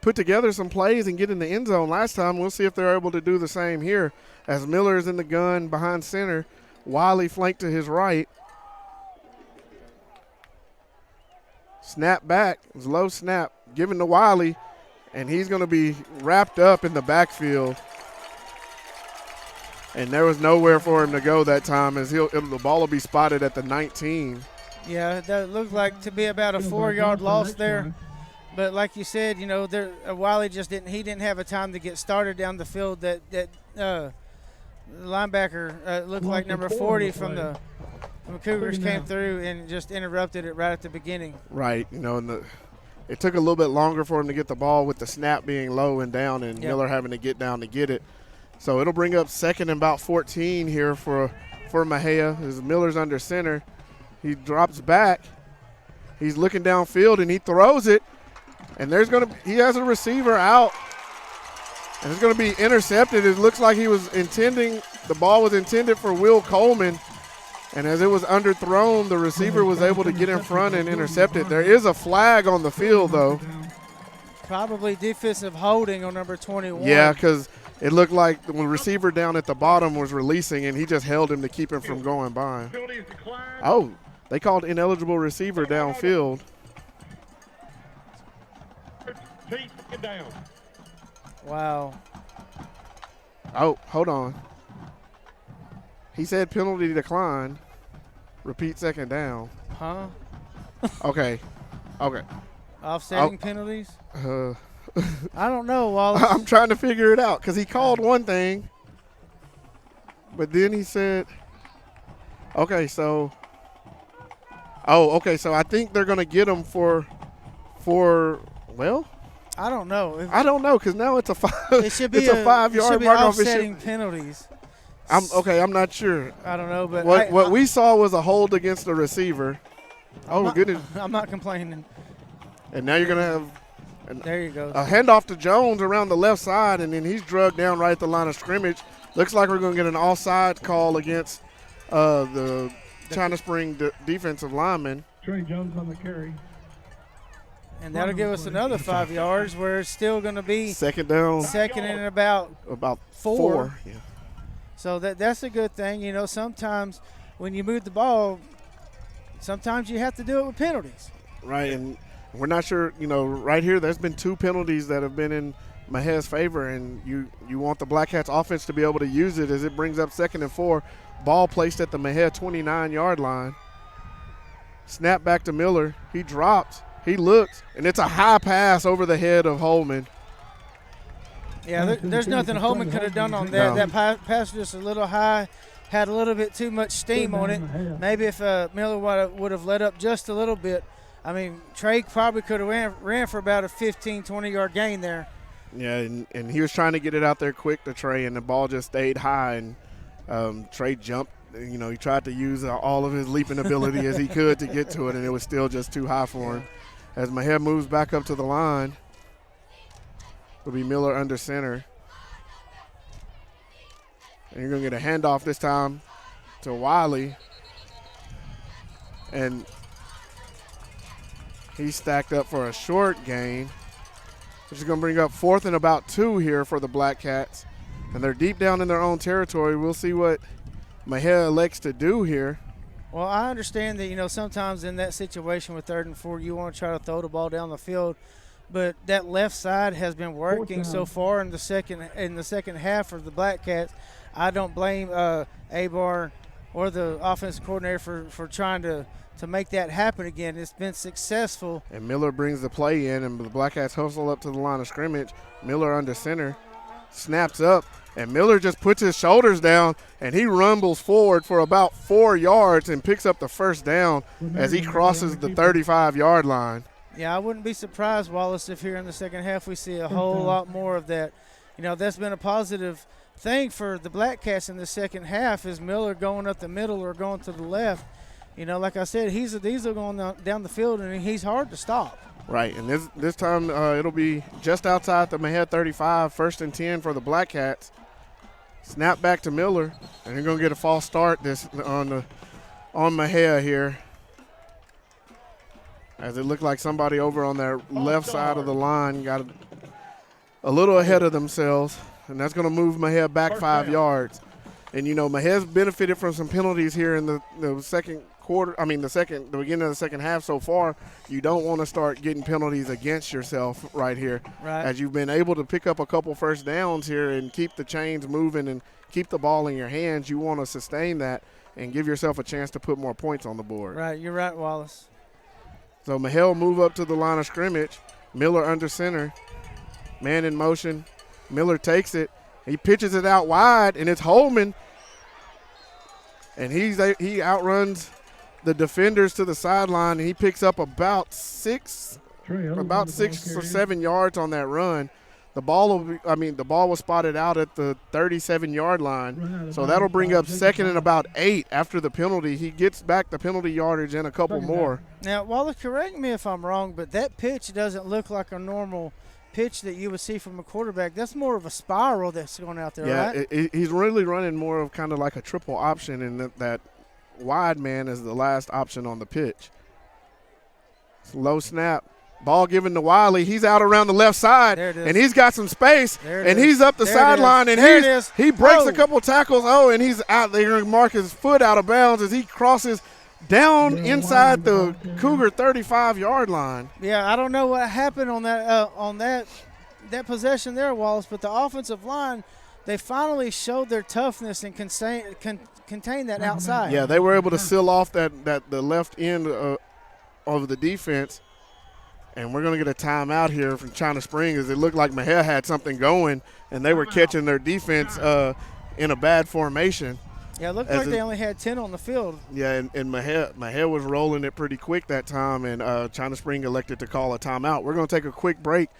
put together some plays and get in the end zone last time. We'll see if they're able to do the same here as Miller's in the gun behind center. Wiley flanked to his right. Snap back. It was low snap given to Wiley, and he's going to be wrapped up in the backfield. And there was nowhere for him to go that time as the ball will be spotted at the 19. Yeah, that looked like to be about a 4-yard loss there. But like you said, Wiley just didn't have a time to get started down the field. That linebacker looked like number 40 from the Cougars came through and just interrupted it right at the beginning. Right, and it took a little bit longer for him to get the ball with the snap being low and down and Miller having to get down to get it. So it'll bring up 2nd and about 14 here for Mexia as Miller's under center. He drops back. He's looking downfield, and he throws it. And he has a receiver out. And it's going to be intercepted. It looks like the ball was intended for Will Coleman. And as it was underthrown, the receiver was able to get in front and intercept it. There is a flag on the field, though. Probably defensive holding on number 21. Yeah, because it looked like the receiver down at the bottom was releasing, and he just held him to keep him from going by. Oh, they called ineligible receiver downfield. Wow. Oh, hold on. He said penalty declined. Repeat second down. Huh? Okay. Offsetting penalties? I don't know, Wallace. I'm trying to figure it out because he called one thing, but then he said, okay, so I think they're going to get him for, well, I don't know. I don't know because now it's a 5. It should be it's a 5-yard mark off. Offsetting penalties. I'm not sure. I don't know, but what we saw was a hold against the receiver. Oh, goodness. I'm not complaining. And now you're going to have there you go. a handoff to Jones around the left side, and then he's drugged down right at the line of scrimmage. Looks like we're going to get an offside call against the China Spring defensive lineman. Trey Jones on the carry. And that'll give us another 5 yards where it's still going to be second down. Second and about 4. Yeah. So that's a good thing. You know, sometimes when you move the ball, sometimes you have to do it with penalties. Right, and we're not sure, you know, right here there's been 2 penalties that have been in Mejia's favor, and you want the Black Cats offense to be able to use it as it brings up 2nd and 4. Ball placed at the Mejia 29-yard line. Snap back to Miller. He drops. He looks, and it's a high pass over the head of Holman. Yeah, there's nothing Holman could have done on that. No. That pass was just a little high, had a little bit too much steam on it. Maybe if Miller would have let up just a little bit, I mean, Trey probably could have ran for about a 15, 20-yard gain there. Yeah, and he was trying to get it out there quick to Trey, and the ball just stayed high, and Trey jumped. You know, he tried to use all of his leaping ability as he could to get to it, and it was still just too high for him. As Mejia moves back up to the line, it'll be Miller under center. And you're going to get a handoff this time to Wiley. And he's stacked up for a short gain, which is going to bring up 4th and about 2 here for the Black Cats. And they're deep down in their own territory. We'll see what Mejia elects to do here. Well, I understand that, you know, sometimes in that situation with 3rd and 4, you want to try to throw the ball down the field, but that left side has been working so far in the second half of the Black Cats. I don't blame Abar or the offensive coordinator for trying to make that happen again. It's been successful. And Miller brings the play in, and the Black Cats hustle up to the line of scrimmage. Miller under center, snaps up. And Miller just puts his shoulders down, and he rumbles forward for about 4 yards and picks up the first down as he crosses the 35-yard line. Yeah, I wouldn't be surprised, Wallace, if here in the second half we see a whole lot more of that. You know, that's been a positive thing for the Black Cats in the second half is Miller going up the middle or going to the left. You know, like I said, he's a diesel going down the field, and he's hard to stop. Right, and this time it'll be just outside the Mejia 35, 1st and 10 for the Black Cats. Snap back to Miller, and they're going to get a false start on Mejia here. As it looked like somebody over on their left side of the line got a little ahead of themselves, and that's going to move Mejia back 5 yards. And, you know, Mejia's benefited from some penalties here in the second quarter. I mean, the beginning of the second half so far. You don't want to start getting penalties against yourself right here. Right. As you've been able to pick up a couple first downs here and keep the chains moving and keep the ball in your hands, you want to sustain that and give yourself a chance to put more points on the board. Right, you're right, Wallace. So Mejia will move up to the line of scrimmage. Miller under center. Man in motion. Miller takes it. He pitches it out wide, and it's Holman. And he outruns the defenders to the sideline, and he picks up about 6 or 7 yards on that run. The ball was spotted out at the 37-yard line, so that'll bring up 2nd and about 8 after the penalty. He gets back the penalty yardage and a couple more. Now, Wallace, correct me if I'm wrong, but that pitch doesn't look like a normal pitch that you would see from a quarterback. That's more of a spiral that's going out there, right? Yeah, he's really running more of kind of like a triple option, and that wide man is the last option on the pitch. Low snap. Ball given to Wiley. He's out around the left side, and he's got some space, and he's up the sideline, and he breaks a couple tackles. And he's out there going to mark his foot out of bounds as he crosses down inside the Cougar 35-yard line. Yeah, I don't know what happened on that possession there, Wallace, but the offensive line they finally showed their toughness and contain that outside. Yeah, they were able to seal off the left end of the defense. And we're going to get a timeout here from China Spring as it looked like Mexia had something going, and they were catching their defense in a bad formation. Yeah, it looked like they only had 10 on the field. Yeah, and Mexia was rolling it pretty quick that time, and China Spring elected to call a timeout. We're going to take a quick break,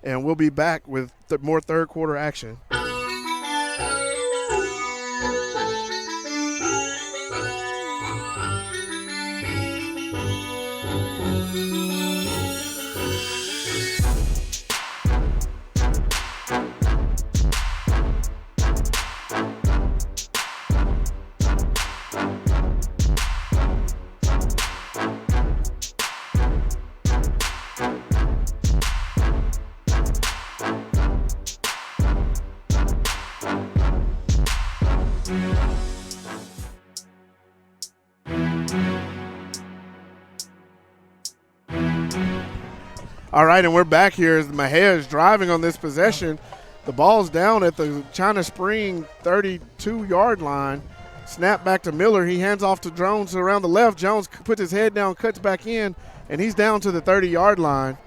and we'll be back with more third quarter action. All right, and we're back here as Mexia is driving on this possession. The ball's down at the China Spring 32-yard line. Snap back to Miller. He hands off to Jones around the left. Jones puts his head down, cuts back in, and he's down to the 30-yard line.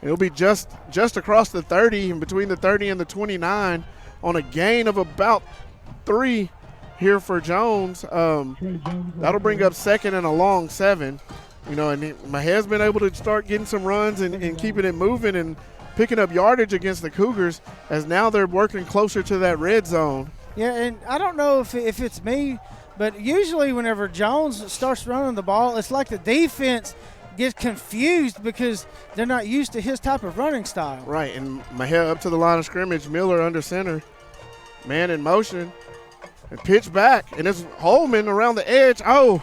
It'll be just across the 30, and between the 30 and the 29 on a gain of about 3 here for Jones. That'll bring up second and a long 7. You know, and Mexia's been able to start getting some runs and keeping it moving and picking up yardage against the Cougars as now they're working closer to that red zone. Yeah, and I don't know if it's me, but usually whenever Jones starts running the ball, it's like the defense gets confused because they're not used to his type of running style. Right, and Mexia up to the line of scrimmage. Miller under center. Man in motion. And pitch back, and it's Holman around the edge. Oh!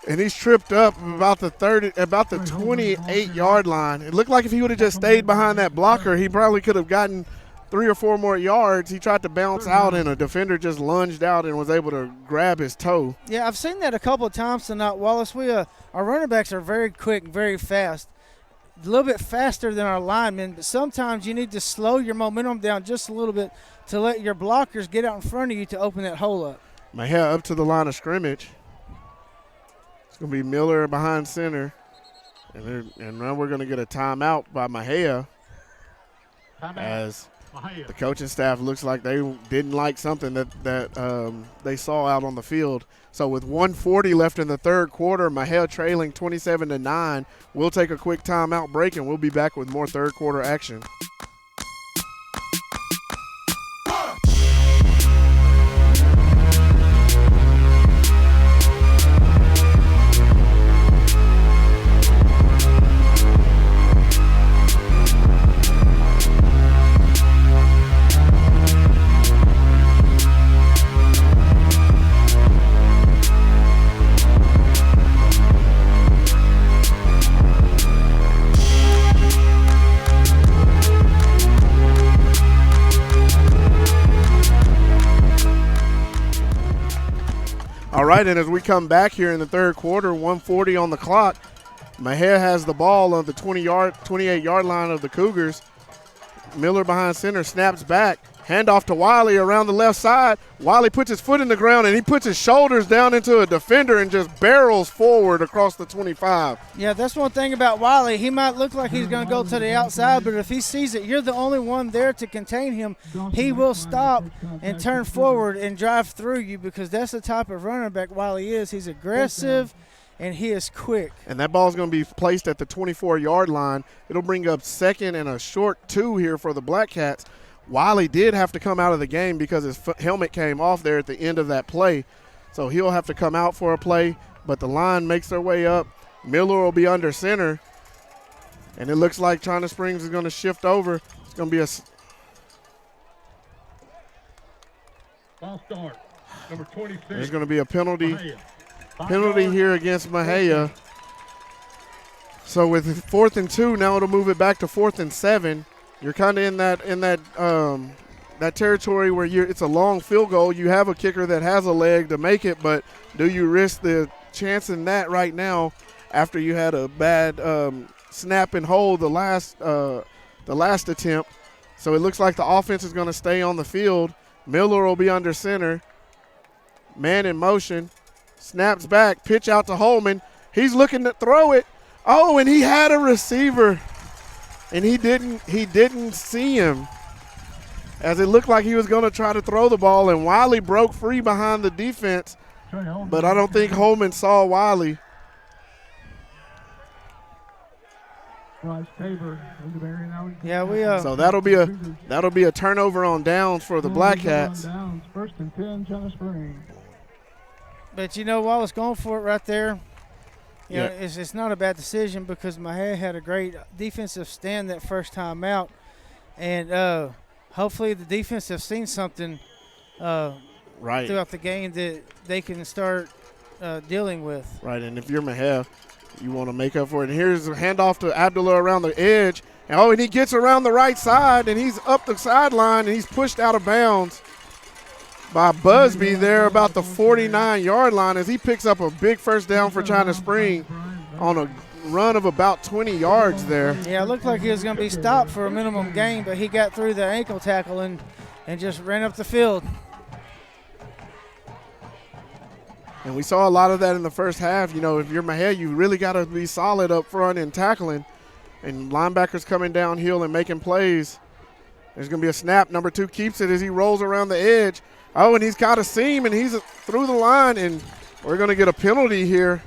And he's tripped up about the 28-yard line. It looked like if he would have just stayed behind that blocker, he probably could have gotten 3 or 4 more yards. He tried to bounce out, and a defender just lunged out and was able to grab his toe. Yeah, I've seen that a couple of times tonight, Wallace. Our running backs are very quick, very fast, a little bit faster than our linemen, but sometimes you need to slow your momentum down just a little bit to let your blockers get out in front of you to open that hole up. Mexia up to the line of scrimmage. It's going to be Miller behind center. And now we're going to get a timeout by Mexia as the coaching staff looks like they didn't like something that they saw out on the field. So with 1:40 left in the third quarter, Mexia trailing 27-9. We'll take a quick timeout break, and we'll be back with more third quarter action. All right, and as we come back here in the third quarter, 1:40 on the clock, Mexia has the ball on the 28-yard line of the Cougars. Miller behind center, snaps back, handoff to Wiley around the left side. Wiley puts his foot in the ground, and he puts his shoulders down into a defender and just barrels forward across the 25. Yeah, that's one thing about Wiley. He might look like he's going to go to the outside, but if he sees that you're the only one there to contain him, he will stop and turn forward and drive through you because that's the type of running back Wiley is. He's aggressive, and he is quick. And that ball is going to be placed at the 24-yard line. It'll bring up second and a short 2 here for the Black Cats. Wiley did have to come out of the game because his helmet came off there at the end of that play. So he'll have to come out for a play, but the line makes their way up. Miller will be under center. And it looks like China Springs is going to shift over. It's going to be a Ball start. Number 26. There's going to be a penalty here against Mexia. So with 4th and 2, now it'll move it back to 4th and 7. You're kind of in that territory where it's a long field goal. You have a kicker that has a leg to make it, but do you risk the chance in that right now after you had a bad snap and hold the last attempt? So it looks like the offense is going to stay on the field. Miller will be under center. Man in motion. Snaps back. Pitch out to Holman. He's looking to throw it. Oh, and he had a receiver. And he didn't see him. As it looked like he was going to try to throw the ball, and Wiley broke free behind the defense. But I don't think Holman saw Wiley. Yeah, so that'll be a turnover on downs for the Black Cats. First and 10, China Spring. But Wallace going for it right there. You know, it's not a bad decision because Mexia had a great defensive stand that first time out, and hopefully the defense have seen something throughout the game that they can start dealing with. Right, and if you're Mexia, you want to make up for it. And here's a handoff to Abdullah around the edge. And he gets around the right side, and he's up the sideline, and he's pushed out of bounds by Busby there about the 49-yard line as he picks up a big first down for China Spring on a run of about 20 yards there. Yeah, it looked like he was going to be stopped for a minimum gain, but he got through the ankle tackle and just ran up the field. And we saw a lot of that in the first half. If you're Mexia, you really got to be solid up front and tackling. And linebackers coming downhill and making plays. There's going to be a snap. Number 2 keeps it as he rolls around the edge. Oh, and he's got a seam, and he's through the line, and we're going to get a penalty here.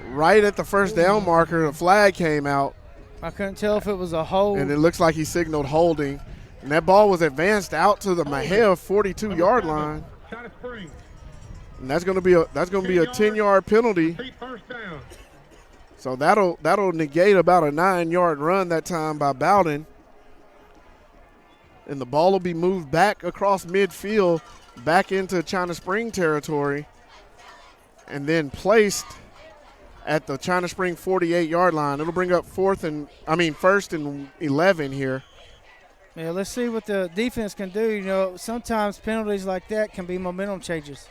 Right at the first down marker, the flag came out. I couldn't tell if it was a hold. And it looks like he signaled holding. And that ball was advanced out to the Mexia 42-yard line. And that's going to be a 10-yard penalty. So that'll negate about a 9-yard run that time by Bowden. And the ball will be moved back across midfield, back into China Spring territory, and then placed at the China Spring 48-yard line. It'll bring up first and 11 here. Yeah, let's see what the defense can do. Sometimes penalties like that can be momentum changes.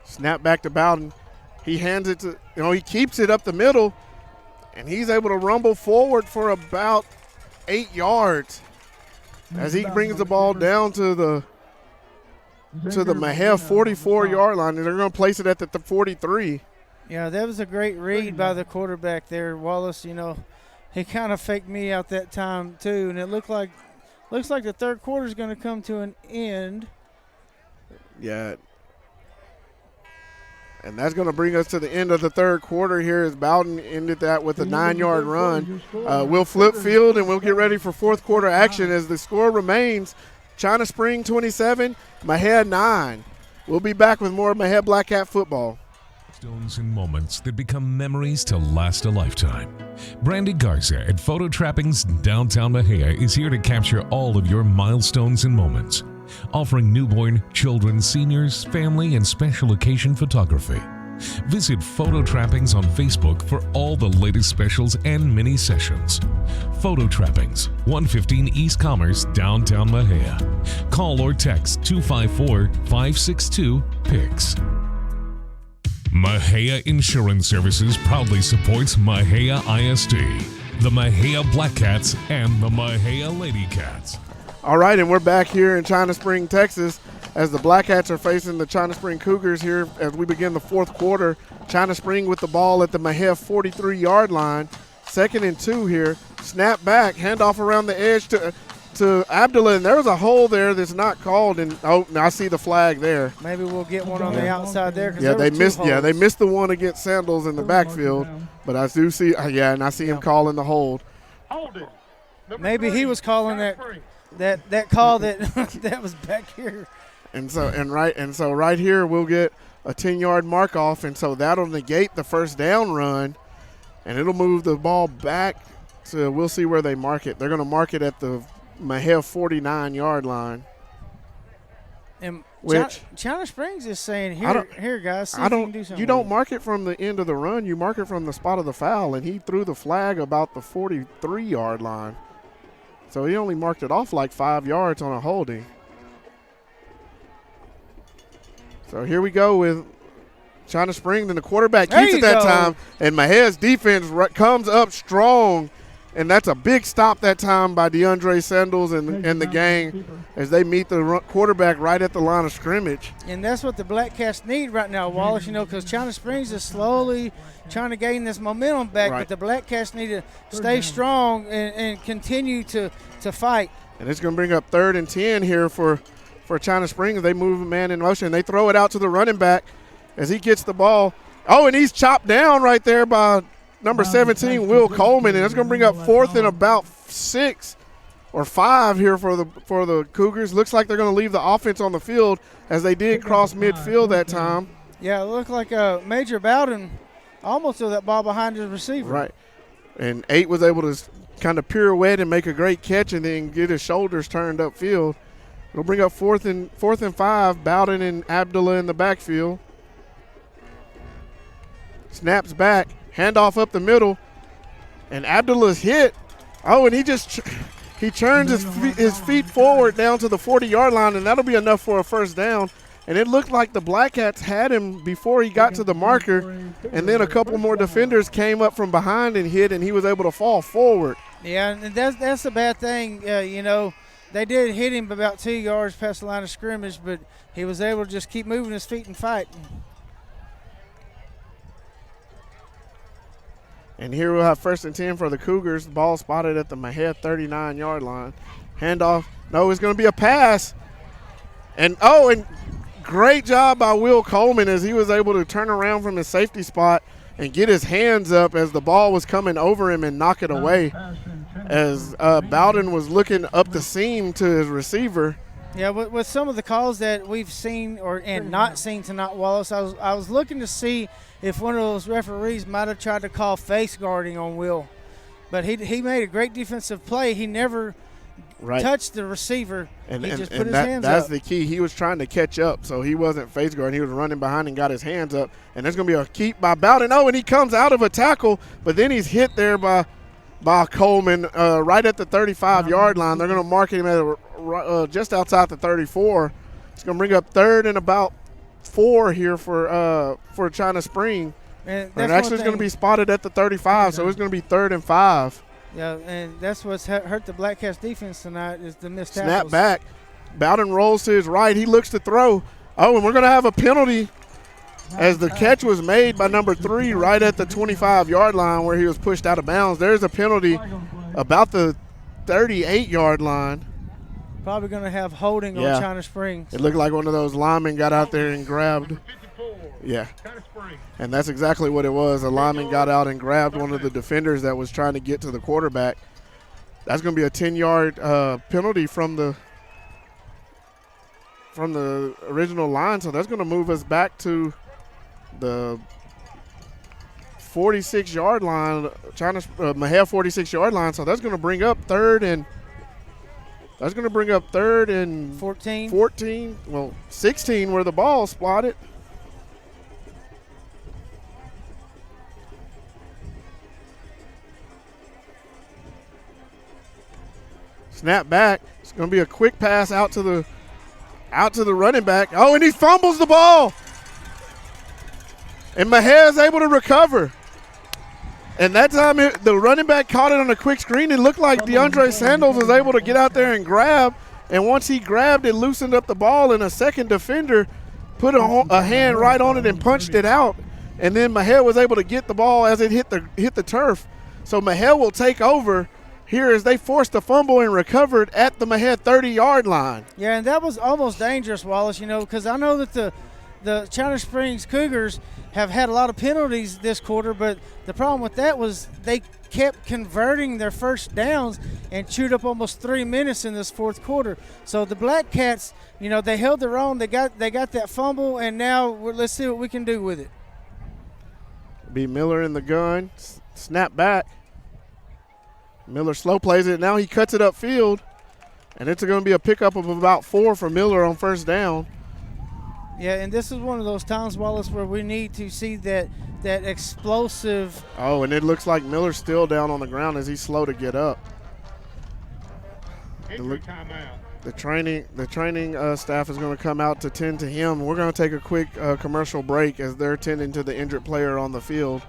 Snap back to Bowden. He hands it to, he keeps it up the middle, and he's able to rumble forward for about 8 yards as he brings the ball down to the Mexia 44-yard line, and they're going to place it at the 43. Yeah, that was a great read by the quarterback there, Wallace. He kind of faked me out that time too, and it looks like the third quarter is going to come to an end. Yeah. And that's going to bring us to the end of the third quarter here as Bowden ended that with a 9-yard run. We'll flip field and we'll get ready for fourth quarter action as the score remains China Spring 27, Mexia 9. We'll be back with more Mexia Black Cat football. Stones and moments that become memories to last a lifetime. Brandy Garza at Photo Trappings downtown Mexia is here to capture all of your milestones and moments, offering newborn, children, seniors, family, and special occasion photography. Visit Photo Trappings on Facebook for all the latest specials and mini sessions. Photo Trappings, 115 East Commerce, downtown Mexia. Call or text 254-562-PICS. Mexia Insurance Services proudly supports Mexia ISD, the Mexia Black Cats, and the Mexia Lady Cats. All right, and we're back here in China Spring, Texas, as the Black Cats are facing the China Spring Cougars here as we begin the fourth quarter. China Spring with the ball at the Mexia 43-yard line. 2nd and 2 here. Snap back, handoff around the edge to Abdullah, and there's a hole there that's not called. And now I see the flag there. Maybe we'll get one on the outside there. Yeah, they missed. Yeah, they missed the one against Sandals in the backfield. But I do see. And I see him calling the hold. Maybe he was calling that call that was back here. And so right here we'll get a 10-yard mark off, and so that'll negate the first down run, and it'll move the ball back to. We'll see where they mark it. They're going to mark it at the Mexia 49-yard line. And which China Springs is saying, here guys, see if you can do something. You don't mark it from the end of the run. You mark it from the spot of the foul, and he threw the flag about the 43-yard line. So he only marked it off like 5 yards on a holding. So here we go with China Springs, and the quarterback keeps it that time. And Mejia's defense comes up strong. And that's a big stop that time by DeAndre Sandals and the gang as they meet the quarterback right at the line of scrimmage. And that's what the Black Cats need right now, Wallace, because China Springs is slowly trying to gain this momentum back, but the Black Cats need to stay strong and continue to fight. And it's going to bring up 3rd and 10 here for China Springs. They move a man in motion. They throw it out to the running back as he gets the ball. Oh, and he's chopped down right there by number 17, Will Coleman, and it's going to bring up 4th and about 6 or 5 here for the Cougars. Looks like they're going to leave the offense on the field as they did cross midfield that time. Yeah, it looked like Major Bowden almost threw that ball behind his receiver. Right, and 8 was able to kind of pirouette and make a great catch and then get his shoulders turned upfield. It'll bring up 4th and 5, Bowden and Abdullah in the backfield. Snaps back. Handoff up the middle, and Abdullah's hit. Oh, and he turns his feet forward down to the 40-yard line, and that'll be enough for a first down. And it looked like the Black Cats had him before he got to the marker, and then a couple more defenders came up from behind and hit, and he was able to fall forward. Yeah, and that's a bad thing. They did hit him about 2 yards past the line of scrimmage, but he was able to just keep moving his feet and fight. And here we'll have 1st and 10 for the Cougars. Ball spotted at the Mejia 39-yard line. Handoff. No, it's going to be a pass. And great job by Will Coleman as he was able to turn around from his safety spot and get his hands up as the ball was coming over him and knock it away. As Bowden was looking up the seam to his receiver. Yeah, with some of the calls that we've seen and not seen tonight, Wallace, I was looking to see if one of those referees might have tried to call face guarding on Will. But he made a great defensive play. He never touched the receiver. He just put his hands up. That's the key. He was trying to catch up, so he wasn't face guarding. He was running behind and got his hands up. And there's going to be a keep by Bowden. Oh, and he comes out of a tackle, but then he's hit there by Coleman right at the 35-yard line. They're going to mark him at just outside the 34. It's going to bring up 3rd and about 4 here for China Spring. And actually it's going to be spotted at the 35, so it's going to be 3rd and 5. Yeah, and that's what's hurt the Black Cats defense tonight is the missed tackles. Snap back. Bowden rolls to his right. He looks to throw. Oh, and we're going to have a penalty as the catch was made by number 3 right at the 25-yard line where he was pushed out of bounds. There's a penalty about the 38-yard line. Probably going to have holding on China Springs. It looked like one of those linemen got out there and grabbed. Yeah. And that's exactly what it was. A lineman got out and grabbed one of the defenders that was trying to get to the quarterback. That's going to be a 10-yard penalty from the original line. So that's going to move us back to the 46-yard line, Mejia 46-yard line. So that's going to bring up 3rd and 14. Well, 16 where the ball spotted. Snap back. It's going to be a quick pass out to the running back. Oh, and he fumbles the ball. And Mejia is able to recover. And that time the running back caught it on a quick screen. It looked like DeAndre Sandals was able to get out there and grab. And once he grabbed, it loosened up the ball, and a second defender put a hand right on it and punched it out. And then Mejia was able to get the ball as it hit the turf. So Mejia will take over here as they forced a fumble and recovered at the Mejia 30-yard line. Yeah, and that was almost dangerous, Wallace, because I know that the China Springs Cougars have had a lot of penalties this quarter, but the problem with that was they kept converting their first downs and chewed up almost 3 minutes in this fourth quarter. So the Black Cats, they held their own. They got that fumble, and now let's see what we can do with it. Be Miller in the gun, snap back. Miller slow plays it. Now he cuts it upfield, and it's going to be a pickup of about 4 for Miller on first down. Yeah, and this is one of those times, Wallace, where we need to see that explosive. Oh, and it looks like Miller's still down on the ground as he's slow to get up. Injury timeout. The training staff is going to come out to tend to him. We're going to take a quick commercial break as they're tending to the injured player on the field.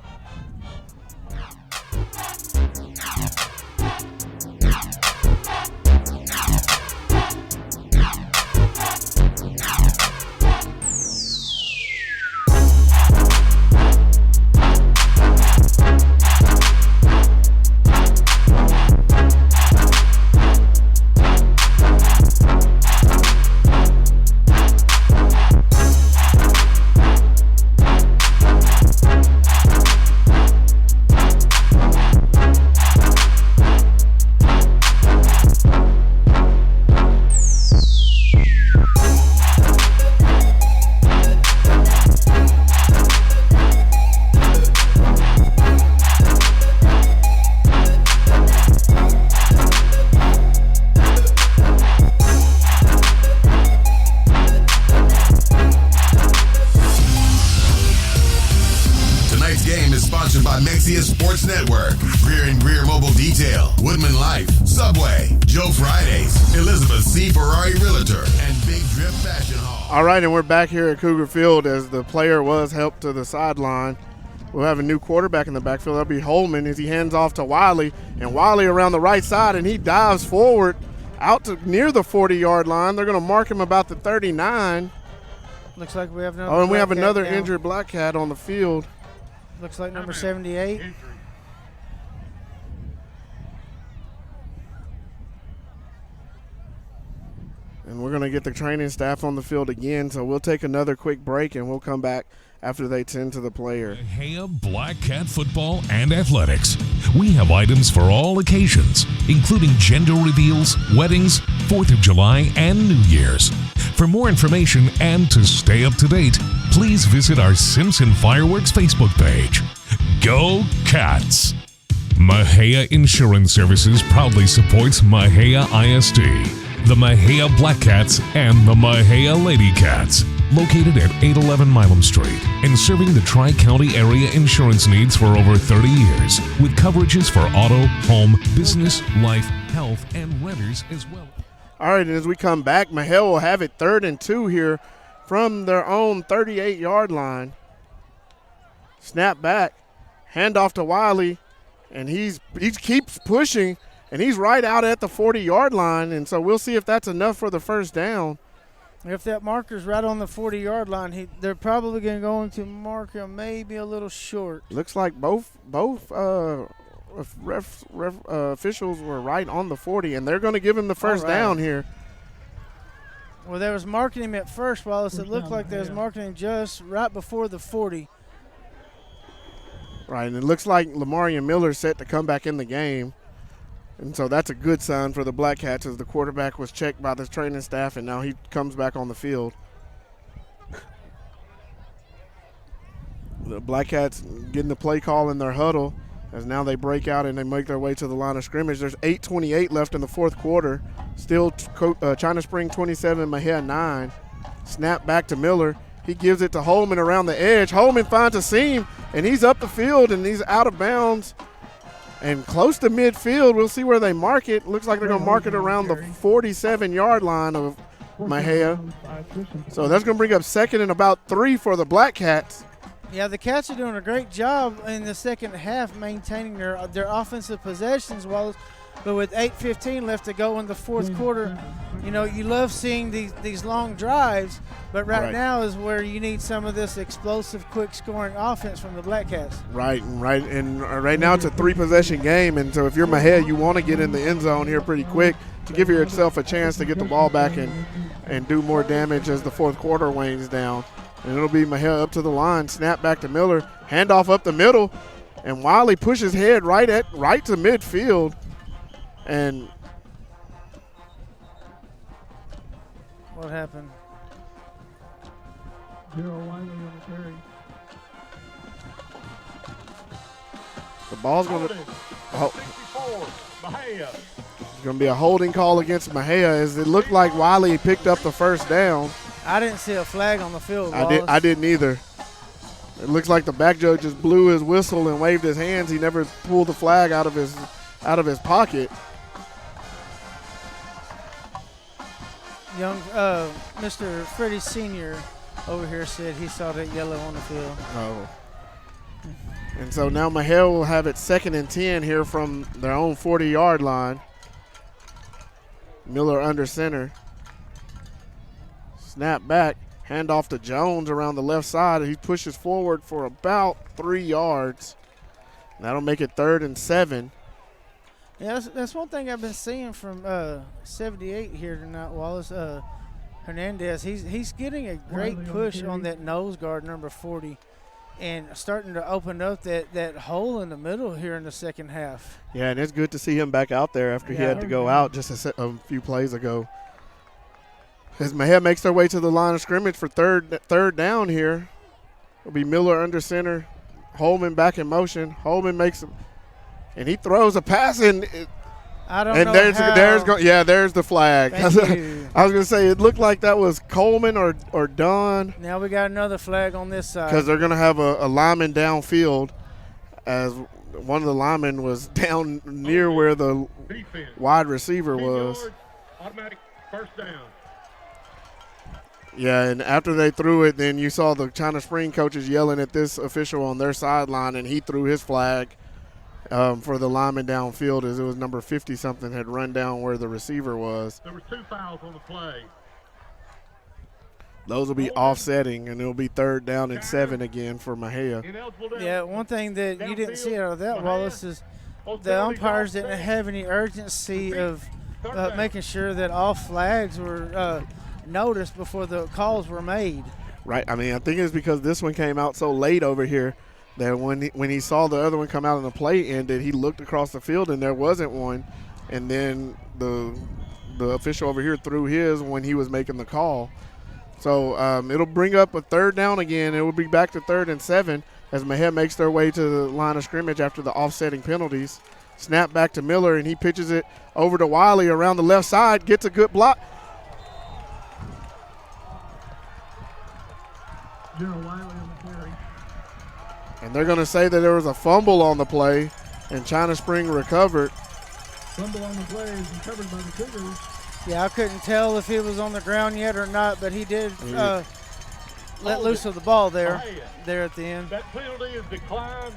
Sponsored by Mexia Sports Network, Greer Mobile Detail, Woodman Life, Subway, Joe Fridays, Elizabeth C. Ferrari Realtor, and Big Drip Fashion Hall. All right, and we're back here at Cougar Field as the player was helped to the sideline. We'll have a new quarterback in the backfield. That'll be Holman as he hands off to Wiley, and Wiley around the right side, and he dives forward out to near the 40-yard line. They're going to mark him about the 39. Looks like we have another. Oh, and we have Black Cat another down. injured Black Cat on the field. Looks like number 78. And we're going to get the training staff on the field again, so we'll take another quick break, and we'll come back after they tend to the player. Mexia Black Cat Football and Athletics. We have items for all occasions, including gender reveals, weddings, 4th of July, and New Year's. For more information and to stay up to date, please visit our Simpson Fireworks Facebook page. Go Cats! Mexia Insurance Services proudly supports Mexia ISD, the Mexia Black Cats, and the Mexia Lady Cats. Located at 811 Milam Street and serving the Tri-County area insurance needs for over 30 years with coverages for auto, home, business, life, health, and renters as well. All right, and as we come back, Mexia will have it 3rd and 2 here from their own 38-yard line. Snap back, hand off to Wiley, and he keeps pushing, and he's right out at the 40-yard line, and so we'll see if that's enough for the first down. If that marker's right on the 40-yard line, they're probably going to mark him maybe a little short. Looks like both officials were right on the 40, and they're going to give him the first down here. Well, they was marking him at first, Wallace. It looked like they was marking him just right before the 40. Right, and it looks like Lamarian Miller's set to come back in the game. And so that's a good sign for the Black Cats as the quarterback was checked by the training staff, and now he comes back on the field. The Black Cats getting the play call in their huddle as now they break out and they make their way to the line of scrimmage. There's 8:28 left in the fourth quarter. Still China Spring 27, Mexia 9. Snap back to Miller. He gives it to Holman around the edge. Holman finds a seam, and he's up the field, and he's out of bounds. And close to midfield, we'll see where they mark it. Looks like they're going to mark it around the 47-yard line of Mexia. So that's going to bring up 2nd and about 3 for the Black Cats. Yeah, the Cats are doing a great job in the second half maintaining their offensive possessions, but with 8:15 left to go in the fourth quarter, you know, you love seeing these long drives, but right now is where you need some of this explosive, quick scoring offense from the Black Cats. Right. And right now it's a 3-possession game, and so if you're Mexia, you want to get in the end zone here pretty quick to give yourself a chance to get the ball back and do more damage as the fourth quarter wanes down. And it'll be Mexia up to the line, snap back to Miller, handoff up the middle, and Wiley pushes head right to midfield. And what happened? The ball's going to it's going to be a holding call against Mexia as it looked like Wiley picked up the first down. I didn't see a flag on the field, Wallace. I didn't either. It looks like the back judge just blew his whistle and waved his hands. He never pulled the flag out of his pocket. Young Mr. Freddie Sr. over here said he saw that yellow on the field. Oh. And so now Mexia will have it 2nd and 10 here from their own 40-yard line. Miller under center. Snap back. Hand off to Jones around the left side. He pushes forward for about 3 yards. That'll make it 3rd and 7. Yeah, that's one thing I've been seeing from 78 here tonight, Wallace. Hernandez, he's getting a great push on that nose guard, number 40, and starting to open up that hole in the middle here in the second half. Yeah, and it's good to see him back out there after he had to go out just a few plays ago. As Mexia makes their way to the line of scrimmage for third down here, it'll be Miller under center, Holman back in motion. Holman makes him, and he throws a pass, and I don't know there's the flag. I was you. going to say it looked like that was Coleman or Dunn. Now we got another flag on this side because they're going to have a lineman downfield, as one of the linemen was down near where the wide receiver was. Automatic first down. Yeah, and after they threw it, then you saw the China Spring coaches yelling at this official on their sideline, and he threw his flag for the lineman downfield, as it was number 50-something had run down where the receiver was. There were 2 fouls on the play. Those will be offsetting, and it'll be 3rd down and 7 again for Mexia. Yeah, one thing that you didn't see out of that, Wallace, is the umpires didn't have any urgency of making sure that all flags were noticed before the calls were made. Right. I mean, I think it's because this one came out so late over here that when he saw the other one come out and the play ended, he looked across the field and there wasn't one, and then the official over here threw his when he was making the call. So it'll bring up a 3rd down again. It will be back to 3rd and 7 as Mexia makes their way to the line of scrimmage after the offsetting penalties. Snap back to Miller, and he pitches it over to Wiley around the left side, gets a good block. And they're going to say that there was a fumble on the play, and China Spring recovered. Fumble on the play is recovered by the Cougars. Yeah, I couldn't tell if he was on the ground yet or not, but he did let loose of the ball there at the end. That penalty is declined.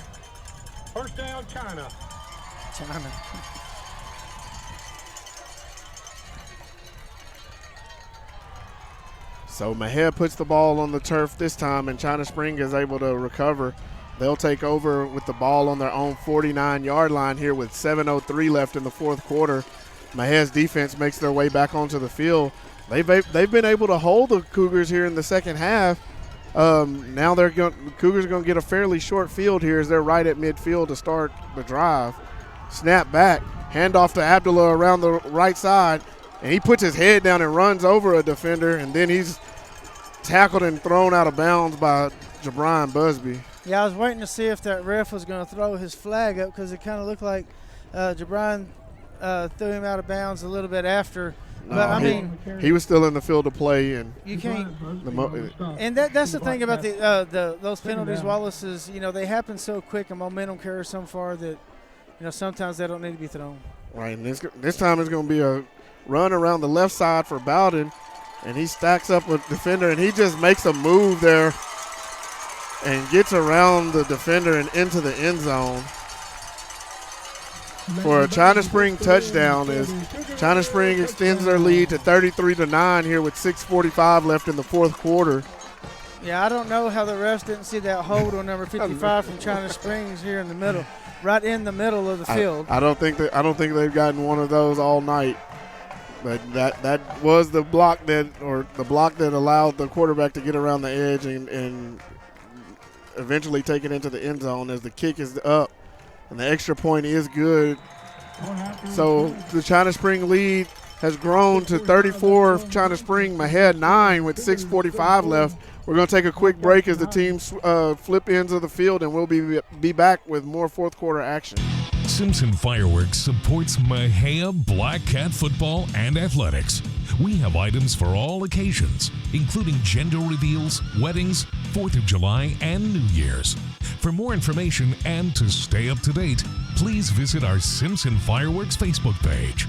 First down, China. So Mexia puts the ball on the turf this time, and China Spring is able to recover. They'll take over with the ball on their own 49-yard line here with 7:03 left in the 4th quarter. Mexia's defense makes their way back onto the field. They've been able to hold the Cougars here in the second half. Now the Cougars are going to get a fairly short field here as they're right at midfield to start the drive. Snap back, handoff to Abdullah around the right side, and he puts his head down and runs over a defender, and then he's tackled and thrown out of bounds by Jabron Busby. Yeah, I was waiting to see if that ref was going to throw his flag up because it kind of looked like Jabron threw him out of bounds a little bit after. But he was still in the field of play, and you can't. And that's the thing about those penalties, Wallace, is they happen so quick and momentum carries so far that sometimes they don't need to be thrown. Right, and this time it's going to be a run around the left side for Bowden, and he stacks up a defender, and he just makes a move there and gets around the defender and into the end zone for a China Spring touchdown, as China Spring extends their lead to 33-9 here with 6:45 left in the 4th quarter. Yeah, I don't know how the refs didn't see that hold on number 55 from China Springs here in the middle, right in the middle of the field. I don't think they've gotten one of those all night. But that was the block that allowed the quarterback to get around the edge and eventually take it into the end zone, as the kick is up and the extra point is good. So the China Spring lead has grown to 34. China Spring, Mexia 9 with 6:45 left. We're going to take a quick break as the teams flip ends of the field, and we'll be back with more 4th quarter action. Simpson Fireworks supports Mexia Black Cat football and athletics. We have items for all occasions, including gender reveals, weddings, 4th of July, and New Year's. For more information and to stay up to date, please visit our Simpson Fireworks Facebook page.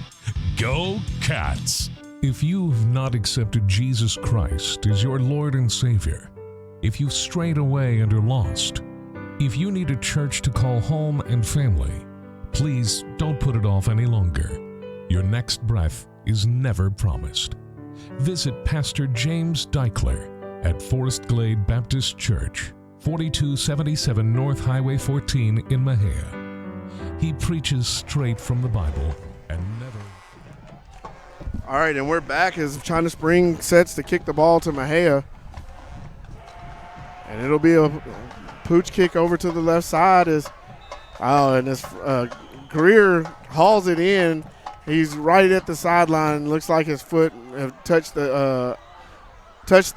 Go Cats! If you've not accepted Jesus Christ as your Lord and Savior, if you've strayed away and are lost, if you need a church to call home and family, please don't put it off any longer. Your next breath is never promised. Visit Pastor James Deichler at Forest Glade Baptist Church, 4277 North Highway 14 in Mexia. He preaches straight from the Bible and never... All right, and we're back as China Spring sets to kick the ball to Mexia. And it'll be a pooch kick over to the left side Greer hauls it in. He's right at the sideline. Looks like his foot have touched the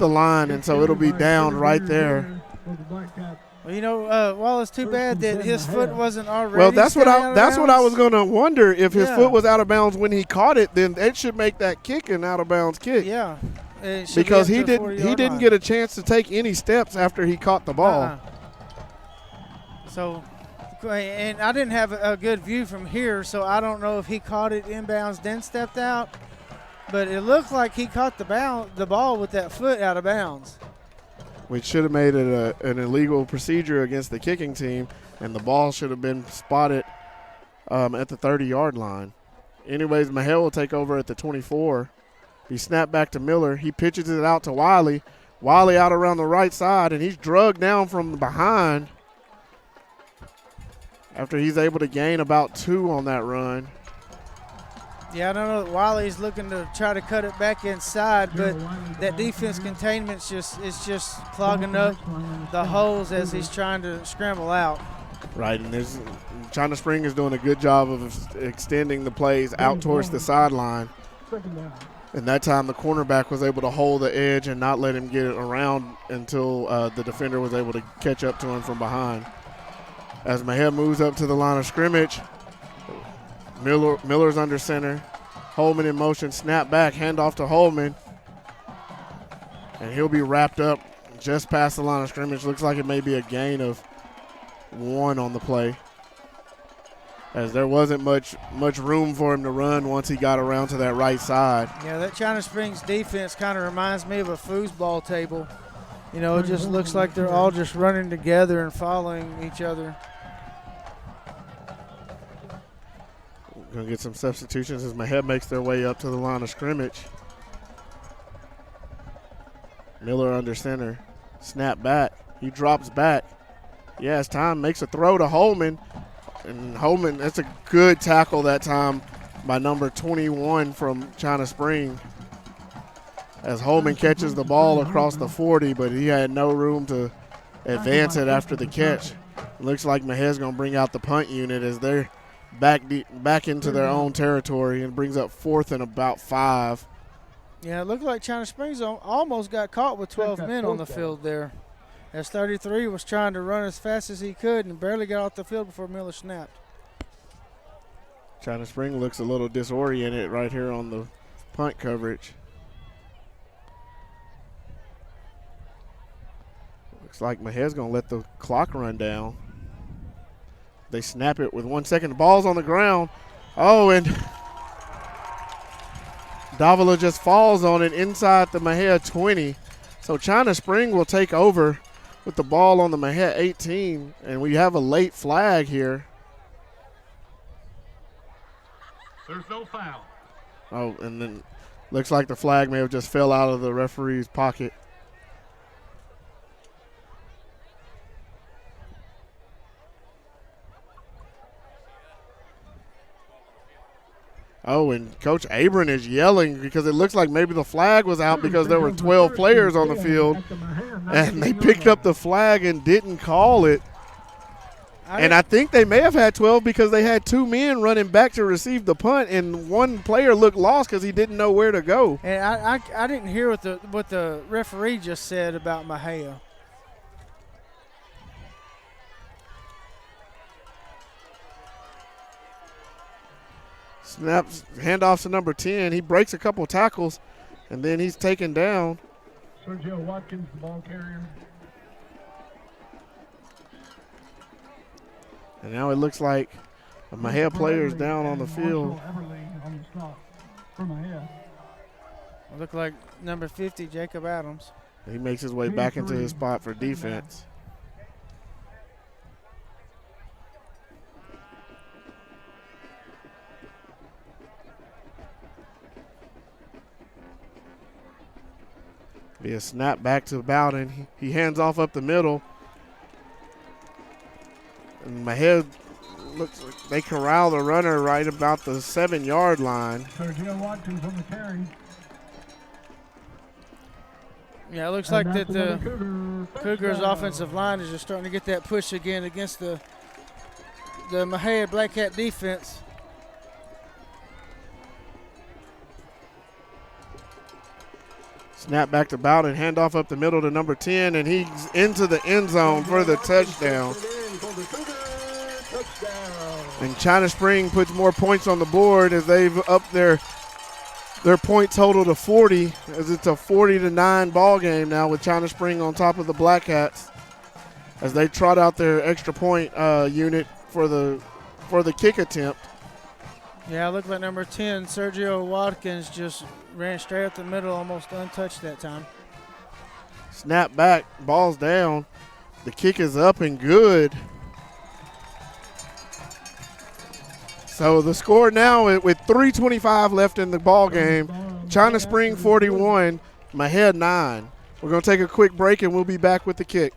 line, and so it'll be down right there. Well, well, it's too bad that his foot wasn't already. Well, that's what I was going to wonder. If his foot was out of bounds when he caught it, then it should make that kick an out of bounds kick. Yeah, because he didn't get a chance to take any steps after he caught the ball. So, and I didn't have a good view from here, so I don't know if he caught it inbounds then stepped out. But it looked like he caught the ball with that foot out of bounds. We should have made it an illegal procedure against the kicking team, and the ball should have been spotted at the 30-yard line. Anyways, Mexia will take over at the 24. He snapped back to Miller. He pitches it out to Wiley. Wiley out around the right side, and he's drugged down from behind after he's able to gain about 2 on that run. Yeah, I don't know. Wiley's looking to try to cut it back inside, but that defense containment is just clogging up the holes as he's trying to scramble out. Right, and China Spring is doing a good job of extending the plays out towards the sideline. And that time the cornerback was able to hold the edge and not let him get it around until the defender was able to catch up to him from behind. As Mexia moves up to the line of scrimmage, Miller's under center. Holman in motion, snap back, handoff to Holman. And he'll be wrapped up just past the line of scrimmage. Looks like it may be a gain of 1 on the play, as there wasn't much room for him to run once he got around to that right side. Yeah, that China Springs defense kind of reminds me of a foosball table. You know, it just looks like they're all just running together and following each other. Going to get some substitutions as Mexia makes their way up to the line of scrimmage. Miller under center. Snap back. He drops back. Yeah, it's time. Makes a throw to Holman. And Holman, that's a good tackle that time by number 21 from China Spring. As Holman catches the ball across the 40, but he had no room to advance it after the catch. Looks like Mexia's going to bring out the punt unit as they're back into their own territory, and brings up 4th and about 5. Yeah, it looked like China Springs almost got caught with 12 men on the field there, as 33 was trying to run as fast as he could and barely got off the field before Miller snapped. China Spring looks a little disoriented right here on the punt coverage. Looks like Mexia's going to let the clock run down. They snap it with 1 second. The ball's on the ground. Oh, and Davila just falls on it inside the Mexia 20. So China Spring will take over with the ball on the Mexia 18, and we have a late flag here. There's no foul. Oh, and then looks like the flag may have just fell out of the referee's pocket. Oh, and Coach Abram is yelling because it looks like maybe the flag was out because there were 12 players on the field, and they picked up the flag and didn't call it. And I think they may have had 12 because they had 2 men running back to receive the punt, and one player looked lost because he didn't know where to go. And I didn't hear what the referee just said about Mexia. Snaps, handoffs to number 10. He breaks a couple tackles, and then he's taken down. Sergio Watkins, the ball carrier. And now it looks like a Mexia player is down on the field. Everly on the stop for Mexia. Look like number 50, Jacob Adams. He makes his way back into his spot for defense. Be a snap back to Bowden. He hands off up the middle. And Mexia looks like they corral the runner right about the 7-yard line. Sergio Watkins on the carry. Yeah, it looks like that the Cougars' offensive line is just starting to get that push again against the Mexia Black Cat defense. Snap back to Bowden, handoff up the middle to number 10, and he's into the end zone for the touchdown. And China Spring puts more points on the board as they've upped their point total to 40, as it's a 40-9 ball game now with China Spring on top of the Black Cats as they trot out their extra point unit for the kick attempt. Yeah, look like number 10, Sergio Watkins, just ran straight up the middle, almost untouched that time. Snap back, ball's down. The kick is up and good. So the score now with 3:25 left in the ball game, China Spring 41, Mexia 9. We're going to take a quick break and we'll be back with the kick.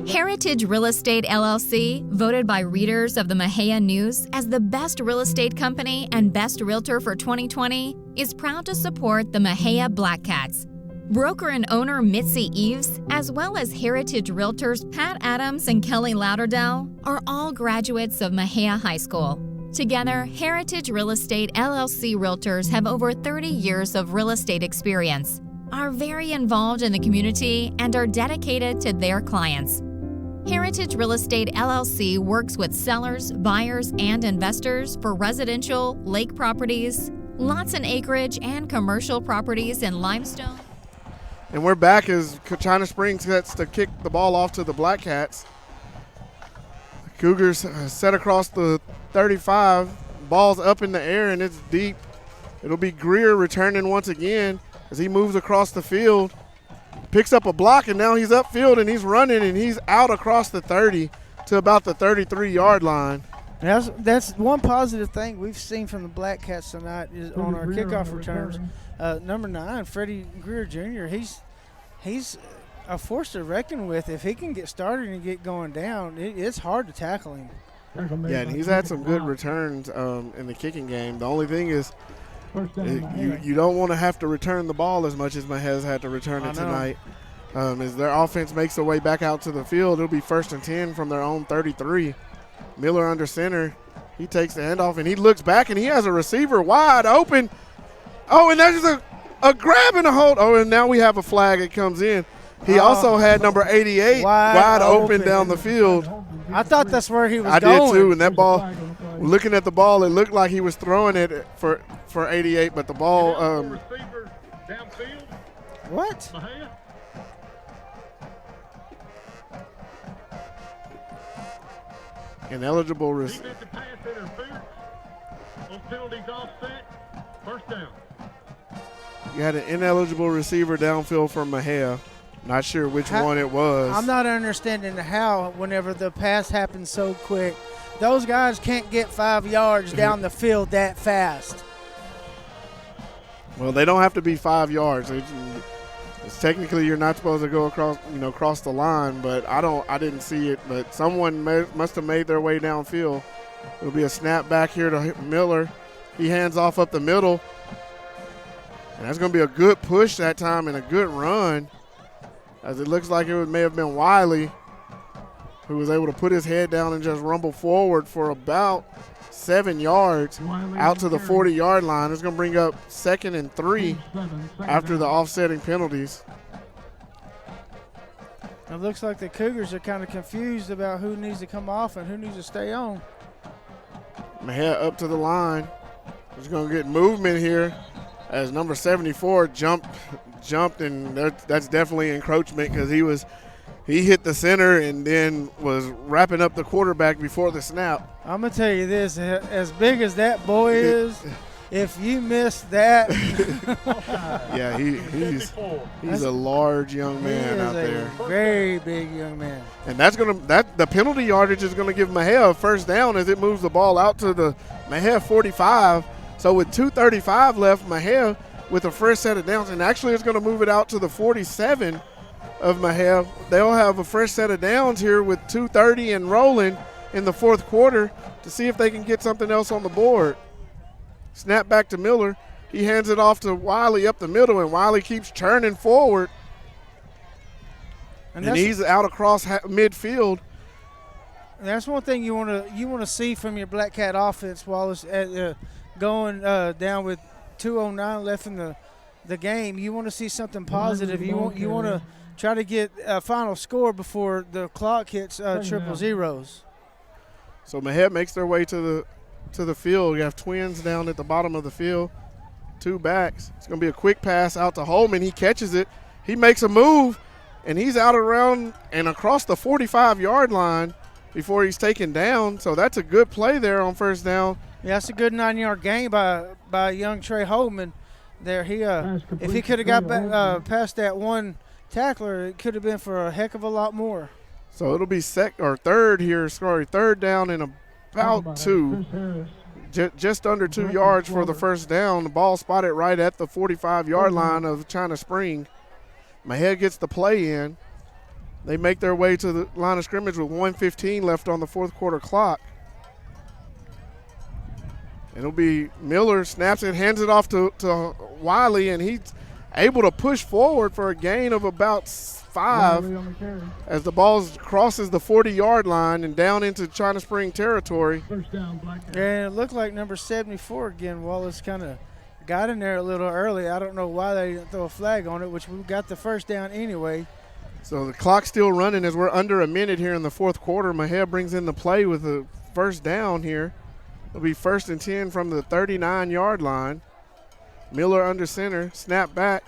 Heritage Real Estate LLC, voted by readers of the Mexia News as the best real estate company and best realtor for 2020, is proud to support the Mexia Black Cats. Broker and owner Mitzi Eves, as well as Heritage Realtors Pat Adams and Kelly Lauderdale, are all graduates of Mexia High School. Together, Heritage Real Estate LLC Realtors have over 30 years of real estate experience, are very involved in the community, and are dedicated to their clients. Heritage Real Estate LLC works with sellers, buyers, and investors for residential, lake properties, lots and acreage, and commercial properties in limestone. And we're back as China Springs gets to kick the ball off to the Black Cats. Cougars set across the 35. Ball's up in the air and it's deep. It'll be Greer returning once again as he moves across the field. Picks up a block and now he's upfield and he's running and he's out across the 30 to about the 33-yard line. That's one positive thing we've seen from the Black Cats tonight is on our kickoff returns. Number 9, Freddie Greer Jr., he's a force to reckon with. If he can get started and get going down, it's hard to tackle him. Yeah, and he's had some good returns in the kicking game. The only thing is you don't want to have to return the ball as much as Mexia's had to return it tonight. As their offense makes their way back out to the field, it'll be 1st and 10 from their own 33. Miller under center. He takes the handoff, and he looks back, and he has a receiver wide open. Oh, and there's a grab and a hold. Oh, and now we have a flag that comes in. He also had number 88 wide open down the field. I thought that's where he was going. I did too, and that ball, looking at the ball, it looked like he was throwing it for 88, but the ball. What? Ineligible receiver. First down. You had an ineligible receiver downfield for Mexia. Not sure which one it was. I'm not understanding how whenever the pass happens so quick, those guys can't get 5 yards down the field that fast. Well, they don't have to be 5 yards. It's technically you're not supposed to go across the line, but I didn't see it. But someone must have made their way downfield. It'll be a snap back here to Miller. He hands off up the middle. And that's going to be a good push that time and a good run, as it looks like it may have been Wiley who was able to put his head down and just rumble forward for about 7 yards out to the 40-yard line. It's going to bring up 2nd and 3 after the offsetting penalties. It looks like the Cougars are kind of confused about who needs to come off and who needs to stay on. Mexia up to the line. He's going to get movement here as number 74 jumped, and that's definitely encroachment because he hit the center and then was wrapping up the quarterback before the snap. I'm going to tell you this, as big as that boy is, If you missed that, Yeah, he's a large young man out there. Very big young man. And the penalty yardage is gonna give Mexia a first down as it moves the ball out to the Mexia 45. So with 2:35 left, Mexia with a fresh set of downs, and actually it's gonna move it out to the 47 of Mexia. They'll have a fresh set of downs here with 2:30 and rolling in the fourth quarter to see if they can get something else on the board. Snap back to Miller. He hands it off to Wiley up the middle, and Wiley keeps churning forward. And he's out across midfield. And that's one thing you want to see from your Black Cat offense, Wallace, going down with 2:09 left in the game. You want to see something positive. You want to try to get a final score before the clock hits triple zeros. So Mexia makes their way to the field. You have twins down at the bottom of the field, two backs. It's going to be a quick pass out to Holman. He catches it. He makes a move, and he's out around and across the 45-yard line before he's taken down. So that's a good play there on first down. Yeah, that's a good 9-yard gain by young Trey Holman there. If he could have got back, past that one tackler, it could have been for a heck of a lot more. So it'll be third down and about 2. Just under 2 yards for the first down. The ball spotted right at the 45-yard line of China Spring. Mexia gets the play in. They make their way to the line of scrimmage with 1:15 left on the fourth quarter clock. It'll be Miller snaps it, hands it off to Wiley, and he's able to push forward for a gain of about 5 as the ball crosses the 40-yard line and down into China Spring territory. And it looked like number 74 again. Wallace kind of got in there a little early. I don't know why they didn't throw a flag on it, which we got the first down anyway. So the clock's still running as we're under a minute here in the fourth quarter. Mexia brings in the play with a first down here. It'll be 1st and 10 from the 39-yard line. Miller under center, snap back.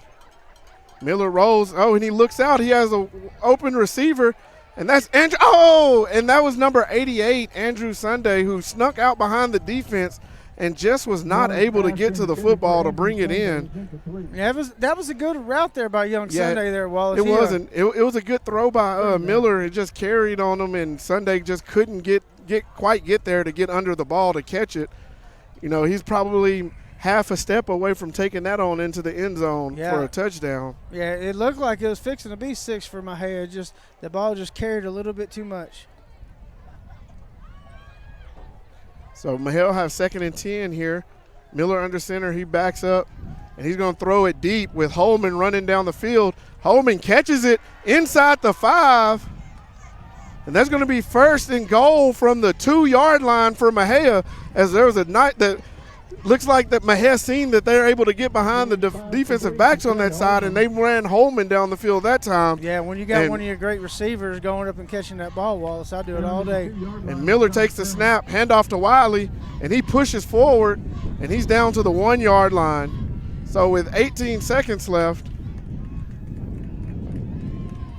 Miller rolls. Oh, and he looks out. He has an open receiver, and that's Andrew. Oh, and that was number 88, Andrew Sunday, who snuck out behind the defense and just was not able to get to the football to bring it in. Yeah, that was a good route there by young Sunday there, Wallace. It wasn't. It was a good throw by Miller. It just carried on him, and Sunday just couldn't quite get there to get under the ball to catch it. You know, he's probably half a step away from taking that on into the end zone for a touchdown. Yeah, it looked like it was fixing to be 6 for Mexia. Just the ball just carried a little bit too much. So Mexia will have 2nd and 10 here. Miller under center, he backs up, and he's going to throw it deep with Holman running down the field. Holman catches it inside the 5, and that's going to be 1st and goal from the 2-yard line for Mexia, as there was a night that looks like that Mexia seen that they're able to get behind the defensive backs on that side, and they ran Holman down the field that time. Yeah, when you got one of your great receivers going up and catching that ball, Wallace, I do it all day. And Miller takes the snap, handoff to Wiley, and he pushes forward, and he's down to the 1-yard line. So with 18 seconds left,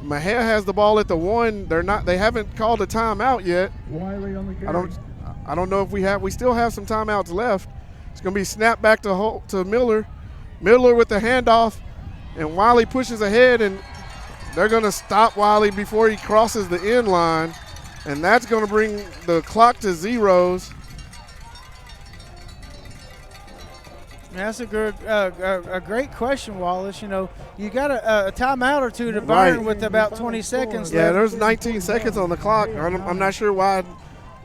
Mexia has the ball at the 1. They haven't called a timeout yet. I don't know if we still have some timeouts left. It's going to be snapped back to Miller. Miller with the handoff, and Wiley pushes ahead, and they're going to stop Wiley before he crosses the end line, and that's going to bring the clock to zeros. That's a great question, Wallace. You know, you got a timeout or two to burn with about 20 seconds left. Yeah, there's 19 seconds on the clock. I'm not sure why.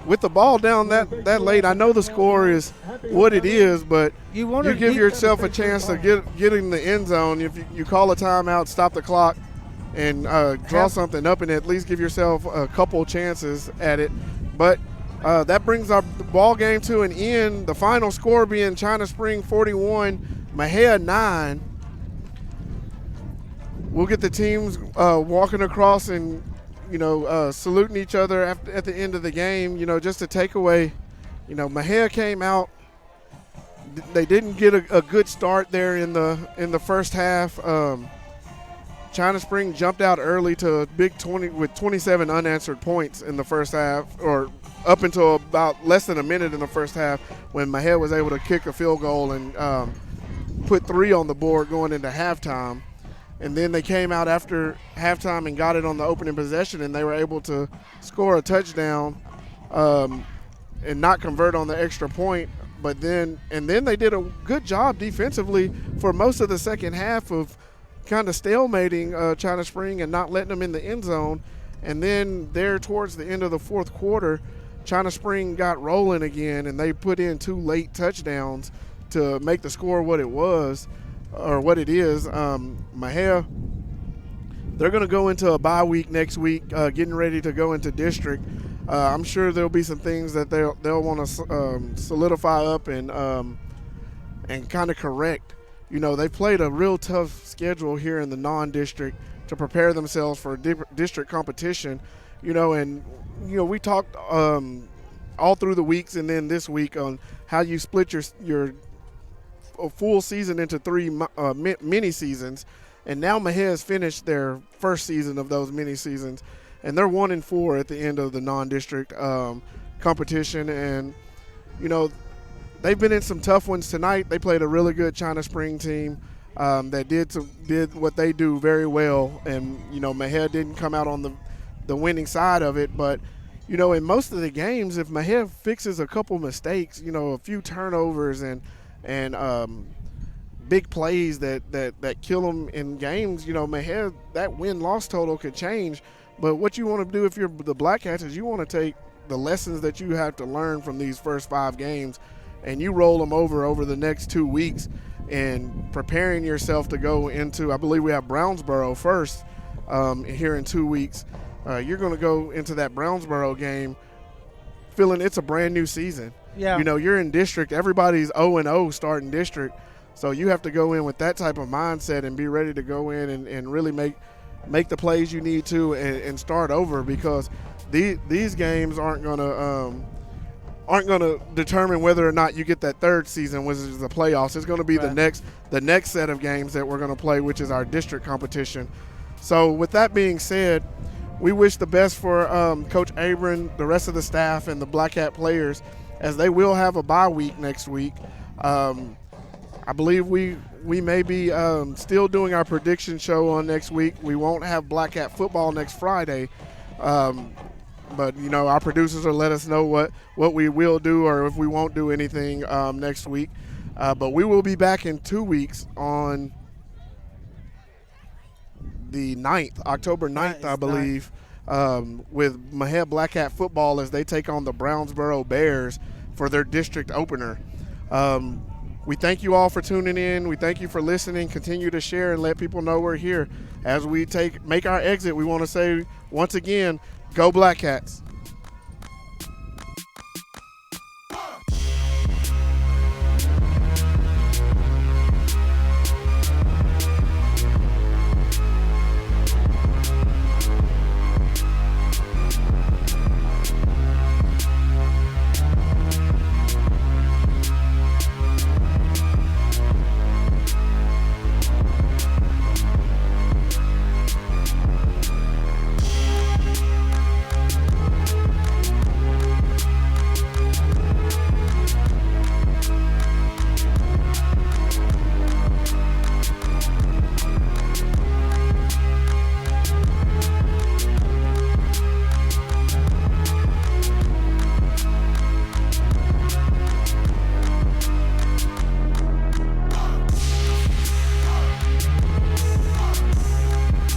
With the ball down that late, I know the score is what it is, but you give yourself a chance to get in the end zone. If you call a timeout, stop the clock, and draw something up, and at least give yourself a couple chances at it. But that brings our ball game to an end. The final score being China Spring 41, Mexia 9. We'll get the teams walking across and saluting each other at the end of the game. Just a takeaway, Mexia came out. They didn't get a good start there in the first half. China Spring jumped out early to a big 20 with 27 unanswered points in the first half, or up until about less than a minute in the first half, when Mexia was able to kick a field goal and put 3 on the board going into halftime. And then they came out after halftime and got it on the opening possession, and they were able to score a touchdown and not convert on the extra point. But then they did a good job defensively for most of the second half of kind of stalemating China Spring and not letting them in the end zone. And then there towards the end of the fourth quarter, China Spring got rolling again, and they put in 2 late touchdowns to make the score what it was, or what it is. Mexia, they're going to go into a bye week next week, getting ready to go into district. I'm sure there'll be some things that they'll want to solidify up and kind of correct. You know, they played a real tough schedule here in the non-district to prepare themselves for district competition. You know, and we talked all through the weeks and then this week on how you split your full season into 3 mini seasons, and now Mexia has finished their first season of those mini seasons, and they're 1-4 at the end of the non-district competition. And they've been in some tough ones tonight. They played a really good China Spring team that did what they do very well, and Mexia didn't come out on the winning side of it. But in most of the games, if Mexia fixes a couple mistakes, a few turnovers and big plays that kill them in games, Mexia, that win-loss total could change. But what you want to do if you're the Black Cats is you want to take the lessons that you have to learn from these first 5 games, and you roll them over the next 2 weeks, and preparing yourself to go into, I believe we have Brownsboro first here in 2 weeks. You're going to go into that Brownsboro game feeling it's a brand new season. Yeah. You're in district. Everybody's 0-0 starting district. So you have to go in with that type of mindset and be ready to go in and really make the plays you need to and start over, because these games aren't going to determine whether or not you get that third season, which is the playoffs. It's going to be the next set of games that we're going to play, which is our district competition. So with that being said, we wish the best for Coach Abram, the rest of the staff, and the Black Cat players, as they will have a bye week next week. I believe we may be still doing our prediction show on next week. We won't have Black Cat football next Friday, but our producers will let us know what we will do or if we won't do anything next week. But we will be back in 2 weeks on the 9th, October 9th, I believe, with Mexia Black Cat football as they take on the Brownsboro Bears for their district opener. We thank you all for tuning in. We thank you for listening. Continue to share and let people know we're here. As we make our exit, we want to say once again, go Black Cats.